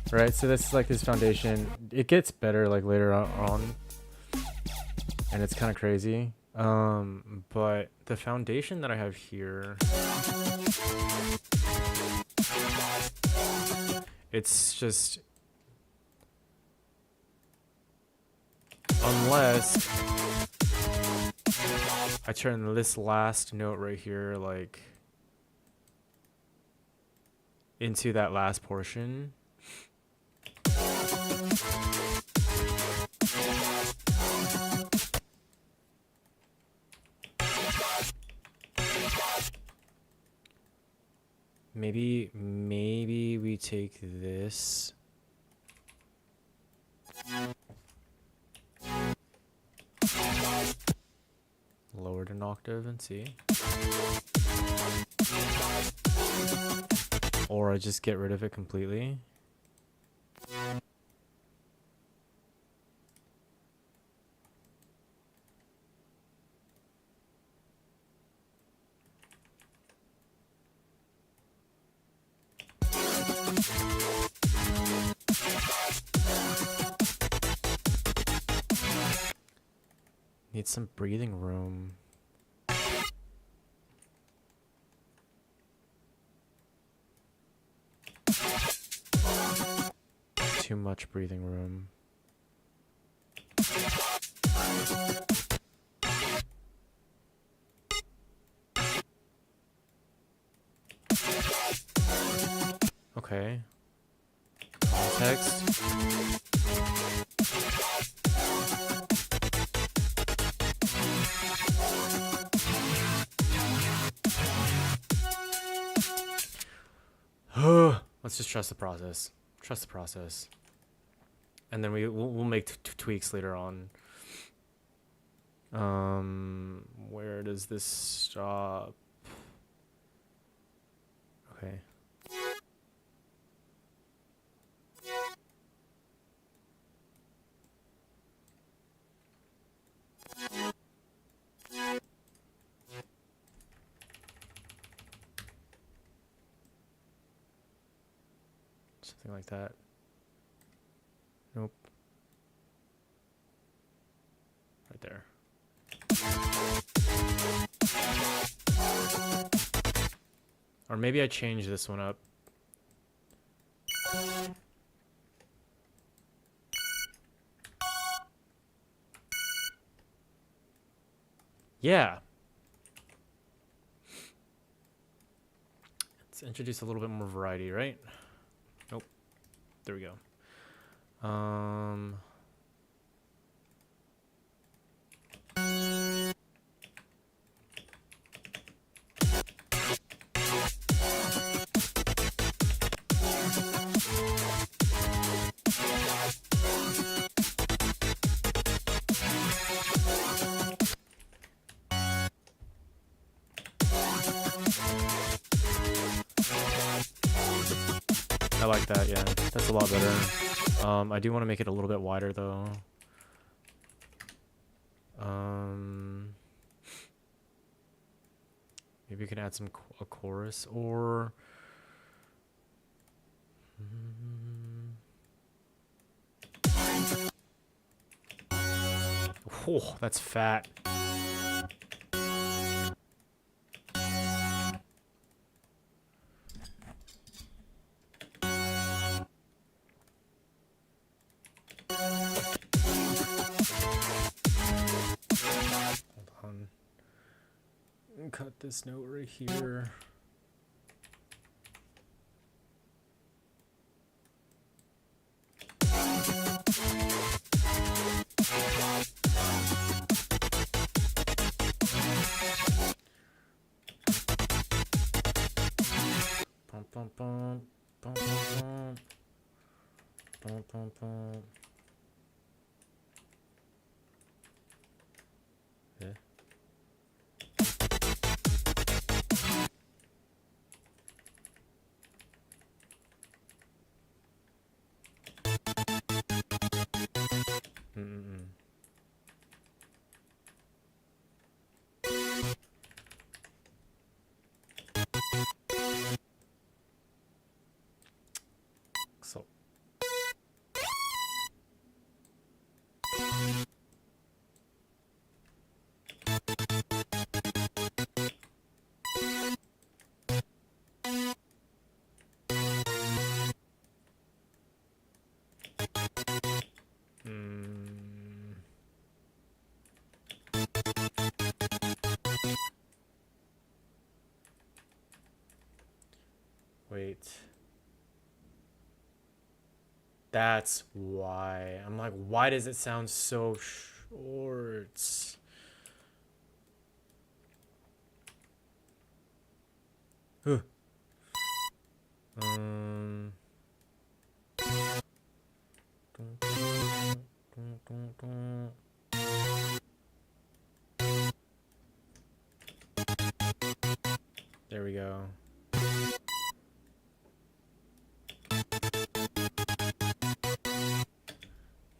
[SPEAKER 1] Right, so this is like his foundation. It gets better like later on, and it's kind of crazy. But the foundation that I have here, it's just unless I turn this last note right here like into that last portion. Maybe we take this. Lower it an octave and see. Or I just get rid of it completely. Need some breathing room. Too much breathing room. Okay. Context. Let's just trust the process. Trust the process. And then we'll make tweaks later on. Where does this stop? Okay. Something like that. Nope. Right there. Or maybe I change this one up. Yeah. Let's introduce a little bit more variety, right? Nope. There we go. I like that, yeah. That's a lot better. I do want to make it a little bit wider though. Maybe we can add a chorus or oh, that's fat. Hold on. Cut this note right here. Bum, bum, bum, bum, bum, bum. Bum, bum, bum. Yeah. So. Wait. That's why. I'm like, why does it sound so short? Huh. There we go.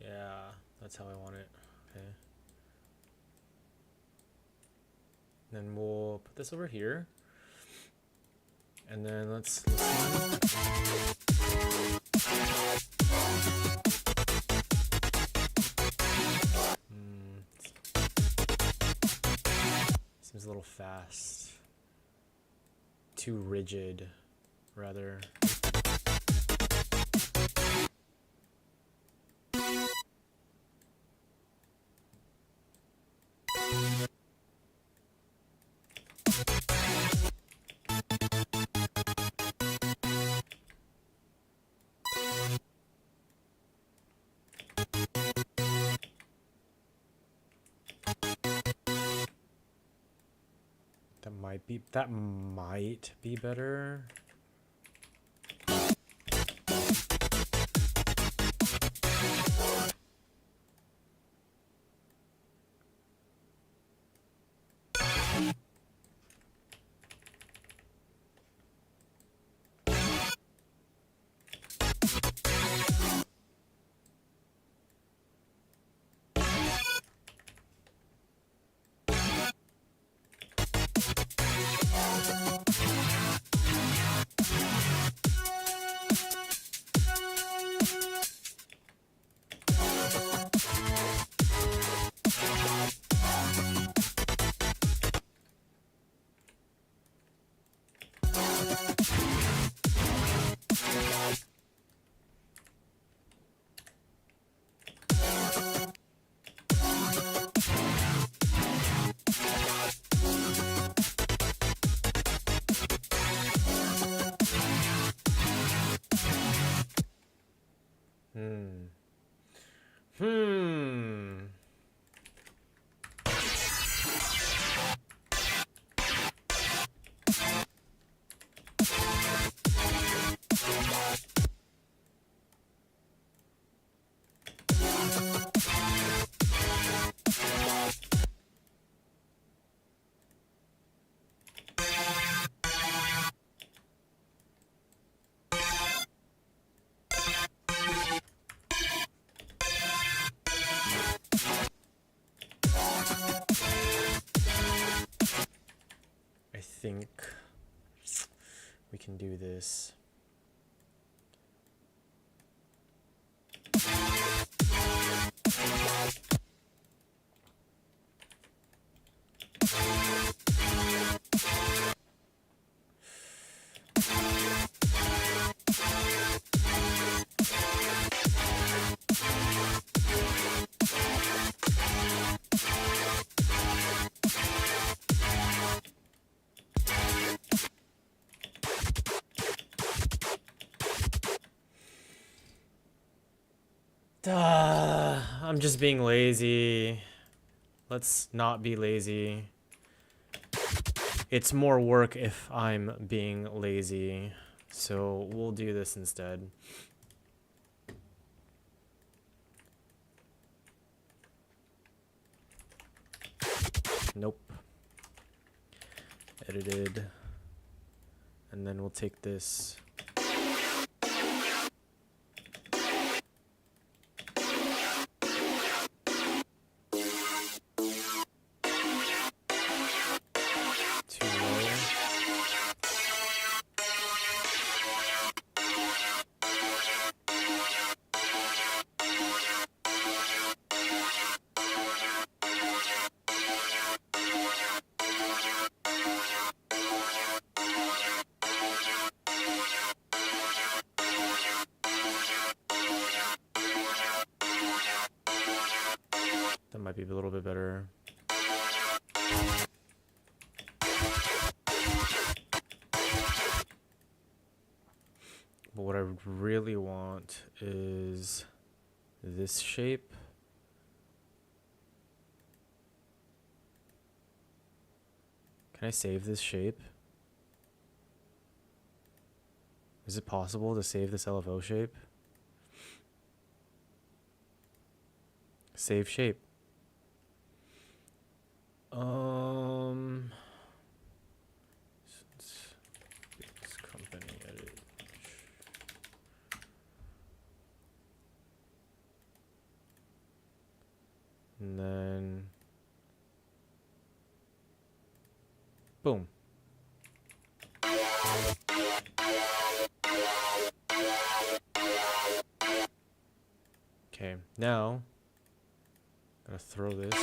[SPEAKER 1] Yeah, that's how I want it. Okay. Then we'll put this over here. And then let's listen. Seems a little fast. Too rigid, rather. That might be better. think we can do this. I'm just being lazy. Let's not be lazy. It's more work if I'm being lazy. So we'll do this instead. Nope. Edited. And then we'll take this. That might be a little bit better. But what I really want is this shape. Can I save this shape? Is it possible to save this LFO shape? Save shape. This company edit. And then boom. Okay, now I'm gonna throw this.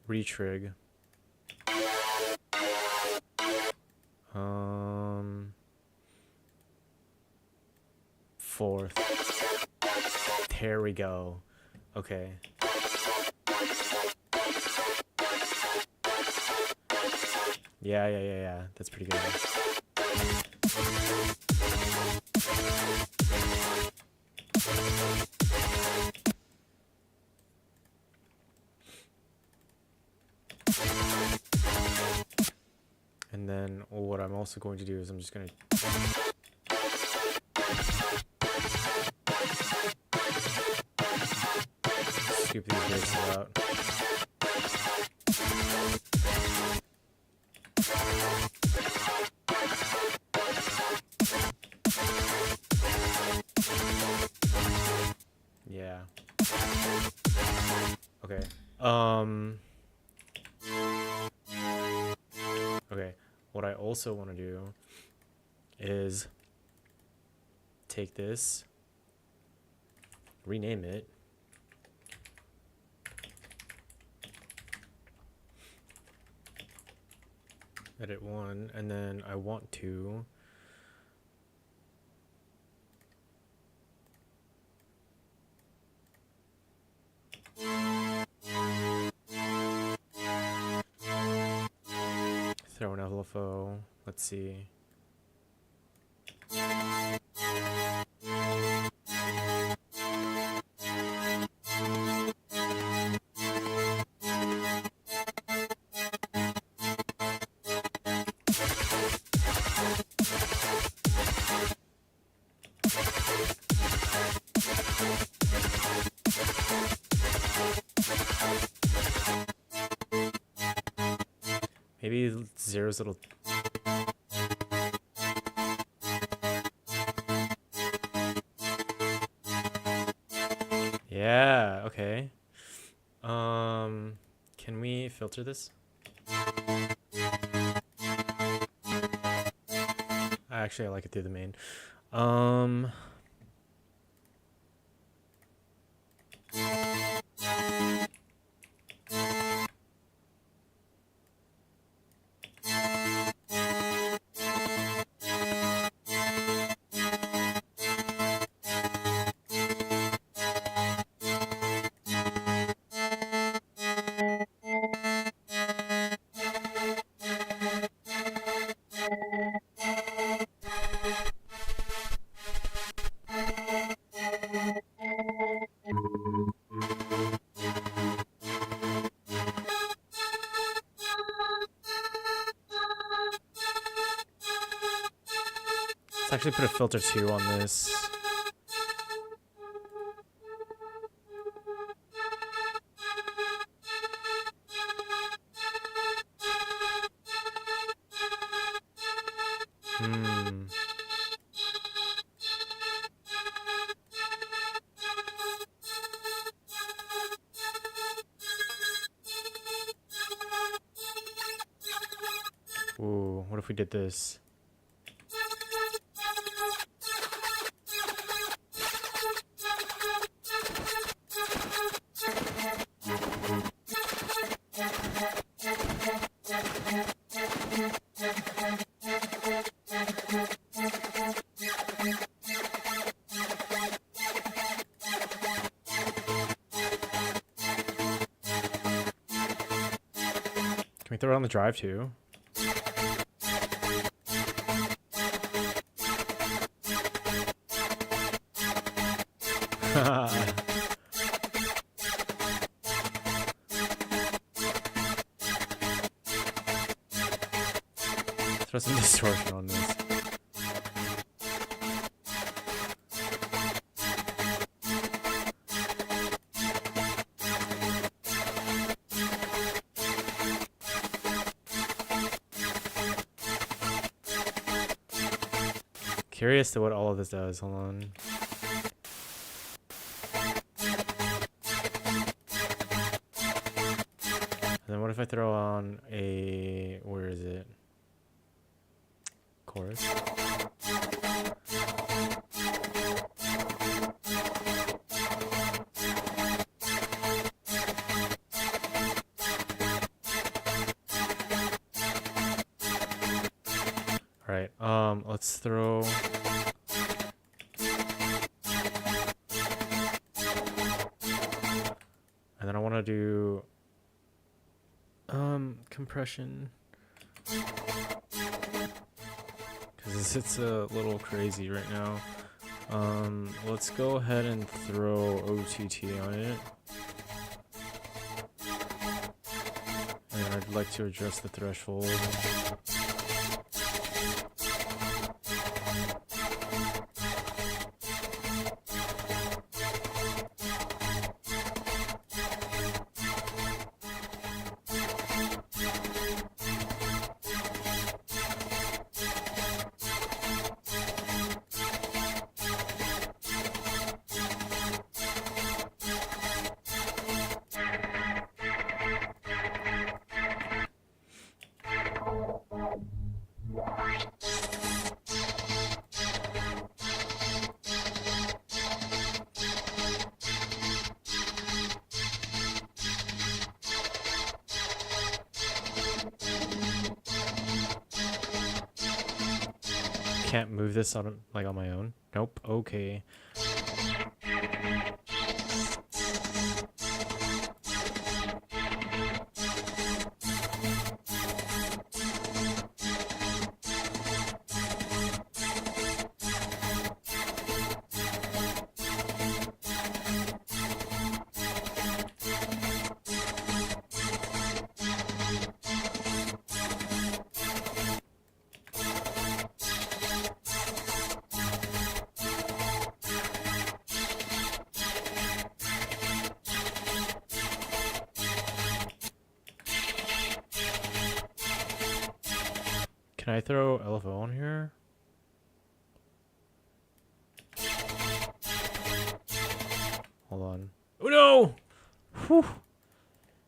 [SPEAKER 1] Retrig. Fourth. There we go. Okay. Yeah. That's pretty good. And then what I'm also going to do is I'm just going to scoop these bases out. Yeah. Okay. Okay. What I also want to do is take this, rename it, edit one, and then I want to throw an LFO. Let's see. Maybe zero's little. Yeah, okay. Can we filter this? Actually, I like it through the main. Let's actually put a filter 2 on this. Ooh, what if we did this? Can we throw it on the drive too? Throw some distortion on this. Curious to what all of this does. Hold on. And then what if I throw on a, where is it? Chorus. All right, let's throw. And then I want to do compression, because it's a little crazy right now. Let's go ahead and throw OTT on it, and I'd like to adjust the threshold. Can't move this on like on my own. Nope. Okay. Can I throw LFO on here? Hold on. Oh no! Whew.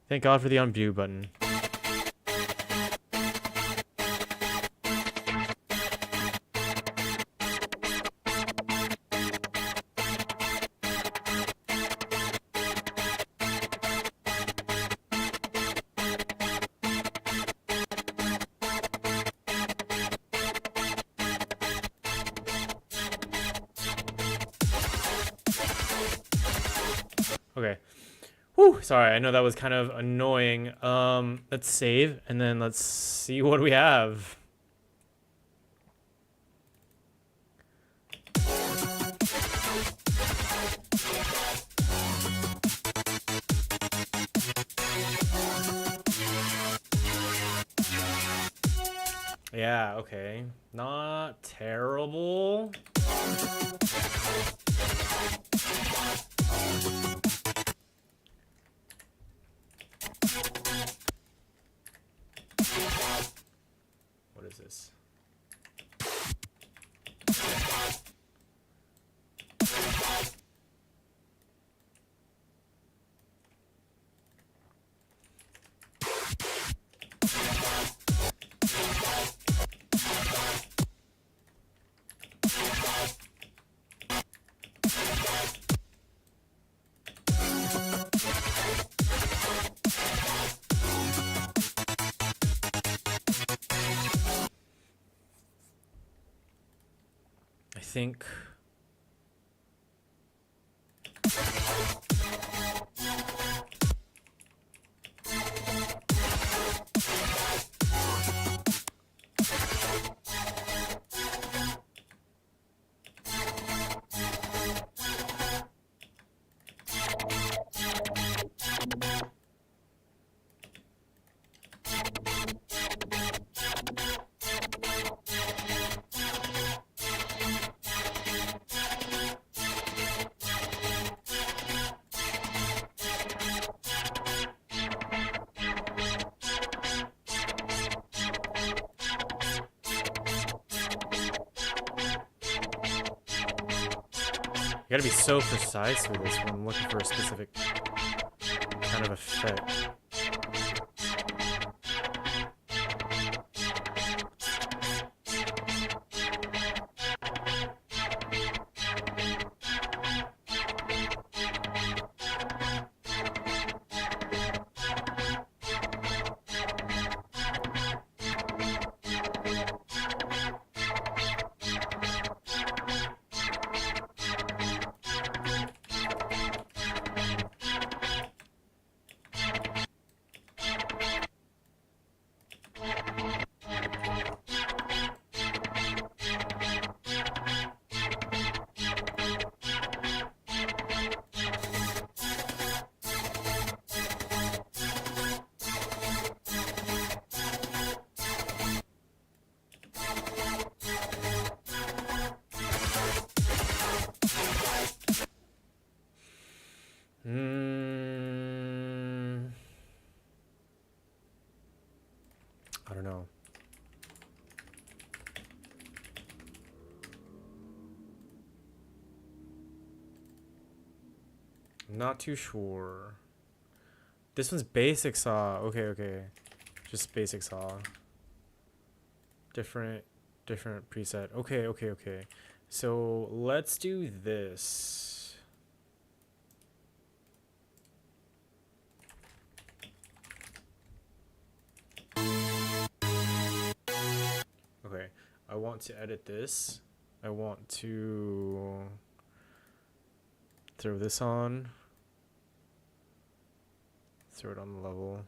[SPEAKER 1] Thank God for the undo button. Okay. Whew, sorry, I know that was kind of annoying. Let's save, and then let's see what we have. Yeah, okay. Not terrible. What is this? I think you gotta be so precise with this when I'm looking for a specific kind of effect. I don't know. I'm not too sure. This one's basic saw. Okay, okay. Just basic saw. Different preset. Okay, okay, okay. So let's do this. Okay, I want to edit this. I want to throw this on. Throw it on the level.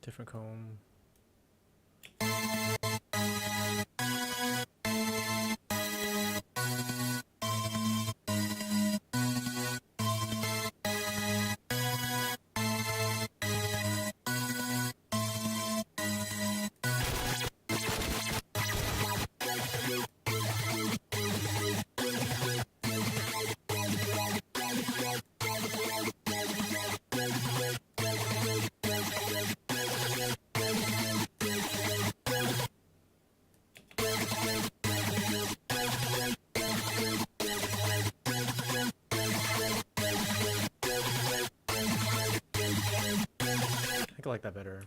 [SPEAKER 1] different comb. I think I like that better.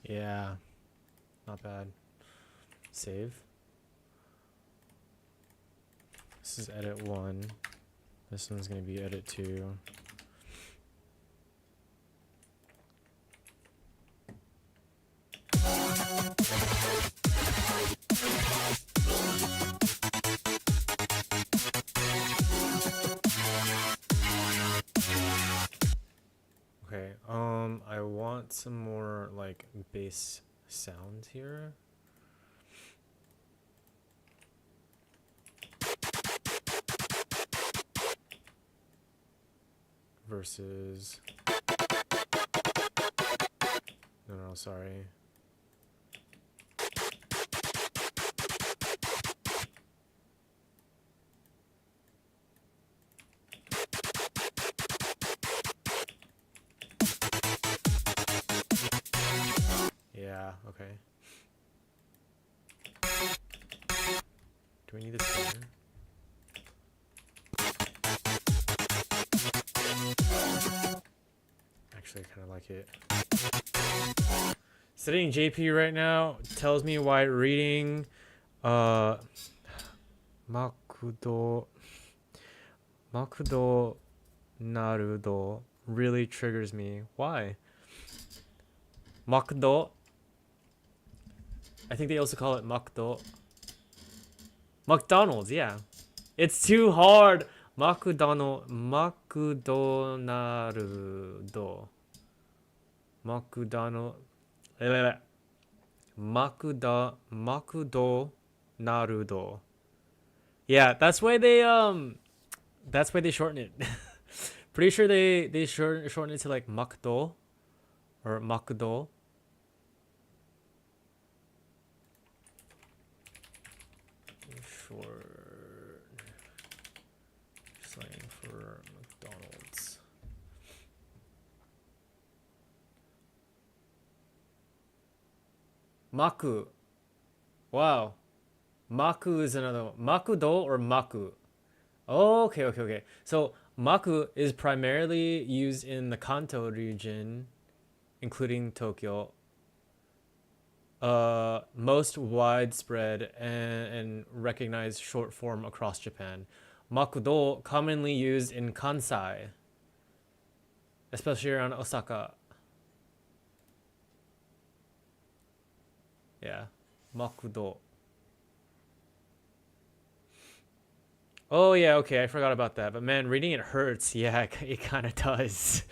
[SPEAKER 1] Yeah, not bad. Save. This is edit 1. This one's gonna be edit 2. Okay, I want some more like bass sound here. Versus no, sorry. Yeah, okay. Do we need this here? Actually, I kind of like it. Studying JP right now tells me why reading Makudo Narudo really triggers me. Why? Makudo. I think they also call it Makdo. McDonald's, yeah. It's too hard. Makudonarudo. Makudo Narudo. Yeah, that's why they shorten it. Pretty sure they shorten it to like Makdo or Makudo. Short slang for McDonald's. Maku. Wow. Maku is another one. Makudo or Maku? Oh, okay. So Maku is primarily used in the Kanto region, including Tokyo. Most widespread and recognized short form across Japan. Makudo commonly used in Kansai, especially around Osaka. Yeah, Makudo. Oh yeah, okay, I forgot about that. But man, reading it hurts. Yeah, it kind of does.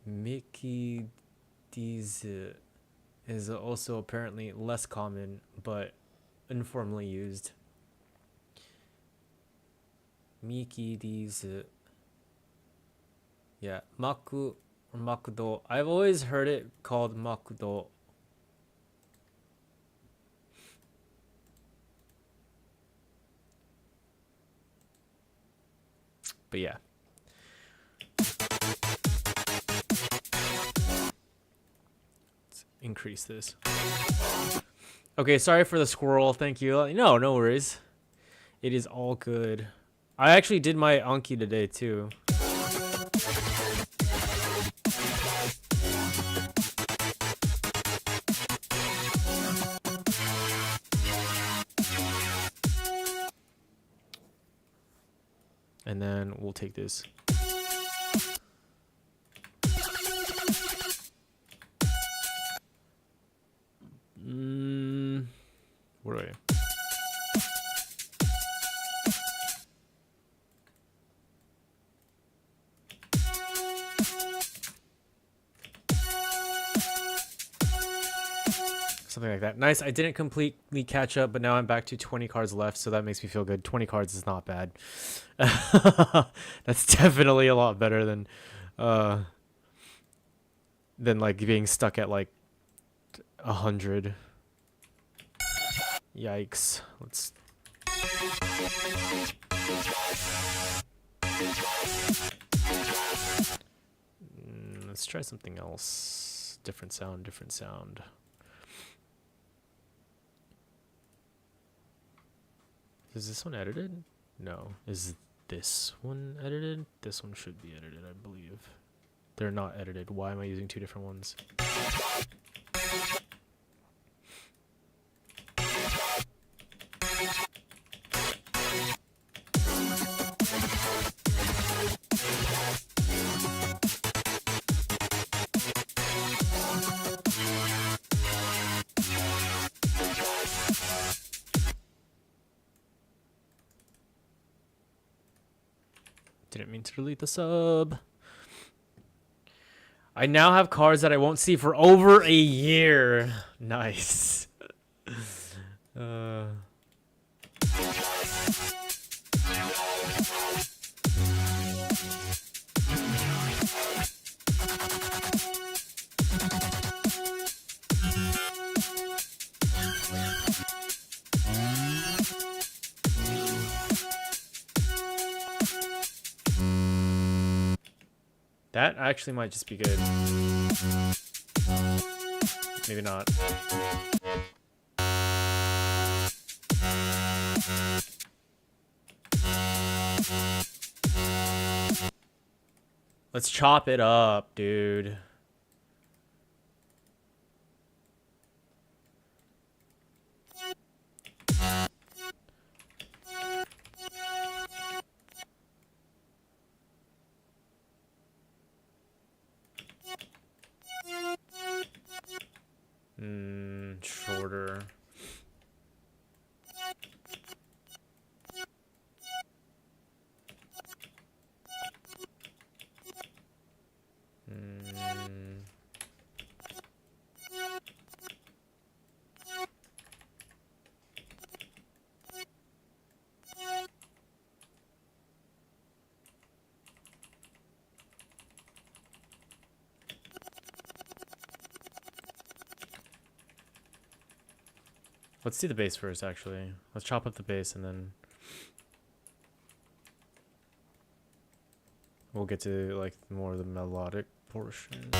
[SPEAKER 1] Mickey D's is also apparently less common, but informally used. Mickey D's. Yeah, Maku or Makudo. I've always heard it called Makudo. But yeah. Let's increase this. Okay, sorry for the squirrel. Thank you. No worries. It is all good. I actually did my Anki today too. And then we'll take this. Where do I? something like that. Nice. I didn't completely catch up, but now I'm back to 20 cards left, so that makes me feel good. 20 cards is not bad. That's definitely a lot better than like being stuck at like 100. Yikes. Let's try something else. Different sound, different sound. Is this one edited? No. Is this one edited? This one should be edited, I believe. They're not edited. Why am I using two different ones? Didn't mean to delete the sub. I now have cards that I won't see for over a year. Nice. That actually might just be good. Maybe not. Let's chop it up, dude. Shorter. Let's do the bass first, actually. Let's chop up the bass and then we'll get to like more of the melodic portion.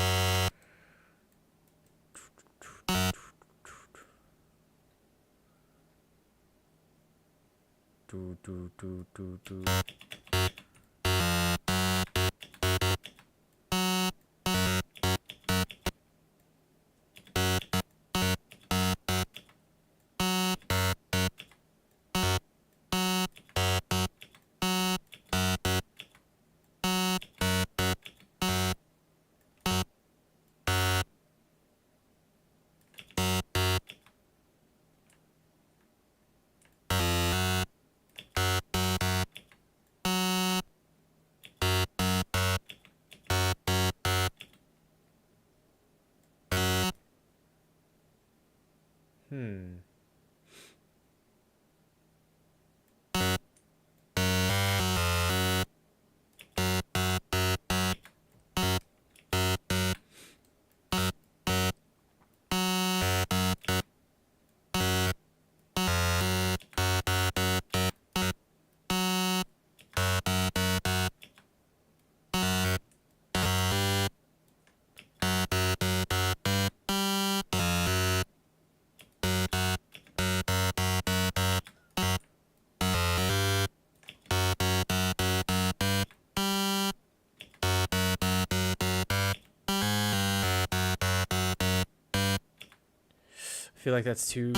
[SPEAKER 1] I feel like that's too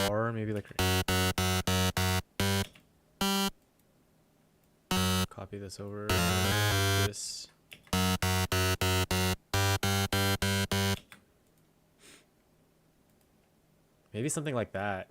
[SPEAKER 1] far. Maybe like copy this over this. Maybe something like that.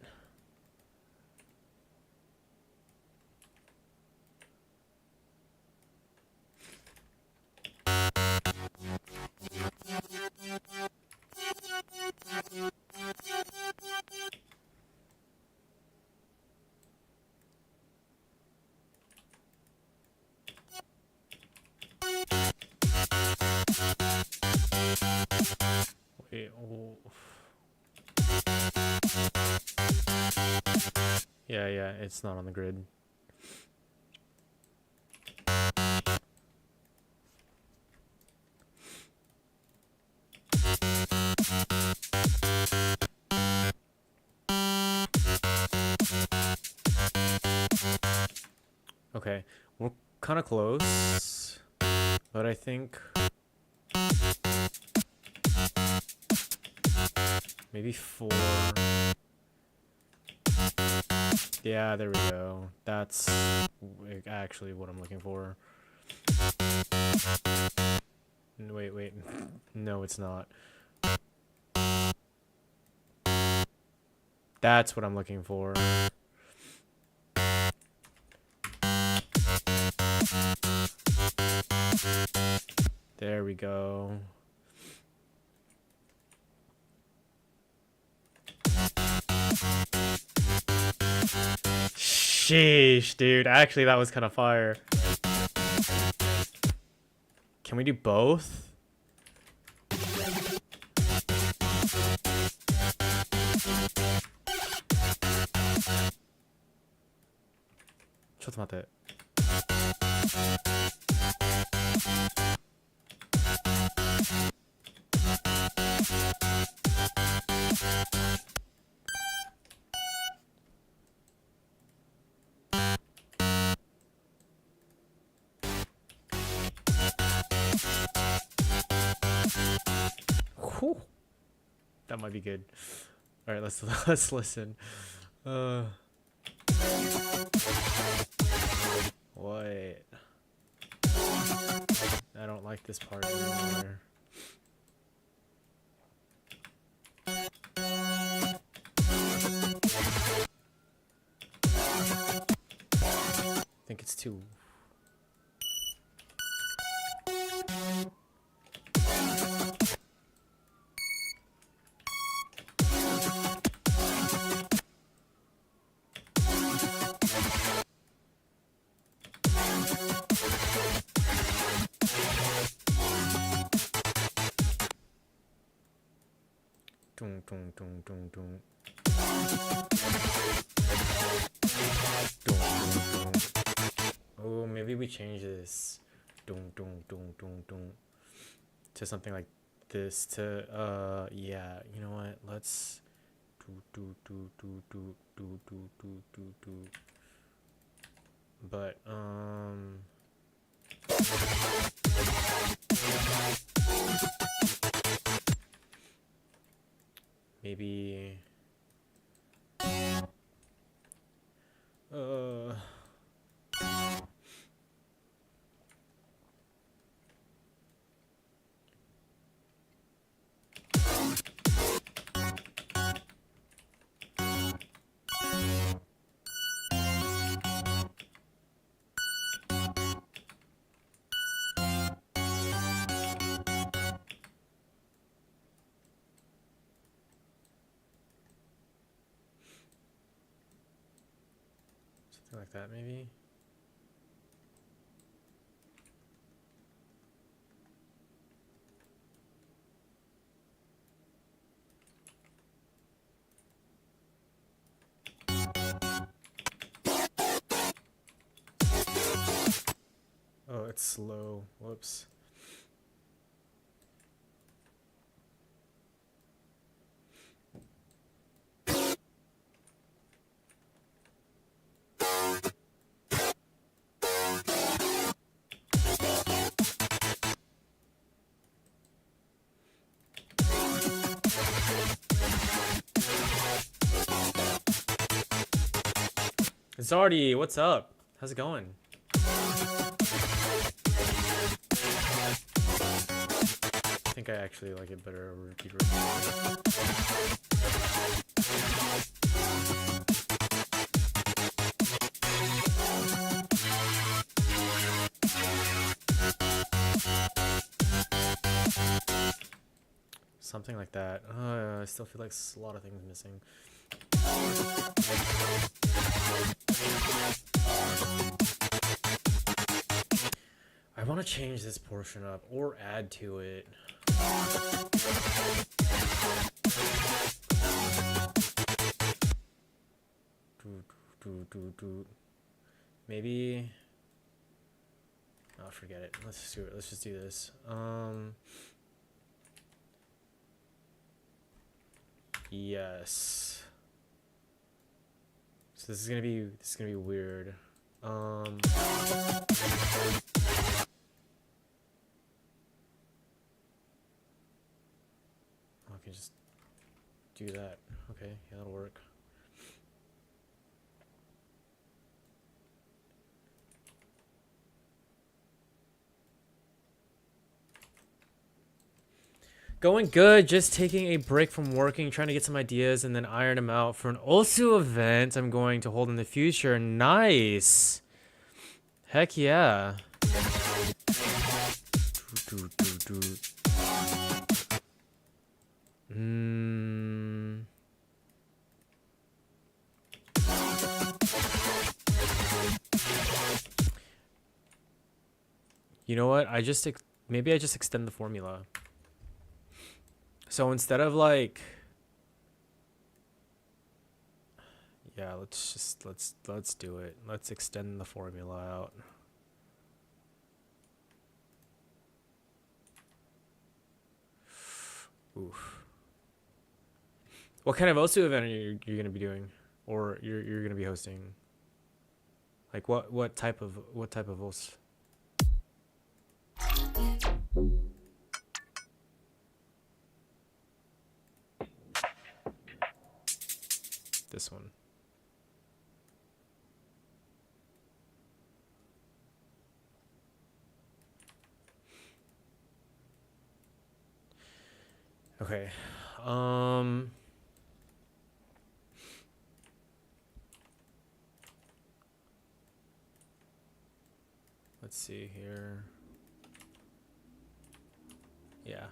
[SPEAKER 1] Yeah, it's not on the grid. Okay, we're kind of close, but I think maybe 4. Yeah, there we go. That's actually what I'm looking for. Wait. No, it's not. That's what I'm looking for. There we go. Sheesh, dude. Actually, that was kind of fire. Can we do both? 잠깐만. Whew. That might be good. All right, let's listen. What? I don't like this part anymore. I think it's too. Dun, dun, dun, dun. Oh, maybe we change this dun, dun, dun, dun, dun, to something like this. To yeah, you know what? Let's do. But maybe something like that, maybe. Oh, it's slow. Whoops. Zardy, what's up? How's it going? I think I actually like it better over repeat. Something like that. I still feel like a lot of things missing. I want to change this portion up or add to it. Maybe. Oh, forget it. Let's just do it. Let's just do this. Yes. So this is gonna be weird. Okay, just do that. Okay, yeah, that'll work. Going good, just taking a break from working, trying to get some ideas and then iron them out for an OSU event I'm going to hold in the future. Nice. Heck yeah. You know what? Maybe I just extend the formula. So instead of like, yeah, let's do it. Let's extend the formula out. Oof. What kind of OSU event are you gonna be doing, or you're gonna be hosting? Like what type of OS? This one. Okay. Let's see here. Yeah.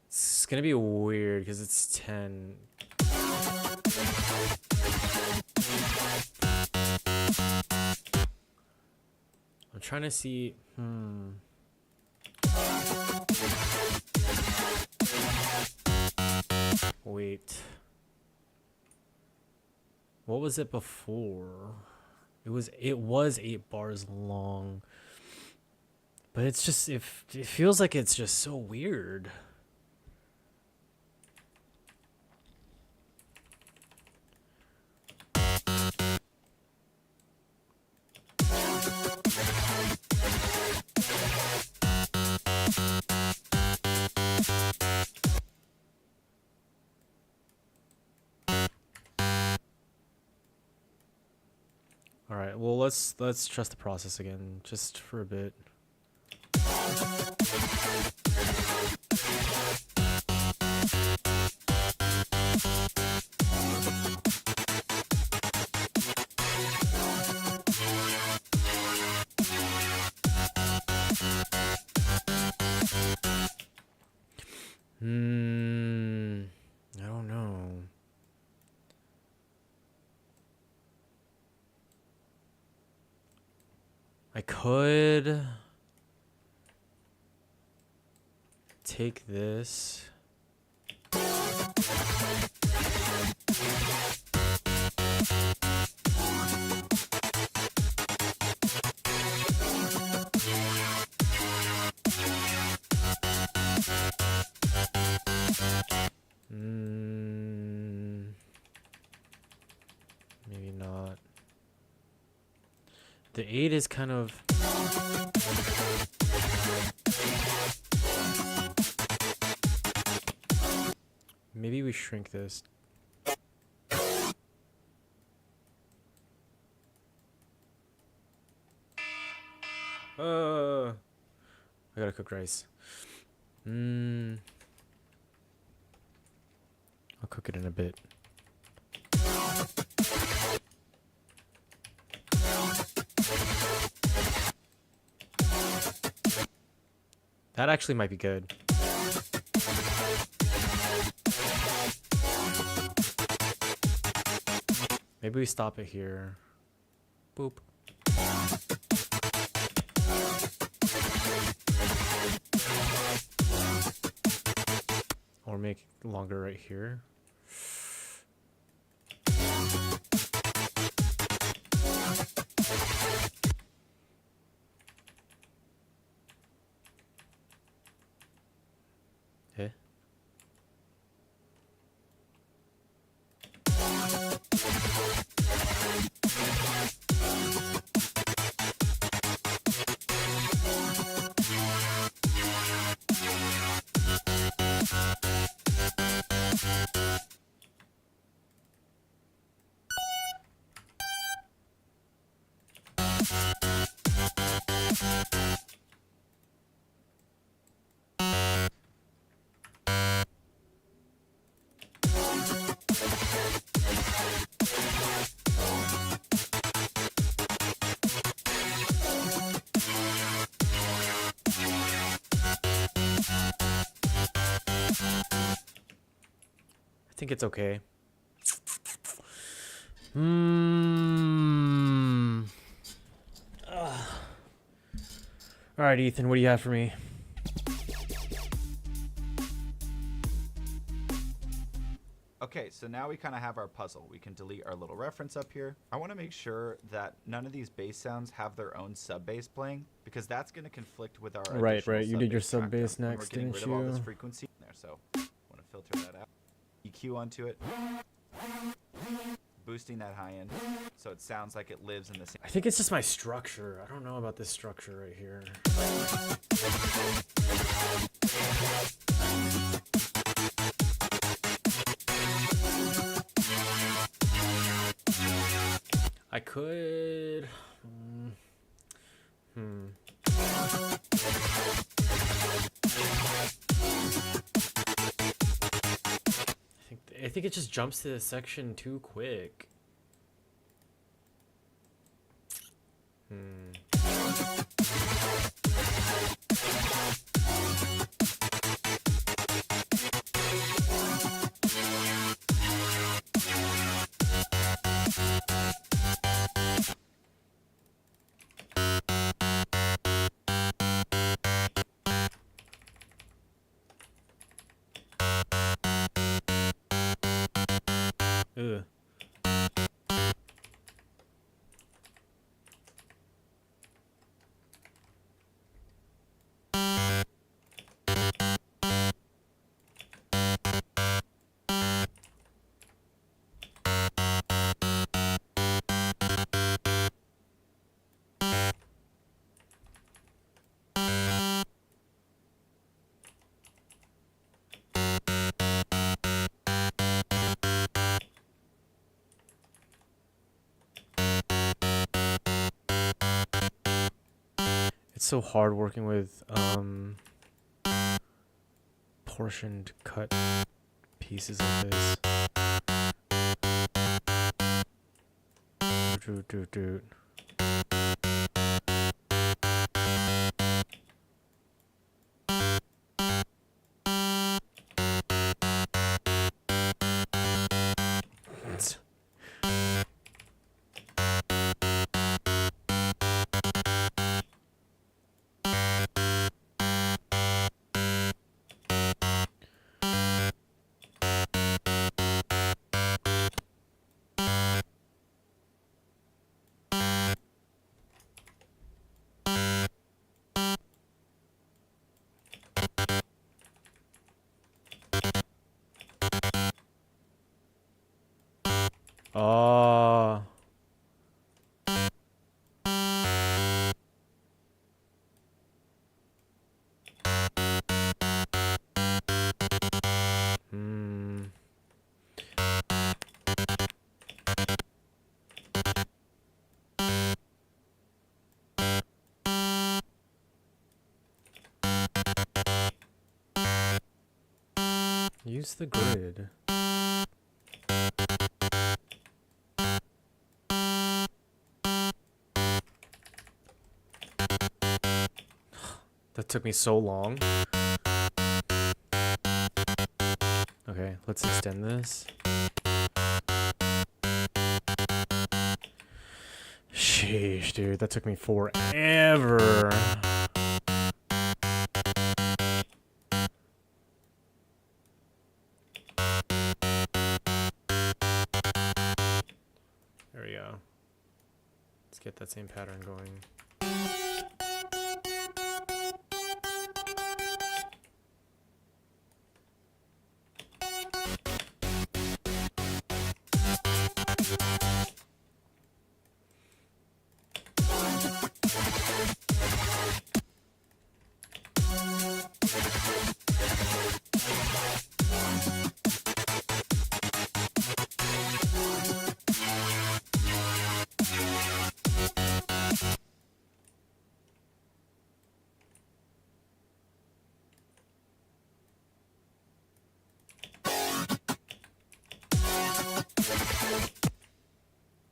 [SPEAKER 1] It's gonna be weird because it's 10. I'm trying to see. Wait. What was it before? It was 8 bars long. But it's just it feels like it's just so weird. All right, well let's trust the process again just for a bit. I don't know. I could take this. Maybe not. The 8 is kind of... Maybe we shrink this. I gotta cook rice. I'll cook it in a bit. That actually might be good. Maybe we stop it here. Boop. Or make it longer right here. Okay. I think it's okay. All right, Ethan, what do you have for me?
[SPEAKER 3] Okay, so now we kind of have our puzzle. We can delete our little reference up here. I want to make sure that none of these bass sounds have their own sub bass playing, because that's going to conflict with our
[SPEAKER 1] Right.
[SPEAKER 3] additional
[SPEAKER 1] You did your
[SPEAKER 3] sub
[SPEAKER 1] sub
[SPEAKER 3] bass
[SPEAKER 1] bass
[SPEAKER 3] track down, and
[SPEAKER 1] next,
[SPEAKER 3] we're getting
[SPEAKER 1] didn't
[SPEAKER 3] rid of all this
[SPEAKER 1] you?
[SPEAKER 3] frequency in there, so I want to filter that out. EQ onto it. Boosting that high end so it sounds like it lives in the same.
[SPEAKER 1] I think it's just my structure. I don't know about this structure right here. I could. I think it just jumps to the section too quick. Ugh. It's so hard working with portioned cut pieces like this. Doot. Oh. Use the grid. That took me so long. Okay, let's extend this. Sheesh, dude, that took me forever. There we go. Let's get that same pattern going.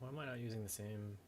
[SPEAKER 1] Why am I not using the same?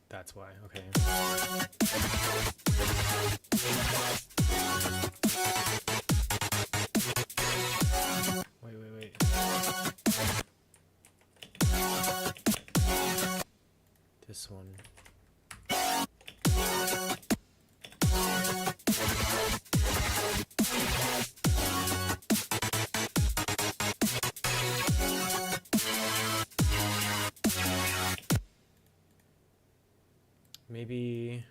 [SPEAKER 1] That's why, okay. Wait. This one. Maybe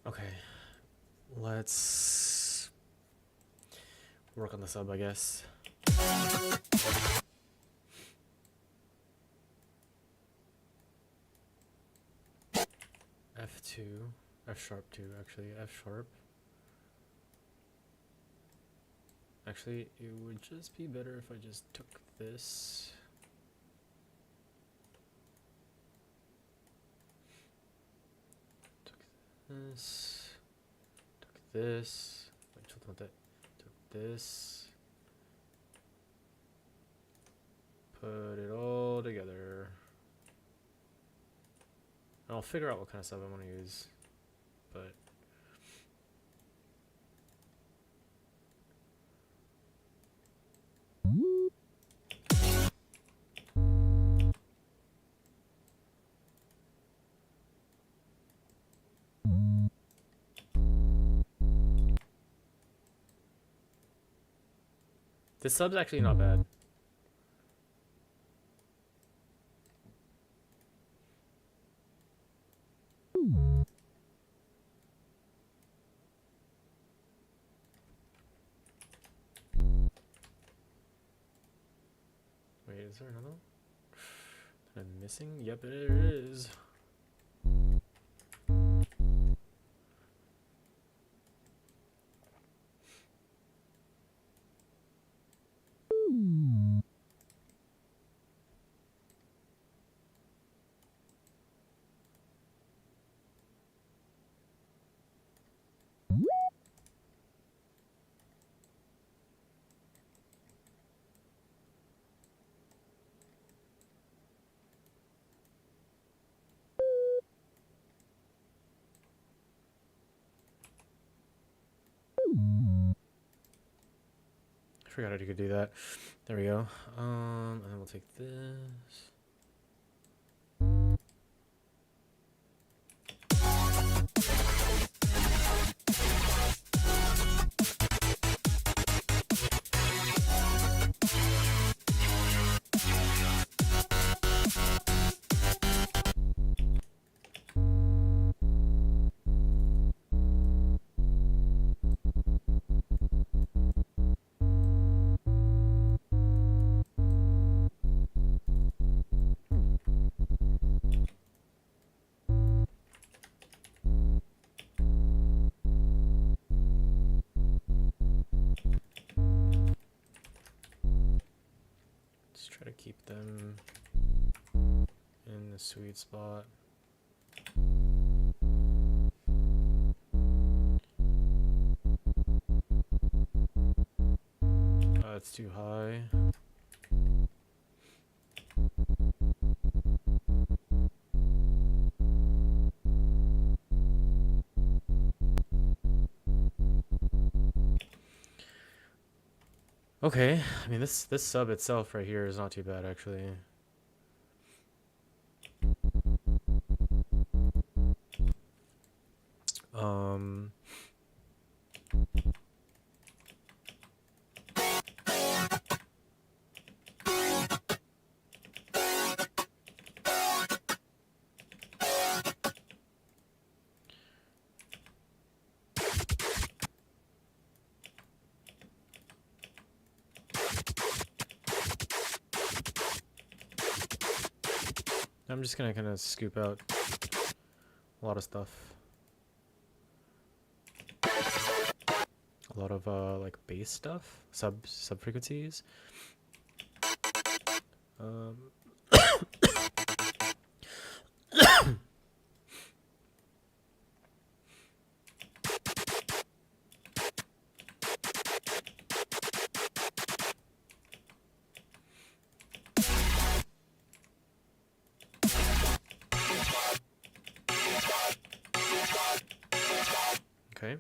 [SPEAKER 1] okay. Let's work on the sub, I guess. F2, F sharp 2, actually, F sharp. Actually, it would just be better if I just took this. This, took this, wait, took this, put it all together. And I'll figure out what kind of stuff I want to use, but this sub's actually not bad. Wait, is there another one that I'm missing? Yep, it is. forgot I could do that. There we go. And then we'll take this. Try to keep them in the sweet spot. It's too high. Okay, I mean this sub itself right here is not too bad actually. I'm just gonna kind of scoop out a lot of stuff. A lot of like bass stuff, sub frequencies. Okay.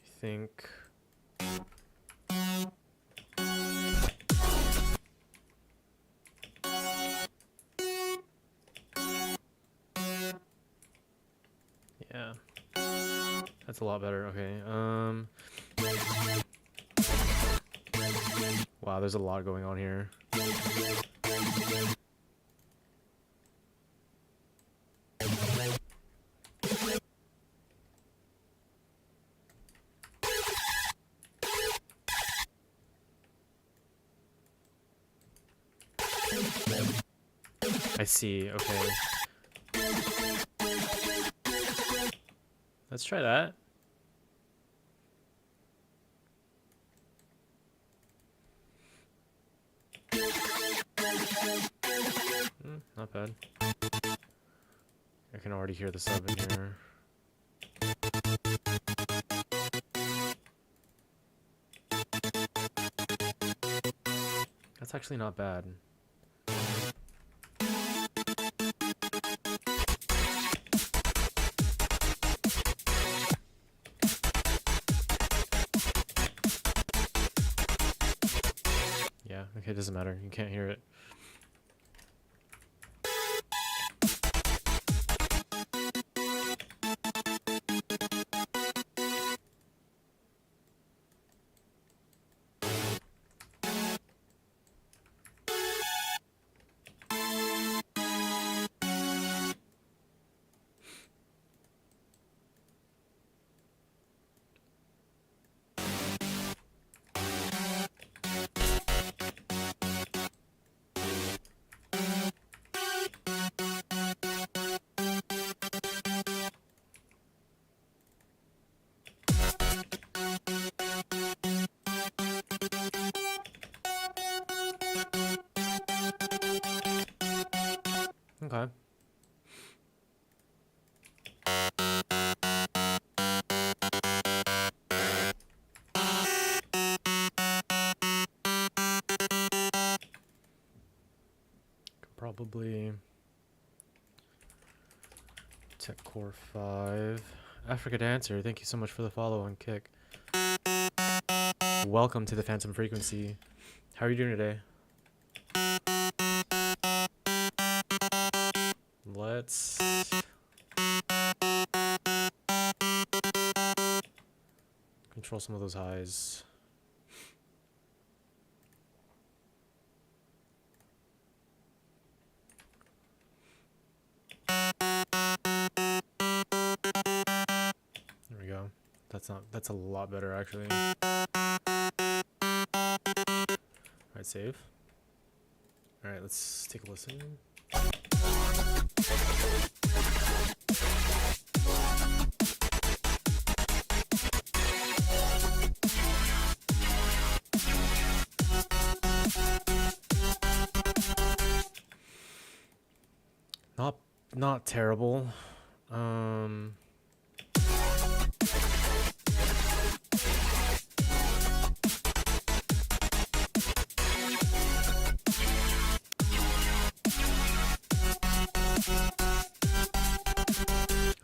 [SPEAKER 1] I think yeah, that's a lot better. Okay. Wow, there's a lot going on here. I see, okay. Let's try that. Not bad. I can already hear the sub in here. That's actually not bad. Yeah, okay, it doesn't matter. You can't hear it. Okay. Probably Tech Core 5. Africa Dancer, thank you so much for the follow on Kick. Welcome to the Phantom Frequency. How are you doing today? Let's control some of those highs. There we go. That's a lot better actually. Alright, save. Alright, let's take a listen. Not terrible. I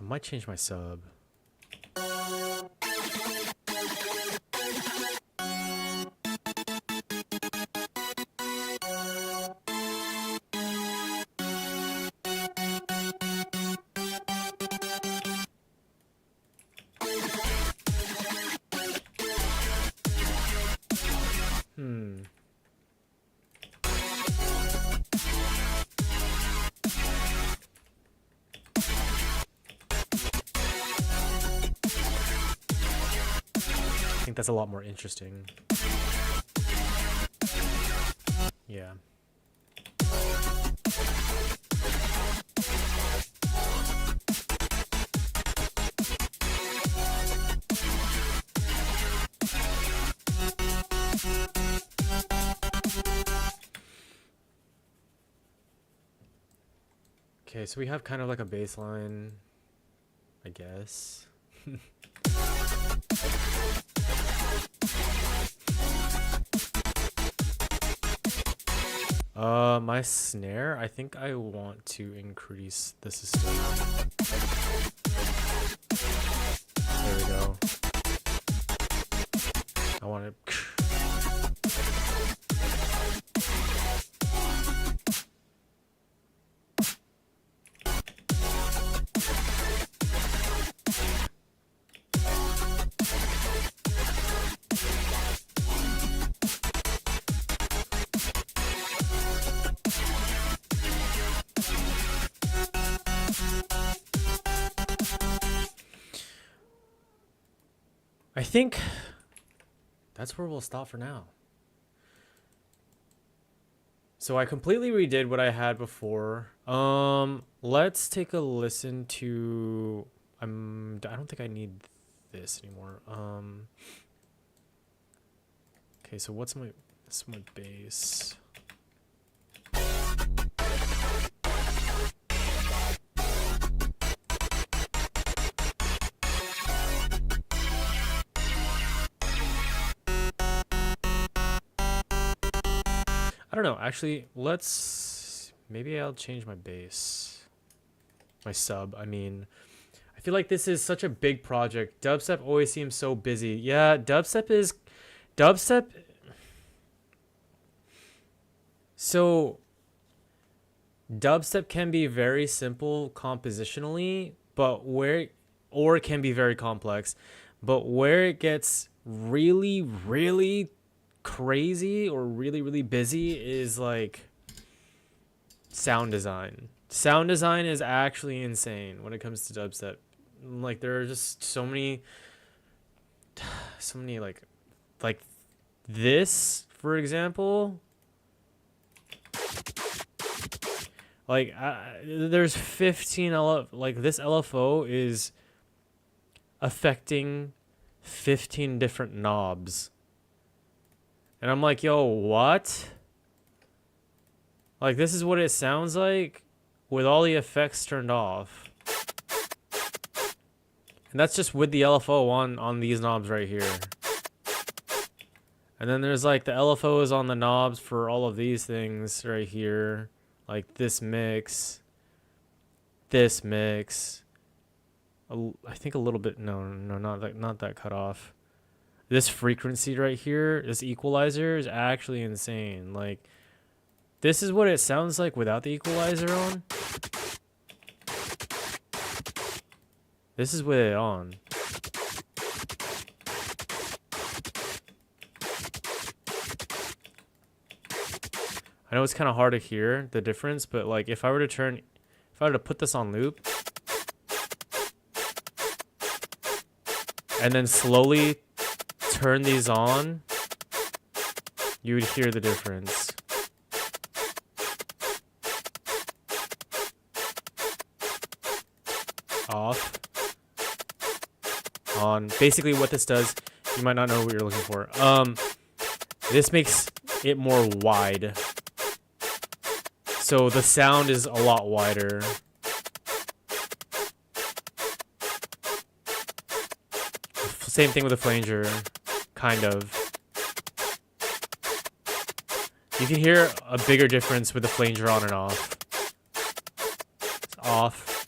[SPEAKER 1] might change my sub. I think that's a lot more interesting. Yeah. Okay, so we have kind of like a baseline, I guess. My snare, I think I want to increase the sustain. There we go. I want it. I think that's where we'll stop for now. So I completely redid what I had before. Let's take a listen to I don't think I need this anymore. Okay, so this is my bass. I don't know, actually, maybe I'll change my bass. My sub, I mean. I feel like this is such a big project. Dubstep always seems so busy. Yeah, dubstep. So, dubstep can be very simple compositionally, or it can be very complex. But where it gets really, really crazy or really, really busy is like sound design. Sound design is actually insane when it comes to dubstep. Like there are just so many like this, for example. Like there's 15 like this LFO is affecting 15 different knobs. And I'm like, yo, what? Like, this is what it sounds like with all the effects turned off. And that's just with the LFO on these knobs right here. And then there's like the LFO is on the knobs for all of these things right here. Like this mix. This mix. I think a little bit, no, not that cutoff. This frequency right here, this equalizer is actually insane. Like, this is what it sounds like without the equalizer on. This is with it on. I know it's kind of hard to hear the difference, but like if I were to put this on loop and then slowly turn these on, you would hear the difference. Off. On. Basically what this does, you might not know what you're looking for. This makes it more wide. So the sound is a lot wider. Same thing with the flanger, kind of. You can hear a bigger difference with the flanger on and off. It's off,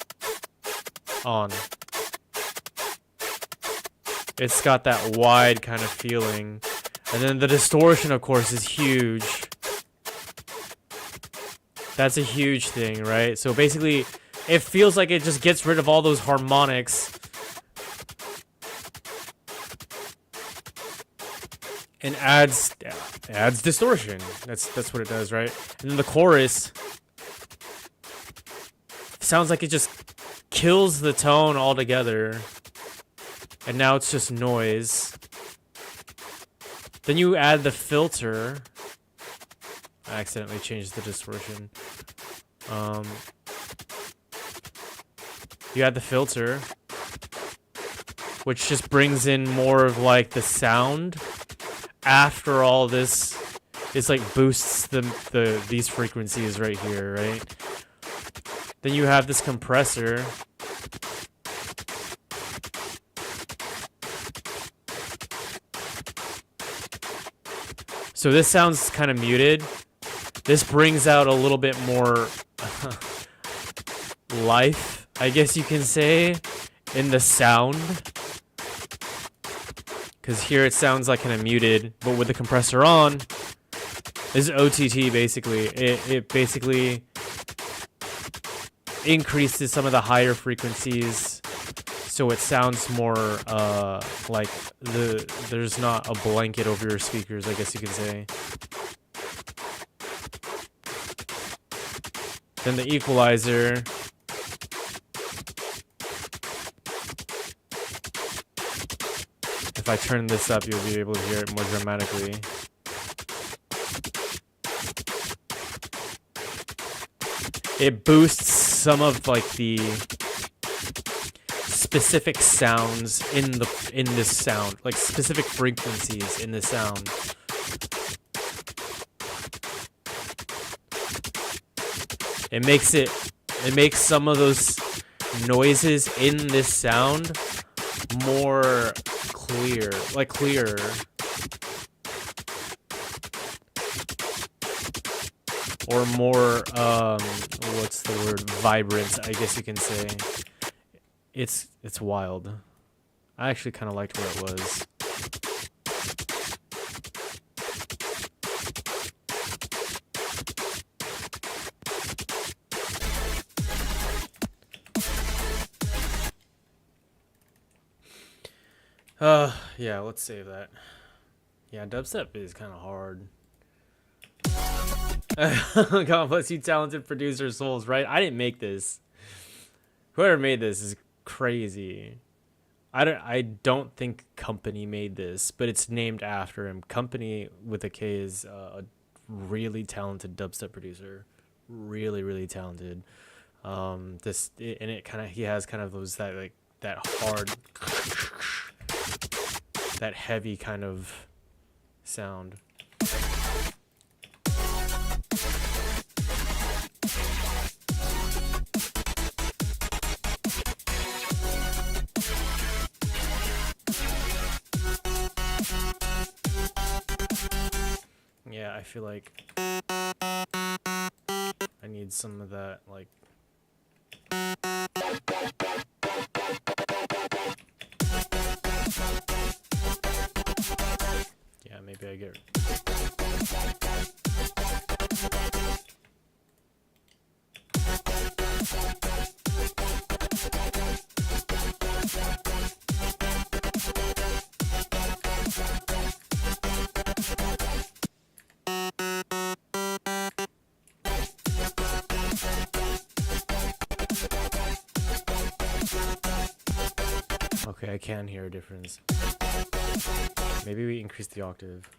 [SPEAKER 1] on. It's got that wide kind of feeling. And then the distortion, of course, is huge. That's a huge thing, right? So basically, it feels like it just gets rid of all those harmonics and adds distortion. That's what it does, right? And then the chorus sounds like it just kills the tone altogether. And now it's just noise. Then you add the filter. I accidentally changed the distortion. You add the filter, which just brings in more of like the sound. After all this, it's like boosts these frequencies right here, right? Then you have this compressor. So this sounds kind of muted. This brings out a little bit more life, I guess you can say, in the sound. Because here it sounds like kind of muted, but with the compressor on, this is OTT basically. It basically increases some of the higher frequencies, so it sounds more like there's not a blanket over your speakers, I guess you could say. Then the equalizer. If I turn this up, you'll be able to hear it more dramatically. It boosts some of like the specific sounds in this sound, like specific frequencies in the sound. It makes some of those noises in this sound more clear, like clearer. Or more, what's the word? Vibrant, I guess you can say. It's wild. I actually kind of liked where it was. Yeah, let's save that. Yeah, dubstep is kind of hard. God bless you, talented producer souls, right? I didn't make this. Whoever made this is crazy. I don't think Company made this, but it's named after him. Company with a K is a really talented dubstep producer. Really, really talented. He has kind of those that hard, that heavy kind of sound. Yeah, I feel like I need some of that, like... Yeah, maybe I get... Okay, I can hear a difference. Maybe we increase the octave.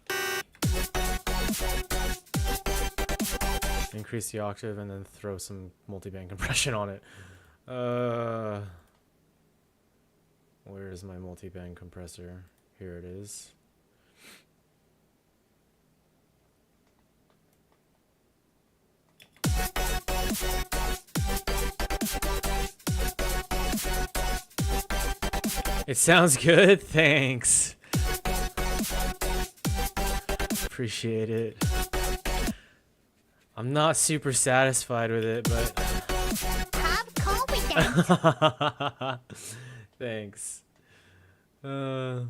[SPEAKER 1] Increase the octave and then throw some multiband compression on it. Where is my multiband compressor? Here it is. It sounds good, thanks. Appreciate it. I'm not super satisfied with it, but...
[SPEAKER 2] Have confidence.
[SPEAKER 1] Thanks. Could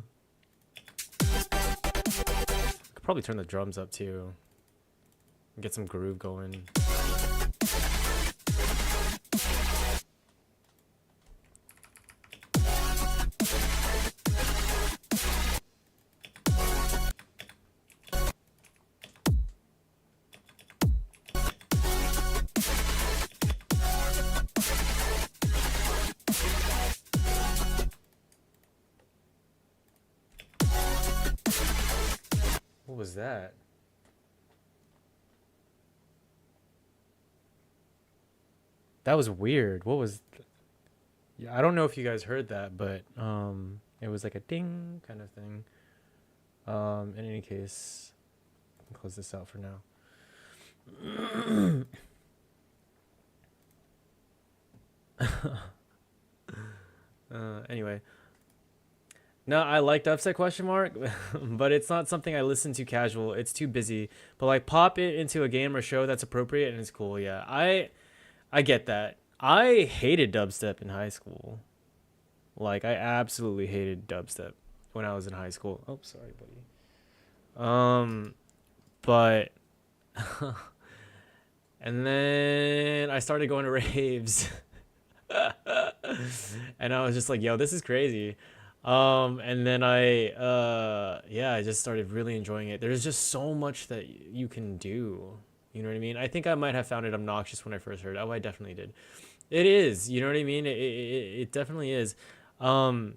[SPEAKER 1] probably turn the drums up too. Get some groove going. What was that? That was weird. What was... Yeah, I don't know if you guys heard that, but it was like a ding kind of thing. In any case, I can close this out for now. Anyway. No, I like dubstep question mark, but it's not something I listen to casual. It's too busy. But like pop it into a game or show that's appropriate and it's cool. Yeah, I get that. I hated dubstep in high school. Like I absolutely hated dubstep when I was in high school. Oh, sorry, buddy. But and then I started going to raves. And I was just like, yo, this is crazy. And then I just started really enjoying it. There's just so much that you can do. You know what I mean? I think I might have found it obnoxious when I first heard it. Oh, I definitely did. It is, you know what I mean? It definitely is. But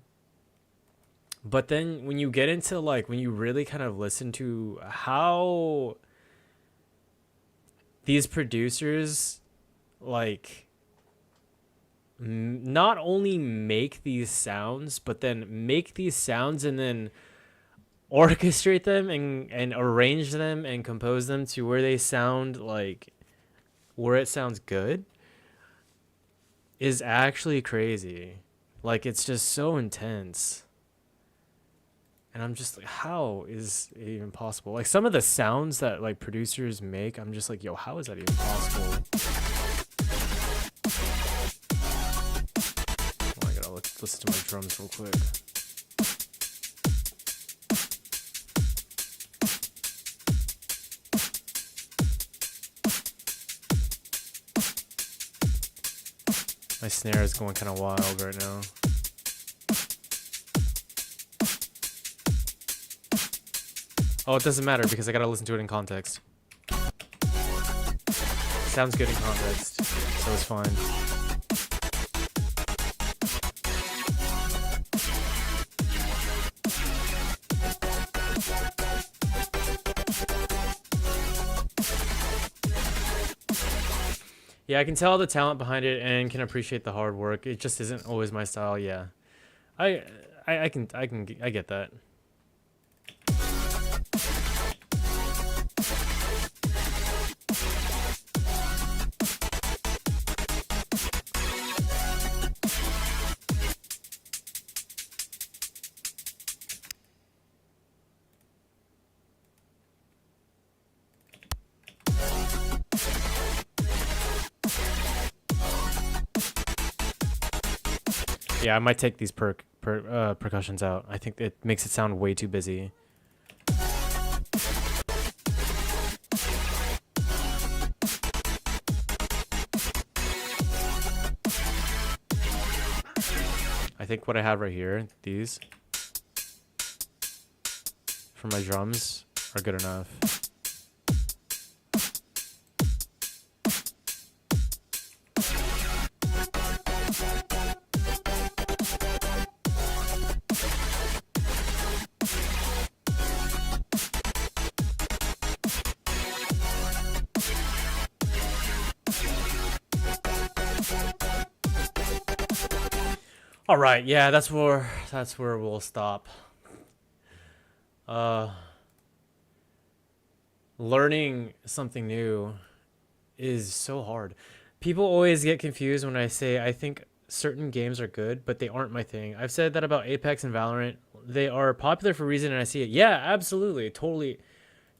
[SPEAKER 1] then when you get into like, when you really kind of listen to how these producers like not only make these sounds, but then make these sounds and then orchestrate them and arrange them and compose them to where they sound like, where it sounds good, is actually crazy. Like, it's just so intense. And I'm just like, how is it even possible? Like, some of the sounds that like producers make, I'm just like, yo, how is that even possible? Let's listen to my drums real quick. My snare is going kind of wild right now. Oh, it doesn't matter because I gotta listen to it in context. Sounds good in context, so it's fine. Yeah, I can tell the talent behind it and can appreciate the hard work. It just isn't always my style. Yeah, I get that. Yeah, I might take these percussions out. I think it makes it sound way too busy. I think what I have right here, these, for my drums, are good enough. All right, yeah, that's where we'll stop. Learning something new is so hard. People always get confused when I say I think certain games are good, but they aren't my thing. I've said that about Apex and Valorant. They are popular for a reason, and I see it. Yeah, absolutely, totally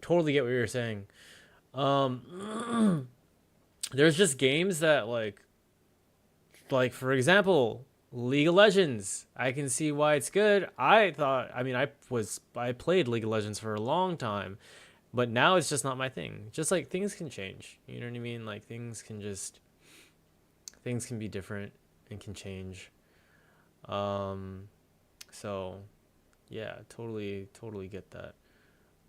[SPEAKER 1] get what you're saying. There's just games that like for example, League of Legends. I can see why it's good. I played League of Legends for a long time, but now it's just not my thing. Just like things can change. You know what I mean? Like things can be different and can change. So yeah, totally get that.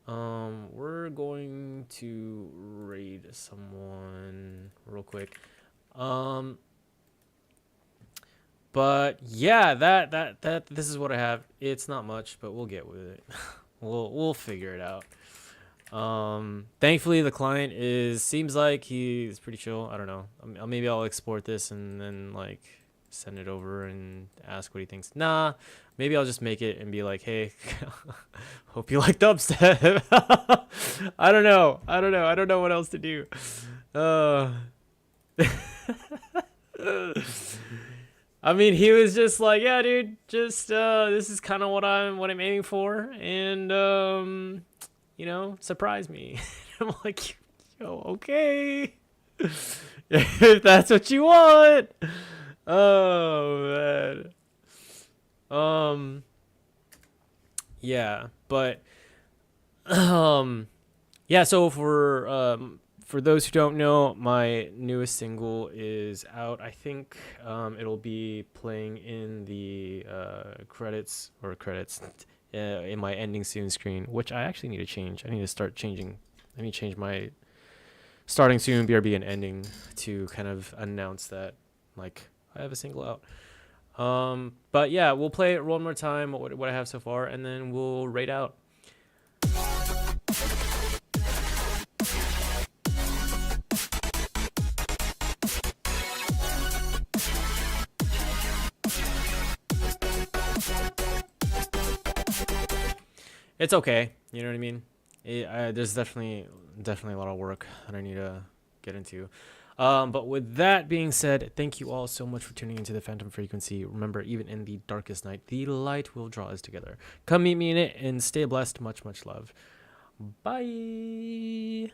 [SPEAKER 1] We're going to raid someone real quick. But yeah, that this is what I have. It's not much, but we'll get with it. we'll figure it out. Thankfully the client seems like he's pretty chill. I don't know. Maybe I'll export this and then like send it over and ask what he thinks. Nah, maybe I'll just make it and be like, hey, hope you like dubstep. I don't know. I don't know what else to do. I mean, he was just like, yeah, dude, just this is kind of what I'm aiming for, and you know, surprise me. I'm like, yo, okay, if that's what you want. Oh man. Yeah, but yeah. So for those who don't know, my newest single is out. I think it'll be playing in the credits in my ending soon screen, which I actually need to change. I need to start changing. I need to change my starting soon, BRB, and ending to kind of announce that like I have a single out. But yeah, we'll play it one more time, what I have so far, and then we'll rate out. It's okay, you know what I mean? There's definitely a lot of work that I need to get into. But with that being said, thank you all so much for tuning into the Phantom Frequency. Remember, even in the darkest night, the light will draw us together. Come meet me in it and stay blessed. Much love. Bye.